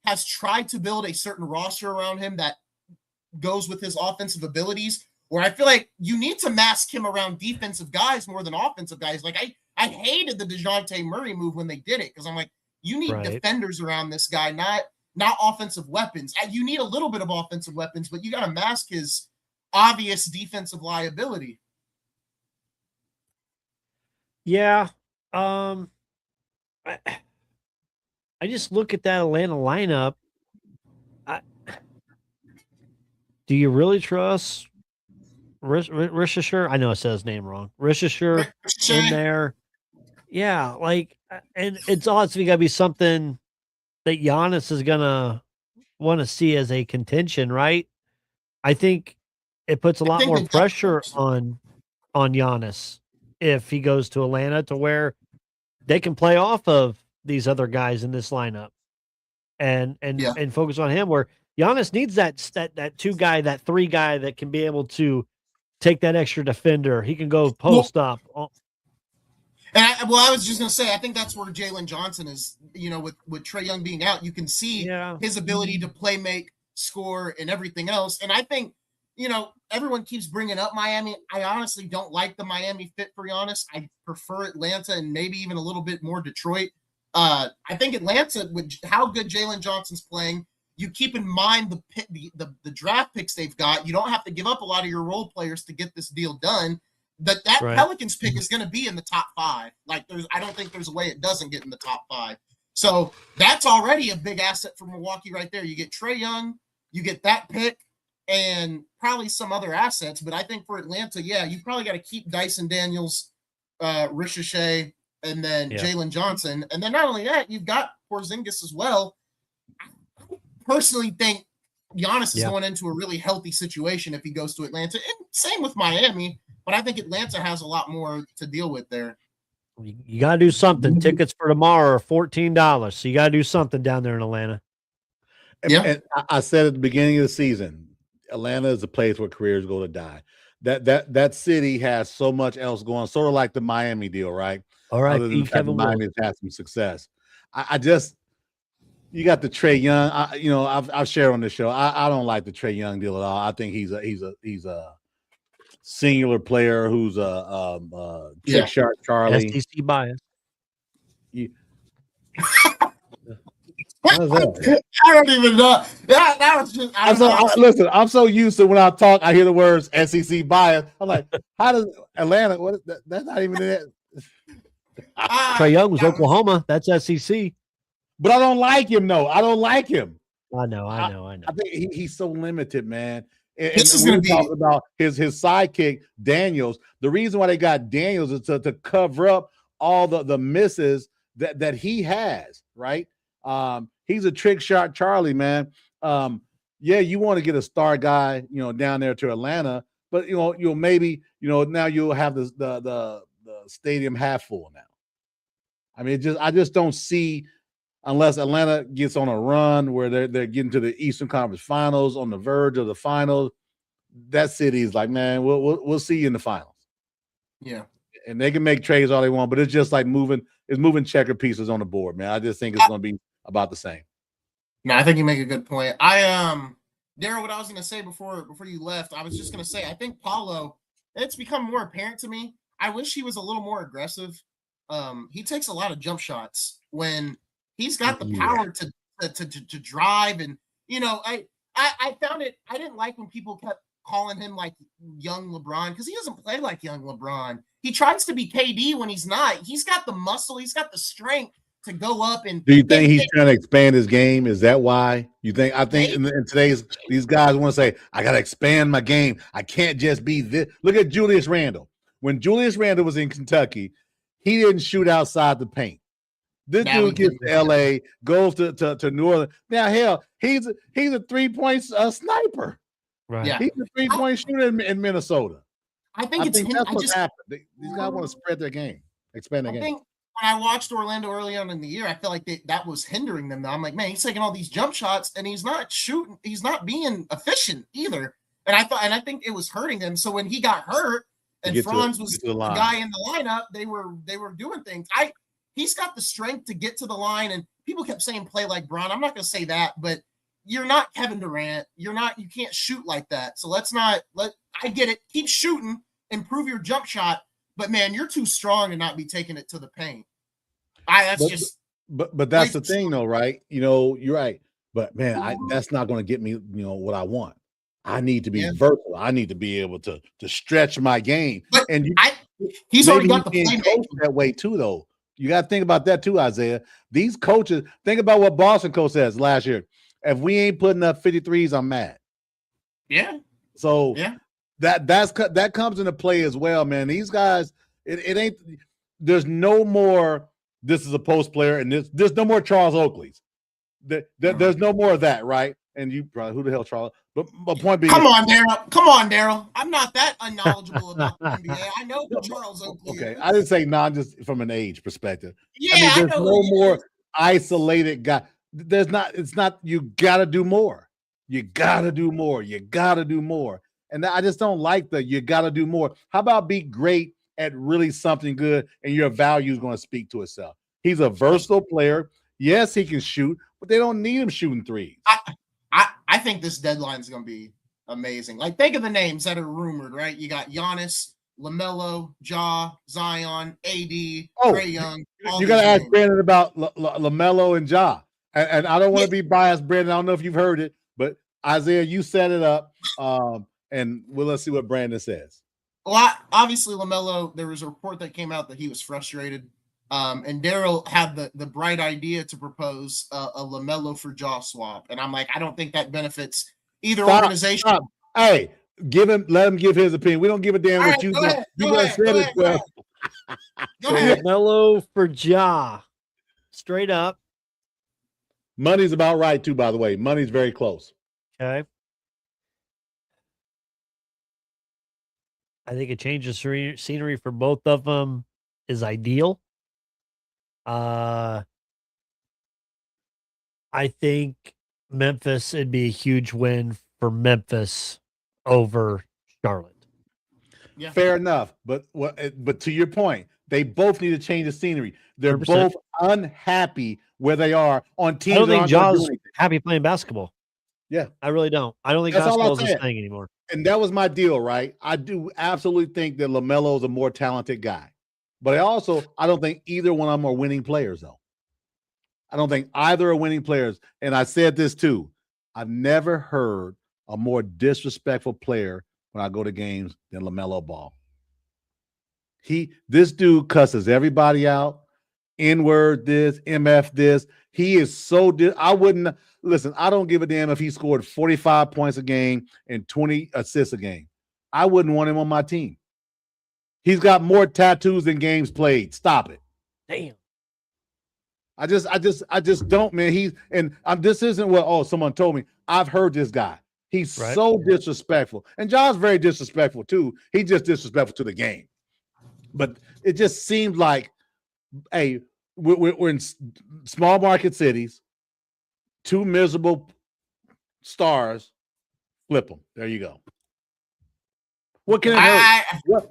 has tried to build a certain roster around him that goes with his offensive abilities, where I feel like you need to mask him around defensive guys more than offensive guys. Like I hated the DeJounte Murray move when they did it, because I'm like, you need defenders around this guy, not offensive weapons. You need a little bit of offensive weapons, but you got to mask his obvious defensive liability. Yeah. I just look at that Atlanta lineup. Do you really trust Rishashur? I know I said his name wrong. Rishashur in there. Yeah, and it's obviously got to be something that Giannis is going to want to see as a contention, right? I think it puts a lot more pressure on Giannis if he goes to Atlanta, to where they can play off of these other guys in this lineup and focus on him, where Giannis needs that 2 guy, that 3 guy that can be able to take that extra defender. He can go post up. And I was just going to say, I think that's where Jalen Johnson is, with Trae Young being out, you can see his ability to play, make, score, and everything else. And I think, everyone keeps bringing up Miami. I honestly don't like the Miami fit for Giannis. I prefer Atlanta and maybe even a little bit more Detroit. I think Atlanta, with how good Jalen Johnson's playing, you keep in mind the draft picks they've got. You don't have to give up a lot of your role players to get this deal done. That Pelicans pick is going to be in the top 5. I don't think there's a way it doesn't get in the top 5. So that's already a big asset for Milwaukee right there. You get Trae Young, you get that pick, and probably some other assets. But I think for Atlanta, you probably got to keep Dyson Daniels, Ricochet, and then Jalen Johnson. And then not only that, you've got Porzingis as well. I personally think Giannis is going into a really healthy situation if he goes to Atlanta. And same with Miami, but I think Atlanta has a lot more to deal with there. You got to do something. Tickets for tomorrow are $14, so you got to do something down there in Atlanta. And I said at the beginning of the season, Atlanta is a place where careers go to die. That city has so much else going, sort of like the Miami deal, right? All right, other than the fact that Miami's had some success. I just you got the Trae Young. I've shared on the show. I don't like the Trae Young deal at all. I think he's a singular player who's a trick shot Charlie. SEC bias. I don't even know. That was just. Listen, I'm so used to when I talk, I hear the words SEC bias. I'm like, how does Atlanta? What? That's not even it. Trae Young was Oklahoma. That's SEC. But I don't like him. No, I don't like him. I know. I think he's so limited, man. And this is going to be about his sidekick Daniels. The reason why they got Daniels is to cover up all the misses that he has. Right. He's a trick shot Charlie, man. You want to get a star guy, down there to Atlanta, but you'll maybe, now you'll have the stadium half full now. I mean, I just don't see, unless Atlanta gets on a run where they're getting to the Eastern Conference Finals, on the verge of the finals. That city is like, man, we'll see you in the finals. Yeah, and they can make trades all they want, but it's just like moving checker pieces on the board, man. I just think it's going to be about the same. No, I think you make a good point. Darrell, what I was going to say before you left, I was just going to say, I think Paulo, it's become more apparent to me. I wish he was a little more aggressive. He takes a lot of jump shots when he's got the power to drive. And, I found it, I didn't like when people kept calling him like young LeBron, because he doesn't play like young LeBron. He tries to be KD when he's not. He's got the muscle. He's got the strength to go up. And do you think he's trying to expand his game? Is that why you think? I think in today's, these guys want to say, I got to expand my game. I can't just be this. Look at Julius Randle. When Julius Randle was in Kentucky, he didn't shoot outside the paint. This dude gets to LA, goes to New Orleans. Now, hell, he's a 3-point sniper. Right. Yeah. He's a 3-point shooter in Minnesota. I think that's what's happened. These guys want to spread their game, expand their game. When I watched Orlando early on in the year, I felt like that was hindering them. I'm like, man, he's taking all these jump shots and he's not shooting. He's not being efficient either. And I think it was hurting him. So when he got hurt and Franz was the guy in the lineup, they were doing things. He's got the strength to get to the line, and people kept saying play like Bron. I'm not going to say that, but you're not Kevin Durant. You can't shoot like that. So I get it. Keep shooting, improve your jump shot, but man, you're too strong to not be taking it to the paint. But that's the thing though, right? You're right. But man, that's not going to get me, what I want. I need to be versatile. I need to be able to stretch my game. But and he's already got the playmaking that way too, though. You got to think about that too, Isaiah. These coaches, think about what Boston coach says last year. If we ain't putting up 53s, I'm mad. Yeah. So that comes into play as well, man. These guys, it ain't. There's no more. This is a post player, and there's no more Charles Oakley's. There's no more of that, right? And you probably, who the hell Charles? But my point being, come on, Darrell. I'm not that unknowledgeable about the NBA. I know who Charles Oakley is. Okay, I didn't say just from an age perspective. Yeah, there's no more isolated guy. There's not. It's not. You got to do more. You got to do more. You got to do more. And I just don't like you got to do more. How about be great at really something good, and your value is going to speak to itself. He's a versatile player. Yes, he can shoot, but they don't need him shooting threes. I think this deadline is going to be amazing. Like, think of the names that are rumored, right? You got Giannis, LaMelo, Ja, Zion, AD, Trae Young. You got to ask Brandon about LaMelo and Ja. And I don't want to be biased, Brandon. I don't know if you've heard it, but Isaiah, you set it up. And let's see what Brandon says. Well, obviously, LaMelo, there was a report that came out that he was frustrated. And Darrell had the bright idea to propose a LaMelo for Ja swap. And I'm like, I don't think that benefits either organization. Stop. Hey, let him give his opinion. We don't give a damn what you said. You said it well. LaMelo for Ja. Straight up. Money's about right, too, by the way. Money's very close. Okay. I think a change of scenery for both of them is ideal. I think Memphis, it'd be a huge win for Memphis over Charlotte. Yeah. Fair enough, but to your point, they both need to change the scenery. They're 100%. both unhappy where they are on teams. I don't that think aren't gonna do Jaws anything. happy playing basketball. Yeah, I really don't. I don't think That's all basketball I'm is his saying. thing anymore. And that was my deal, right? I do absolutely think that LaMelo is a more talented guy, but I don't think either one of them are winning players, though. I don't think either are winning players. And I said this too. I've never heard a more disrespectful player when I go to games than LaMelo Ball. This dude cusses everybody out. N-word this, MF this. He is so I wouldn't listen. I don't give a damn if he scored 45 points a game and 20 assists a game. I wouldn't want him on my team. He's got more tattoos than games played. Stop it. Damn. I just don't, man. This isn't what someone told me. I've heard this guy. He's so disrespectful. And John's very disrespectful too. He's just disrespectful to the game. But it just seems like, hey, we're in small market cities, two miserable stars, flip them. There you go. What can it hurt?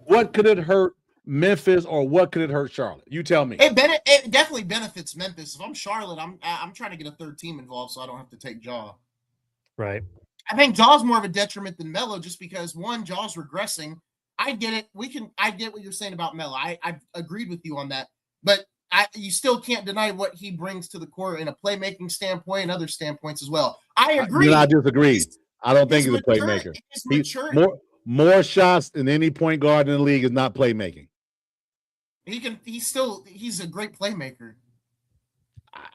What could it hurt Memphis, or what could it hurt Charlotte? You tell me. It definitely benefits Memphis. If I'm Charlotte, I'm trying to get a third team involved so I don't have to take Jaw. Right. I think Jaw's more of a detriment than Melo, just because one, Jaw's regressing. I get it. I get what you're saying about Melo. I agreed with you on that. But you still can't deny what he brings to the court in a playmaking standpoint and other standpoints as well. I agree. I disagree. I don't think he's a playmaker. More shots than any point guard in the league is not playmaking. He's a great playmaker.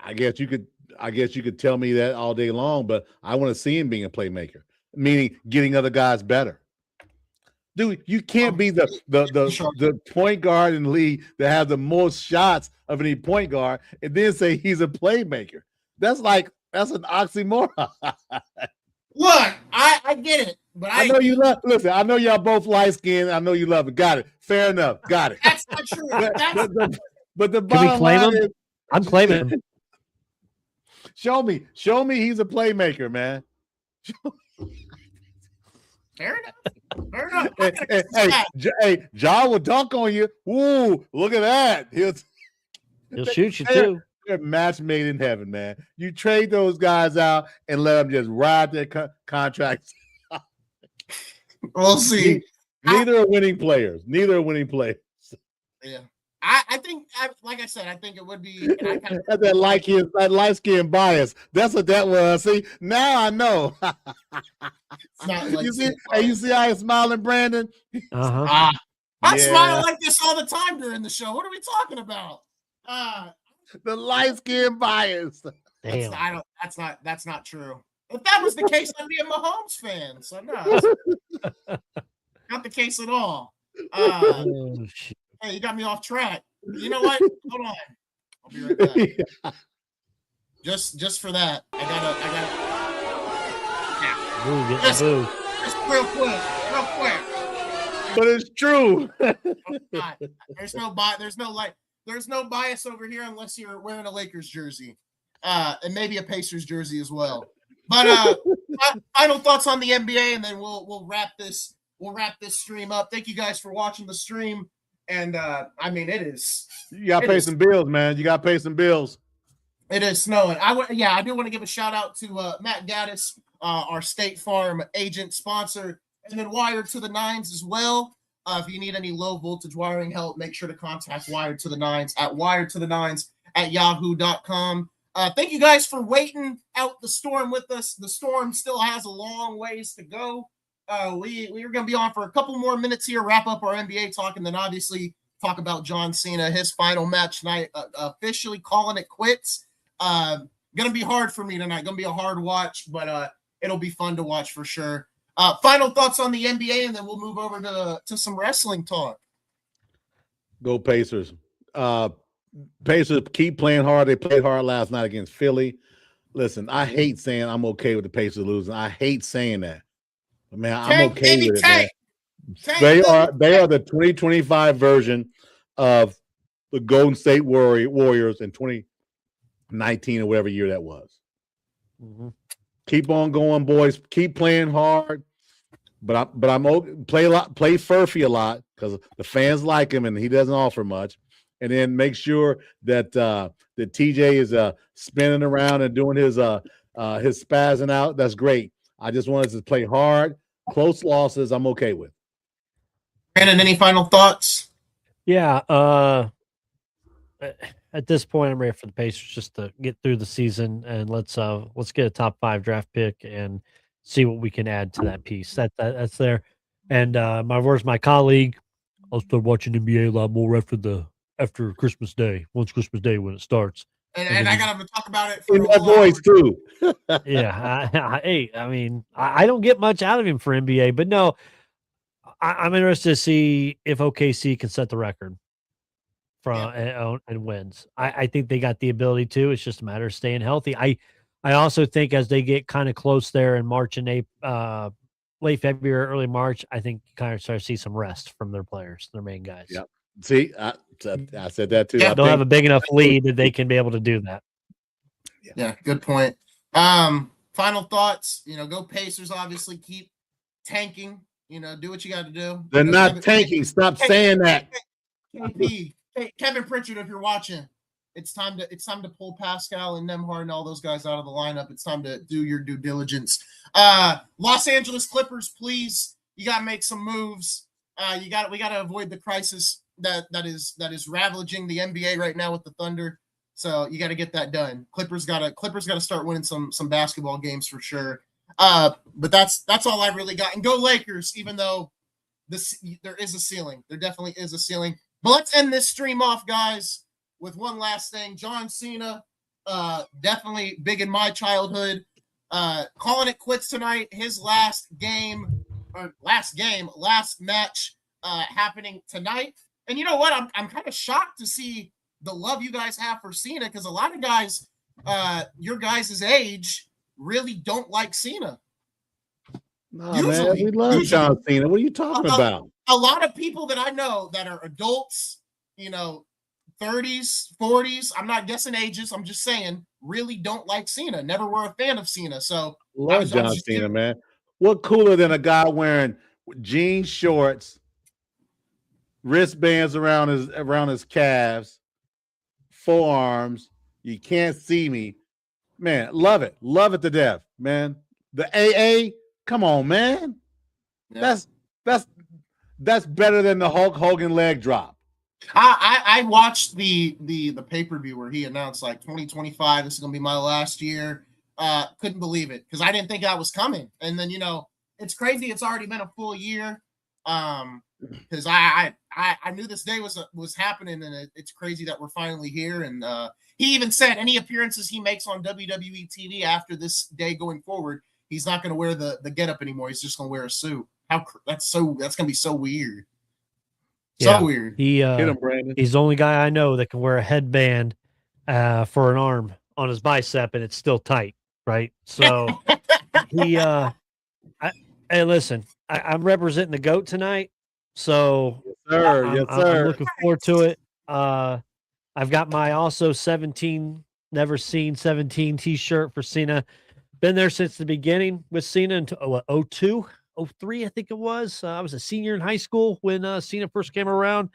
I guess you could tell me that all day long, but I want to see him being a playmaker, meaning getting other guys better. Dude, you can't be the point guard in the league that has the most shots of any point guard and then say he's a playmaker. That's an oxymoron. Look, I get it, but I know you love. Listen, I know y'all both light skinned. I know you love it. Got it. Fair enough. Got it. That's not true. But the Can we claim him? I'm claiming him. Show me he's a playmaker, man. Fair enough. Hey, John will dunk on you. Ooh, look at that. He'll shoot you too. They're match made in heaven, man. You trade those guys out and let them just ride their contracts. We'll see. Neither are winning players. Yeah. I think, like I said, I think it would be. That light skin bias. That's what that was. See, now I know. You see how I'm smiling, Brandon? Uh-huh. I smile like this all the time during the show. What are we talking about? The light skin bias. Damn. That's not true. If that was the case, I'd be a Mahomes fan. So no, not the case at all. Hey, you got me off track. You know what? Hold on. I'll be right back. Just for that, I gotta. Just real quick. But it's true. There's no bias over here unless you're wearing a Lakers jersey, and maybe a Pacers jersey as well. But final thoughts on the NBA, and then we'll wrap this stream up. Thank you guys for watching the stream. And it is. You got to pay some bills, man. You got to pay some bills. It is snowing. I do want to give a shout out to Matt Gaddis, our State Farm agent sponsor, and then Wired to the Nines as well. If you need any low voltage wiring help, make sure to contact Wired to the Nines at wiredtothenines@yahoo.com. Thank you guys for waiting out the storm with us. The storm still has a long ways to go. We are going to be on for a couple more minutes here, wrap up our NBA talk, and then obviously talk about John Cena, his final match tonight, officially calling it quits. Going to be hard for me tonight. Going to be a hard watch, but it'll be fun to watch for sure. Final thoughts on the NBA, and then we'll move over to some wrestling talk. Go Pacers. Pacers keep playing hard. They played hard last night against Philly. listen, I hate saying I'm okay with the Pacers losing. I hate saying that. But man, I'm Tank, okay baby, with it, man. tank, They baby, are the 2025 version of the Golden State Warriors in 2019 or whatever year that was. Mm-hmm. Keep on going, boys. Keep playing hard. But I'm play a lot, play Furphy a lot because the fans like him and he doesn't offer much. And then make sure that that TJ is spinning around and doing his spazzing out. That's great. I just wanted to play hard. Close losses, I'm okay with. Brandon, any final thoughts? Yeah. At this point, I'm ready for the Pacers just to get through the season and let's get a top 5 draft pick and see what we can add to that piece. That's there. And where's my colleague? I'll start watching NBA a lot more after Christmas Day. Once Christmas Day when it starts. And I got to talk about it for in that voice too. Yeah, I mean, I don't get much out of him for NBA, but no, I'm interested to see if OKC can set the record and wins. I think they got the ability to. It's just a matter of staying healthy. I also think as they get kind of close there in March and April, late February, early March, I think you kind of start to see some rest from their players, their main guys. Yeah. See, I said that too. Yeah, they'll have a big enough lead that they can be able to do that. Yeah, good point. Final thoughts. Go Pacers. Obviously, keep tanking. Do what you got to do. They're not tanking. Stop saying that. KP, Kevin Pritchard, if you're watching, it's time to pull Pascal and Nembhard and all those guys out of the lineup. It's time to do your due diligence. Los Angeles Clippers, please. You got to make some moves. We got to avoid the crisis that is ravaging the NBA right now with the Thunder. So you got to get that done. Clippers got to start winning some basketball games for sure. But that's all I really got. And go Lakers, even though there is a ceiling. There definitely is a ceiling. But let's end this stream off, guys, with one last thing. John Cena, definitely big in my childhood. Calling it quits tonight. His last match happening tonight. And you know what? I'm kind of shocked to see the love you guys have for Cena, because a lot of guys, your guys' age, really don't like Cena. No, man, we love John Cena. What are you talking about? A lot of people that I know that are adults, 30s, 40s, I'm not guessing ages, I'm just saying, really don't like Cena. Never were a fan of Cena. So love John Cena, man. What cooler than a guy wearing jean shorts, wristbands around his calves, forearms. You can't see me. Man, love it. Love it to death, man. The AA, come on, man. Yeah. That's better than the Hulk Hogan leg drop. I watched the pay-per-view where he announced like 2025, this is gonna be my last year. Couldn't believe it because I didn't think that was coming. And then it's crazy. It's already been a full year. Because I knew this day was happening, and it's crazy that we're finally here. And he even said any appearances he makes on WWE TV after this day going forward, he's not going to wear the getup anymore. He's just going to wear a suit. That's going to be so weird. So weird. He's the only guy I know that can wear a headband for an arm on his bicep, and it's still tight, right? So hey, listen, I'm representing the GOAT tonight, so yes, sir. I'm looking forward to it. I've got my also 17 never seen 17 t-shirt for Cena. Been there since the beginning with Cena until 02, 03, I think it was. I was a senior in high school when Cena first came around.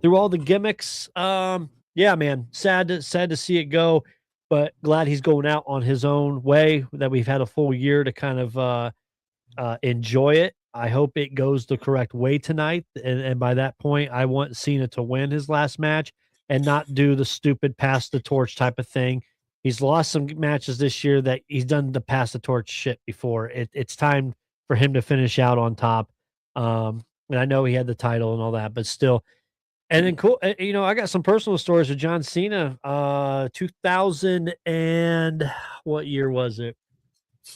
Through all the gimmicks, yeah, man, sad to see it go, but glad he's going out on his own way. That we've had a full year to kind of enjoy it. I hope it goes the correct way tonight. And by that point, I want Cena to win his last match and not do the stupid pass the torch type of thing. He's lost some matches this year that he's done the pass the torch shit before. It's time for him to finish out on top. And I know he had the title and all that, but still. And then cool, I got some personal stories with John Cena. 2000 and what year was it?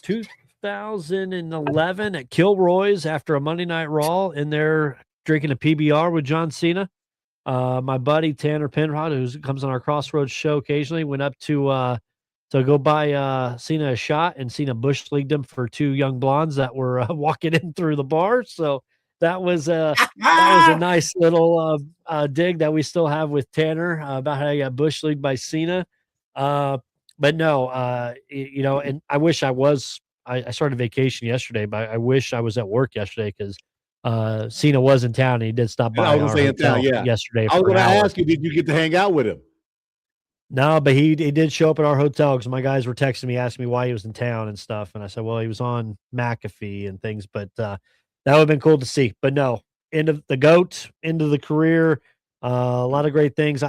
2011 at Kilroy's after a Monday Night Raw in there drinking a PBR with John Cena. My buddy Tanner Penrod, who comes on our Crossroads show occasionally, went up to So go buy Cena a shot, and Cena bush leagued him for 2 young blondes that were walking in through the bar. So that was a nice little dig that we still have with Tanner about how he got bush leagued by Cena. But no, and I wish I was. I started vacation yesterday, but I wish I was at work yesterday because Cena was in town and he did stop And I by was our gonna say in town, hotel yeah. yesterday I was for an gonna hour. ask you, did you get to hang out with him? No, but he did show up at our hotel because my guys were texting me, asking me why he was in town and stuff. And I said, well, he was on McAfee and things, but that would have been cool to see. But no, end of the GOAT, end of the career, a lot of great things.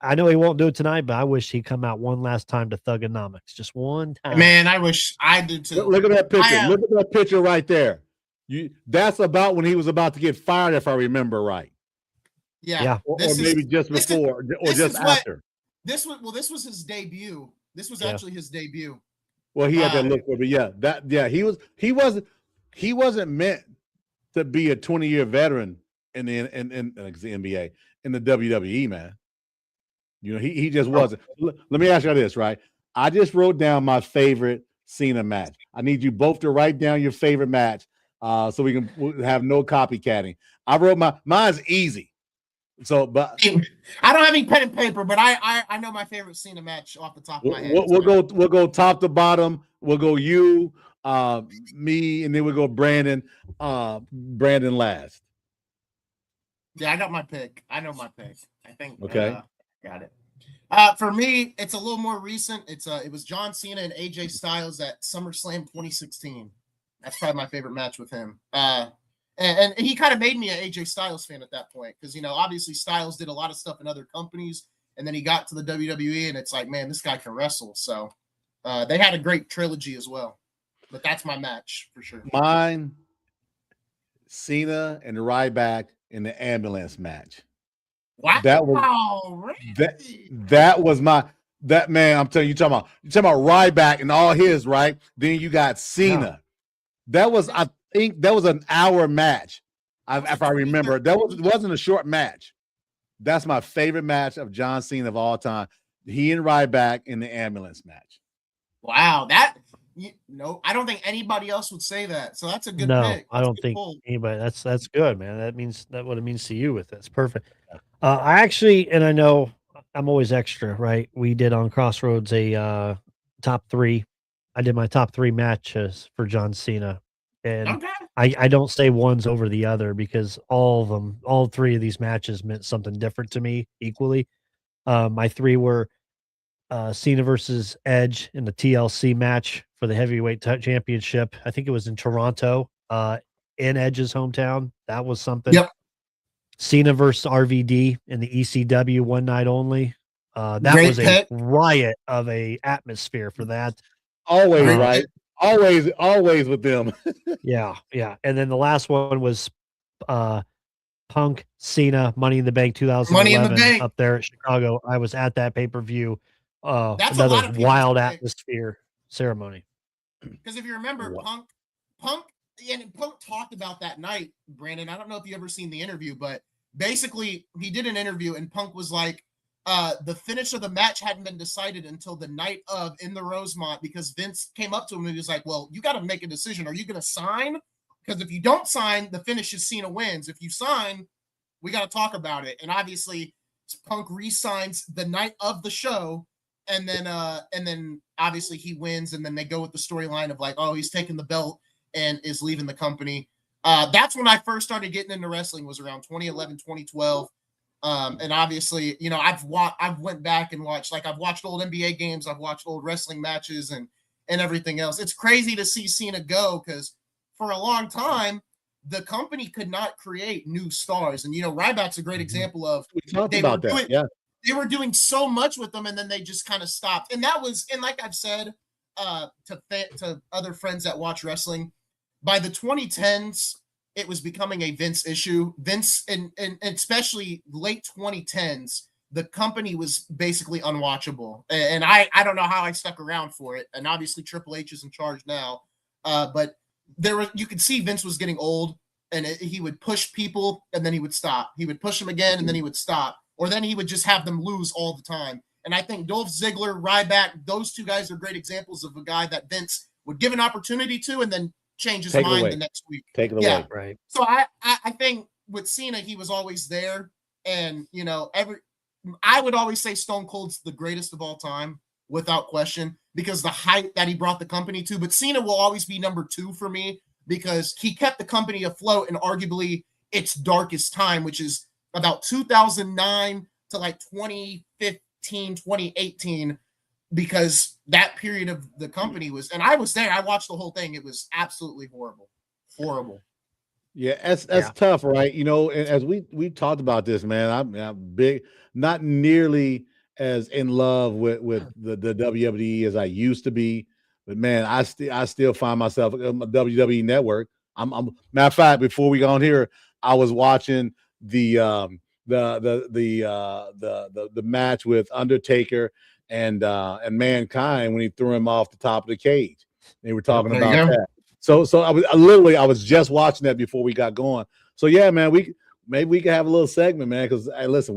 I know he won't do it tonight, but I wish he'd come out one last time to Thugonomics, just one time. Man, I wish I did too. Look at that picture. Look at that picture right there. That's about when he was about to get fired, if I remember right. Yeah. Or maybe just before or just after. This was his debut. This was actually his debut. Well, he had that look for it, but he wasn't meant to be a 20-year veteran in the NBA, in the WWE, man. He just wasn't. Let me ask you this, right? I just wrote down my favorite Cena match. I need you both to write down your favorite match, so we can have no copycatting. I wrote mine's easy. So, but I don't have any pen and paper, but I know my favorite Cena match off the top of my head. We'll go top to bottom. We'll go you, me, and then we'll go Brandon last. Yeah, I got my pick. I know my pick. I think. Okay. Got it. For me, it's a little more recent. It was John Cena and AJ Styles at SummerSlam 2016. That's probably my favorite match with him. And he kind of made me an AJ Styles fan at that point because, obviously Styles did a lot of stuff in other companies, and then he got to the WWE, and it's like, man, this guy can wrestle. So they had a great trilogy as well. But that's my match for sure. Mine, Cena and Ryback in the ambulance match. Wow. That was that man. I'm telling you, you're talking about Ryback and all his, right? Then you got Cena. Yeah. I think that was an hour match. If I remember, wasn't a short match. That's my favorite match of John Cena of all time. He and Ryback in the ambulance match. Wow, I don't think anybody else would say that. So that's a good pick. I don't think anybody. That's good, man. That means what it means to you with it. It's perfect. I actually, and I know I'm always extra, right? We did on Crossroads a top 3. I did my top 3 matches for John Cena, and I don't say one's over the other because all 3 of these matches meant something different to me equally. My 3 were Cena versus Edge in the TLC match for the heavyweight championship. I think it was in Toronto, in Edge's hometown. That was something. Yep. Cena versus RVD in the ECW one night only. That was a riot of a atmosphere for that. Always right. Always with them. Yeah. And then the last one was Punk Cena Money in the Bank 2011 up there at Chicago. I was at that pay-per-view. That's another wild atmosphere ceremony. Because if you remember, Punk talked about that night, Brandon. I don't know if you ever seen the interview, but basically he did an interview and Punk was like, the finish of the match hadn't been decided until the night of in the Rosemont because Vince came up to him and he was like, well, you got to make a decision. Are you going to sign? Because if you don't sign, the finish is Cena wins. If you sign, we got to talk about it. And obviously Punk re-signs the night of the show. And then obviously he wins. And then they go with the storyline of like, oh, he's taking the belt and is leaving the company. That's when I first started getting into wrestling was around 2011, 2012. And obviously, I've went back and watched, I've watched old NBA games. I've watched old wrestling matches and everything else. It's crazy to see Cena go because for a long time, the company could not create new stars. And, Ryback's a great example of they were doing so much with them and then they just kind of stopped. And like I've said to other friends that watch wrestling, by the 2010s, it was becoming a Vince issue. Vince, and especially late 2010s, the company was basically unwatchable. And I don't know how I stuck around for it. And obviously Triple H is in charge now. But you could see Vince was getting old and he would push people and then he would stop. He would push them again and then he would stop. Or then he would just have them lose all the time. And I think Dolph Ziggler, Ryback, those two guys are great examples of a guy that Vince would give an opportunity to and then change his mind the next week. Take it away. Right. So I think with Cena, he was always there. And, you know, I would always say Stone Cold's the greatest of all time, without question, because the height that he brought the company to. But Cena will always be number 2 for me because he kept the company afloat in arguably its darkest time, which is about 2009 to like 2015, 2018, because that period of the company was, and I was there, I watched the whole thing. It was absolutely horrible. Yeah, that's tough, right? You know, and as we talked about this, man, I'm big, not nearly as in love with the WWE as I used to be, but man, I still find myself on the WWE Network. I'm matter of fact, before we go on here, I was watching the match with Undertaker and Mankind when he threw him off the top of the cage. They were talking about that. So I was just watching that before we got going. So yeah, man, maybe we can have a little segment, man. Because hey, listen,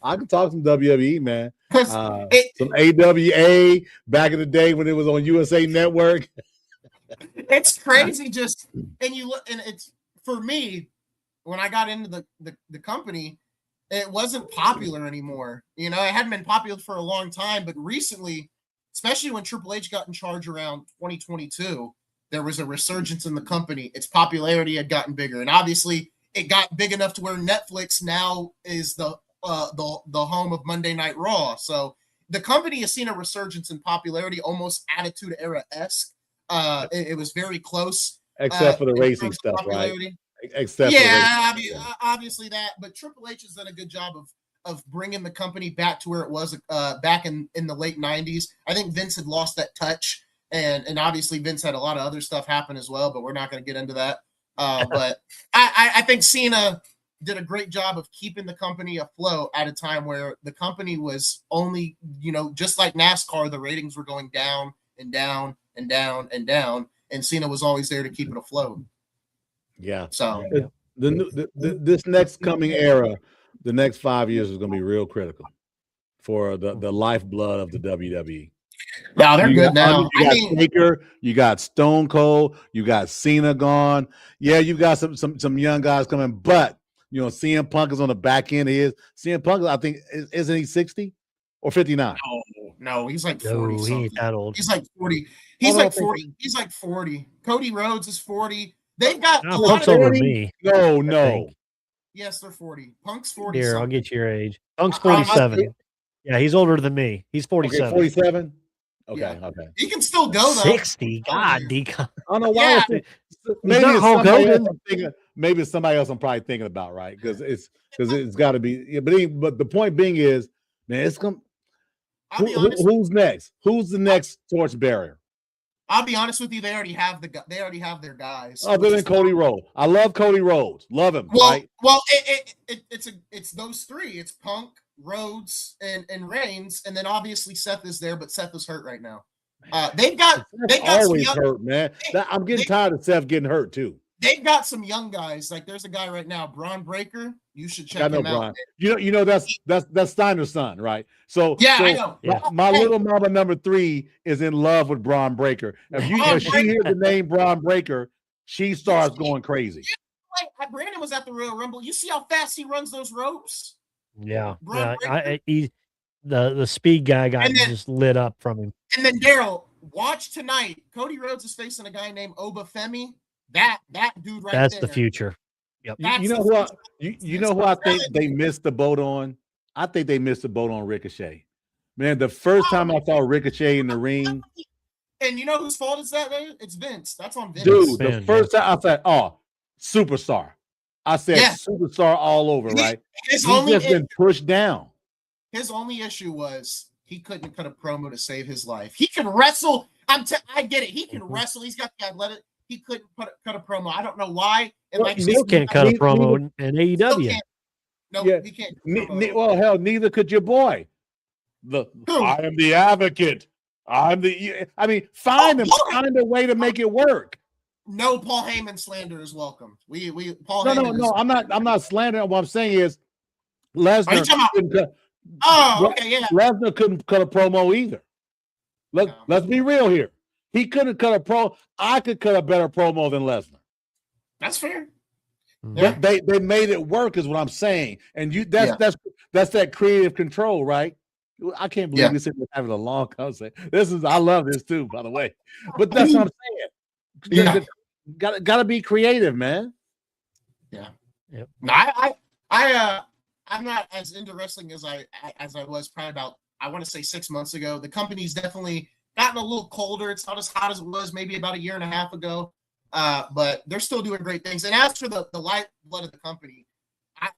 I can talk some WWE, man. Some AWA back in the day when it was on USA Network. It's crazy, and you look, and it's for me when I got into the company, it wasn't popular anymore. You know, it hadn't been popular for a long time, but recently, especially when Triple H got in charge around 2022. There was a resurgence in the company. Its popularity had gotten bigger, and obviously, it got big enough to where Netflix now is the home of Monday Night Raw. So the company has seen a resurgence in popularity, almost Attitude Era-esque. It was very close, except for the racing stuff, right? Except obviously that. But Triple H has done a good job of bringing the company back to where it was back in the late 90s. I think Vince had lost that touch. And obviously Vince had a lot of other stuff happen as well, but we're not going to get into that. But I think Cena did a great job of keeping the company afloat at a time where the company was only, you know, just like NASCAR, the ratings were going down and down and down and down, and Cena was always there to keep it afloat. Yeah. So this next coming era, the next 5 years is going to be real critical for the lifeblood of the WWE. No, they're good now. You got Taker, you got Stone Cold, you got Cena gone. Yeah, you got some young guys coming, but you know, CM Punk is on the back end. CM Punk, I think, isn't he 60 or 59? No, he's like 40. No, he ain't that old. He's like 40. He's like 40. He's like 40. Cody Rhodes is 40. They've got a lot of over me. No. Yes, they're 40. Punk's 40. Here, I'll get your age. Punk's 47. Yeah, he's older than me. He's 47. Okay, 47. Okay, yeah. Okay. He can still go though. 60. God, Deacon. I don't know why. Yeah. Maybe it's somebody else I'm probably thinking about, right? Because it's got to be. Yeah, but the point being is, man, it's come. Who's next? Who's the next torchbearer? I'll be honest with you. They already have their guys. Other than Cody Rhodes, I love Cody Rhodes. Love him. Well, right? It's those three. It's Punk, Rhodes, and Reigns, and then obviously Seth is there, but Seth is hurt right now. They've got always hurt, man. I'm getting tired of Seth getting hurt too. They've got some young guys. Like there's a guy right now, Braun Breaker. You should check him out. You know that's Steiner's son, right? So yeah, I know. My little mama number 3 is in love with Braun Breaker. If she hears the name Braun Breaker, she starts going crazy. Brandon was at the Royal Rumble. You see how fast he runs those ropes? Yeah. The speed guy got just lit up from him. And then Darrell, watch tonight. Cody Rhodes is facing a guy named Obafemi. That dude right there. That's the future. Yep. You know who I think they missed the boat on? I think they missed the boat on Ricochet. Man, the first time I saw Ricochet in the ring. And you know whose fault is that? It's Vince. That's on Vince. Dude, the first time I said, superstar. I said superstar all over, right? He's just been pushed down. His only issue was he couldn't cut a promo to save his life. He can wrestle. I get it. He can wrestle. He's got the athletic. He couldn't cut a promo. I don't know why. And he still can't cut a promo in AEW. He can't. Well, hell, neither could your boy. I am the advocate. Find a way to make it work. No Paul Heyman slander is welcome. No, I'm not slandering. What I'm saying is Lesnar Oh, okay, yeah. Lesnar couldn't cut a promo either. Let's be real here. He couldn't cut a pro. I could cut a better promo than Lesnar. That's fair. But they made it work, is what I'm saying. And that's that creative control, right? I can't believe we sit having a long conversation. I love this too, by the way. But that's what I'm saying. Gotta be creative, man. Yeah. Yep. No, I'm not as into wrestling as I was probably about, I want to say 6 months ago. The company's definitely gotten a little colder. It's not as hot as it was maybe about a year and a half ago. But they're still doing great things. And as for the lifeblood of the company,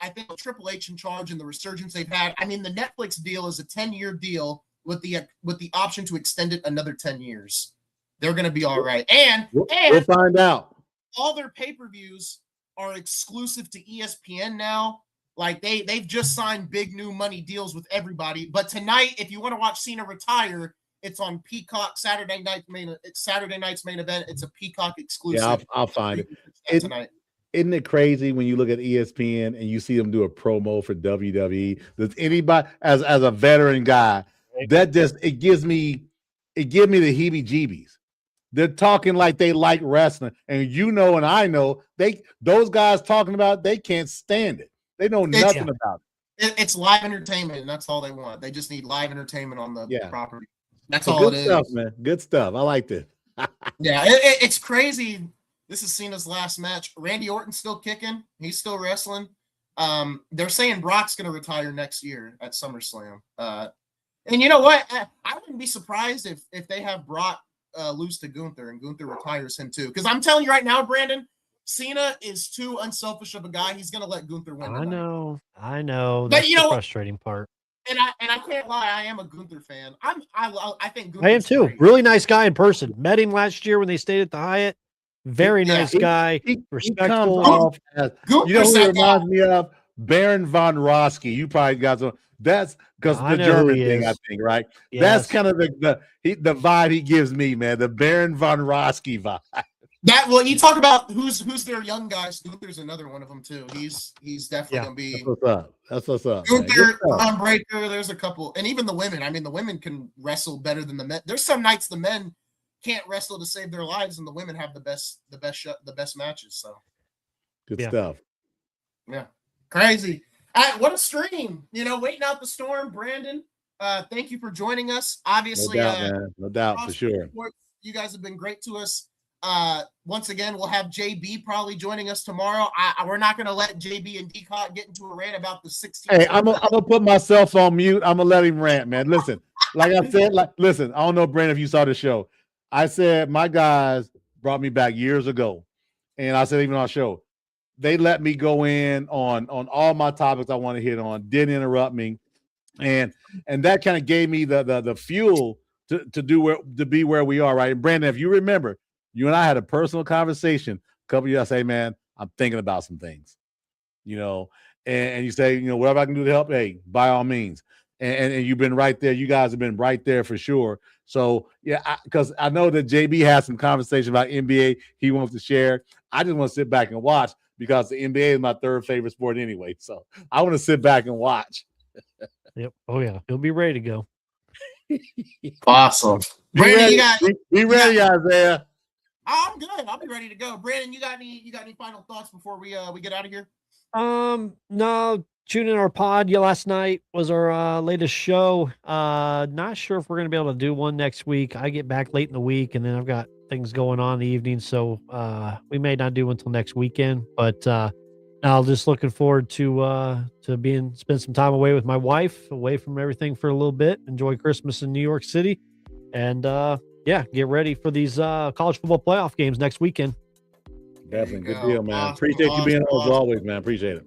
I think with Triple H in charge and the resurgence they've had, I mean, the Netflix deal is a 10-year deal with the option to extend it another 10 years. They're going to be all right. And we'll find out. All their pay-per-views are exclusive to ESPN now. Like they've just signed big new money deals with everybody. But tonight, if you want to watch Cena retire, it's on Peacock Saturday night's main event. It's a Peacock exclusive. Yeah, I'll find it tonight. Isn't it crazy when you look at ESPN and you see them do a promo for WWE? Does anybody, as a veteran guy, that just it gives me the heebie-jeebies. They're talking like they like wrestling, and and I know those guys talking about they can't stand it. They know nothing about it. It's live entertainment, and that's all they want. They just need live entertainment on the property. That's all good it stuff, is. Man. Good stuff. I like this. It's crazy. This is Cena's last match. Randy Orton's still kicking. He's still wrestling. They're saying Brock's going to retire next year at SummerSlam. And you know what? I wouldn't be surprised if they have Brock lose to Gunther and Gunther retires him too. Because I'm telling you right now, Brandon, Cena is too unselfish of a guy. He's going to let Gunther win. I know. That's but you know the frustrating part. And I can't lie, I am a Gunther fan. I think Gunther's I am too. great. Really nice guy in person. Met him last year when they stayed at the Hyatt. Very nice guy. Respectful. He comes off who he reminds me of? Baron von Roski. You probably got some. That's because the German thing, I think, right? Yes. That's kind of the vibe he gives me, man. The Baron von Roski vibe. You talk about who's their young guys. Gunther's another one of them too. He's definitely gonna be. That's what's up. Gunther, Breaker. There's a couple, and even the women. I mean, the women can wrestle better than the men. There's some nights the men can't wrestle to save their lives, and the women have the best matches. So good stuff. Yeah, crazy. What a stream! Waiting out the storm, Brandon. Thank you for joining us. Obviously, no doubt for sure. You guys have been great to us. Once again, we'll have JB probably joining us tomorrow. We're not going to let JB and Decot get into a rant about the 16. Hey, I'm gonna put myself on mute. I'm gonna let him rant, man. Listen, like I said, listen. I don't know, Brandon, if you saw the show. I said my guys brought me back years ago, and I said even on our show, they let me go in on all my topics I want to hit on. Didn't interrupt me, and that kind of gave me the fuel to be where we are, right? And Brandon, if you remember. You and I had a personal conversation a couple of years. I say, man, I'm thinking about some things, and you say, whatever I can do to help, hey, by all means. And you've been right there. You guys have been right there for sure. So, yeah, because I know that JB has some conversation about NBA he wants to share. I just want to sit back and watch because the NBA is my third favorite sport anyway. So I want to sit back and watch. Yep. Oh, yeah. He'll be ready to go. Awesome. Brandon, be ready, Isaiah. I'm good. I'll be ready to go. Brandon, you got any final thoughts before we get out of here? No. Tuning in our pod last night was our latest show. Not sure if we're gonna be able to do one next week. I get back late in the week, and then I've got things going on in the evening, so we may not do until next weekend. But now just looking forward to spend some time away with my wife, away from everything for a little bit. Enjoy Christmas in New York City, and get ready for these college football playoff games next weekend. Definitely. Good deal, man. Appreciate you being on as always, man. Appreciate it.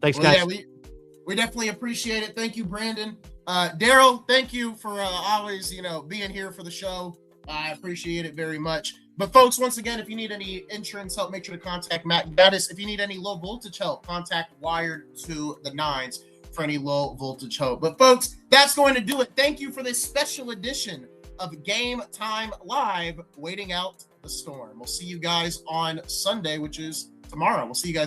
Thanks, guys. Yeah, we definitely appreciate it. Thank you, Brandon. Darrell, thank you for always, being here for the show. I appreciate it very much. But folks, once again, if you need any insurance help, make sure to contact Matt Gaddis. If you need any low voltage help, contact Wired to the Nines for any low voltage help. But folks, that's going to do it. Thank you for this special edition of Game Time Live, waiting out the storm. We'll see you guys on Sunday, which is tomorrow. We'll see you guys.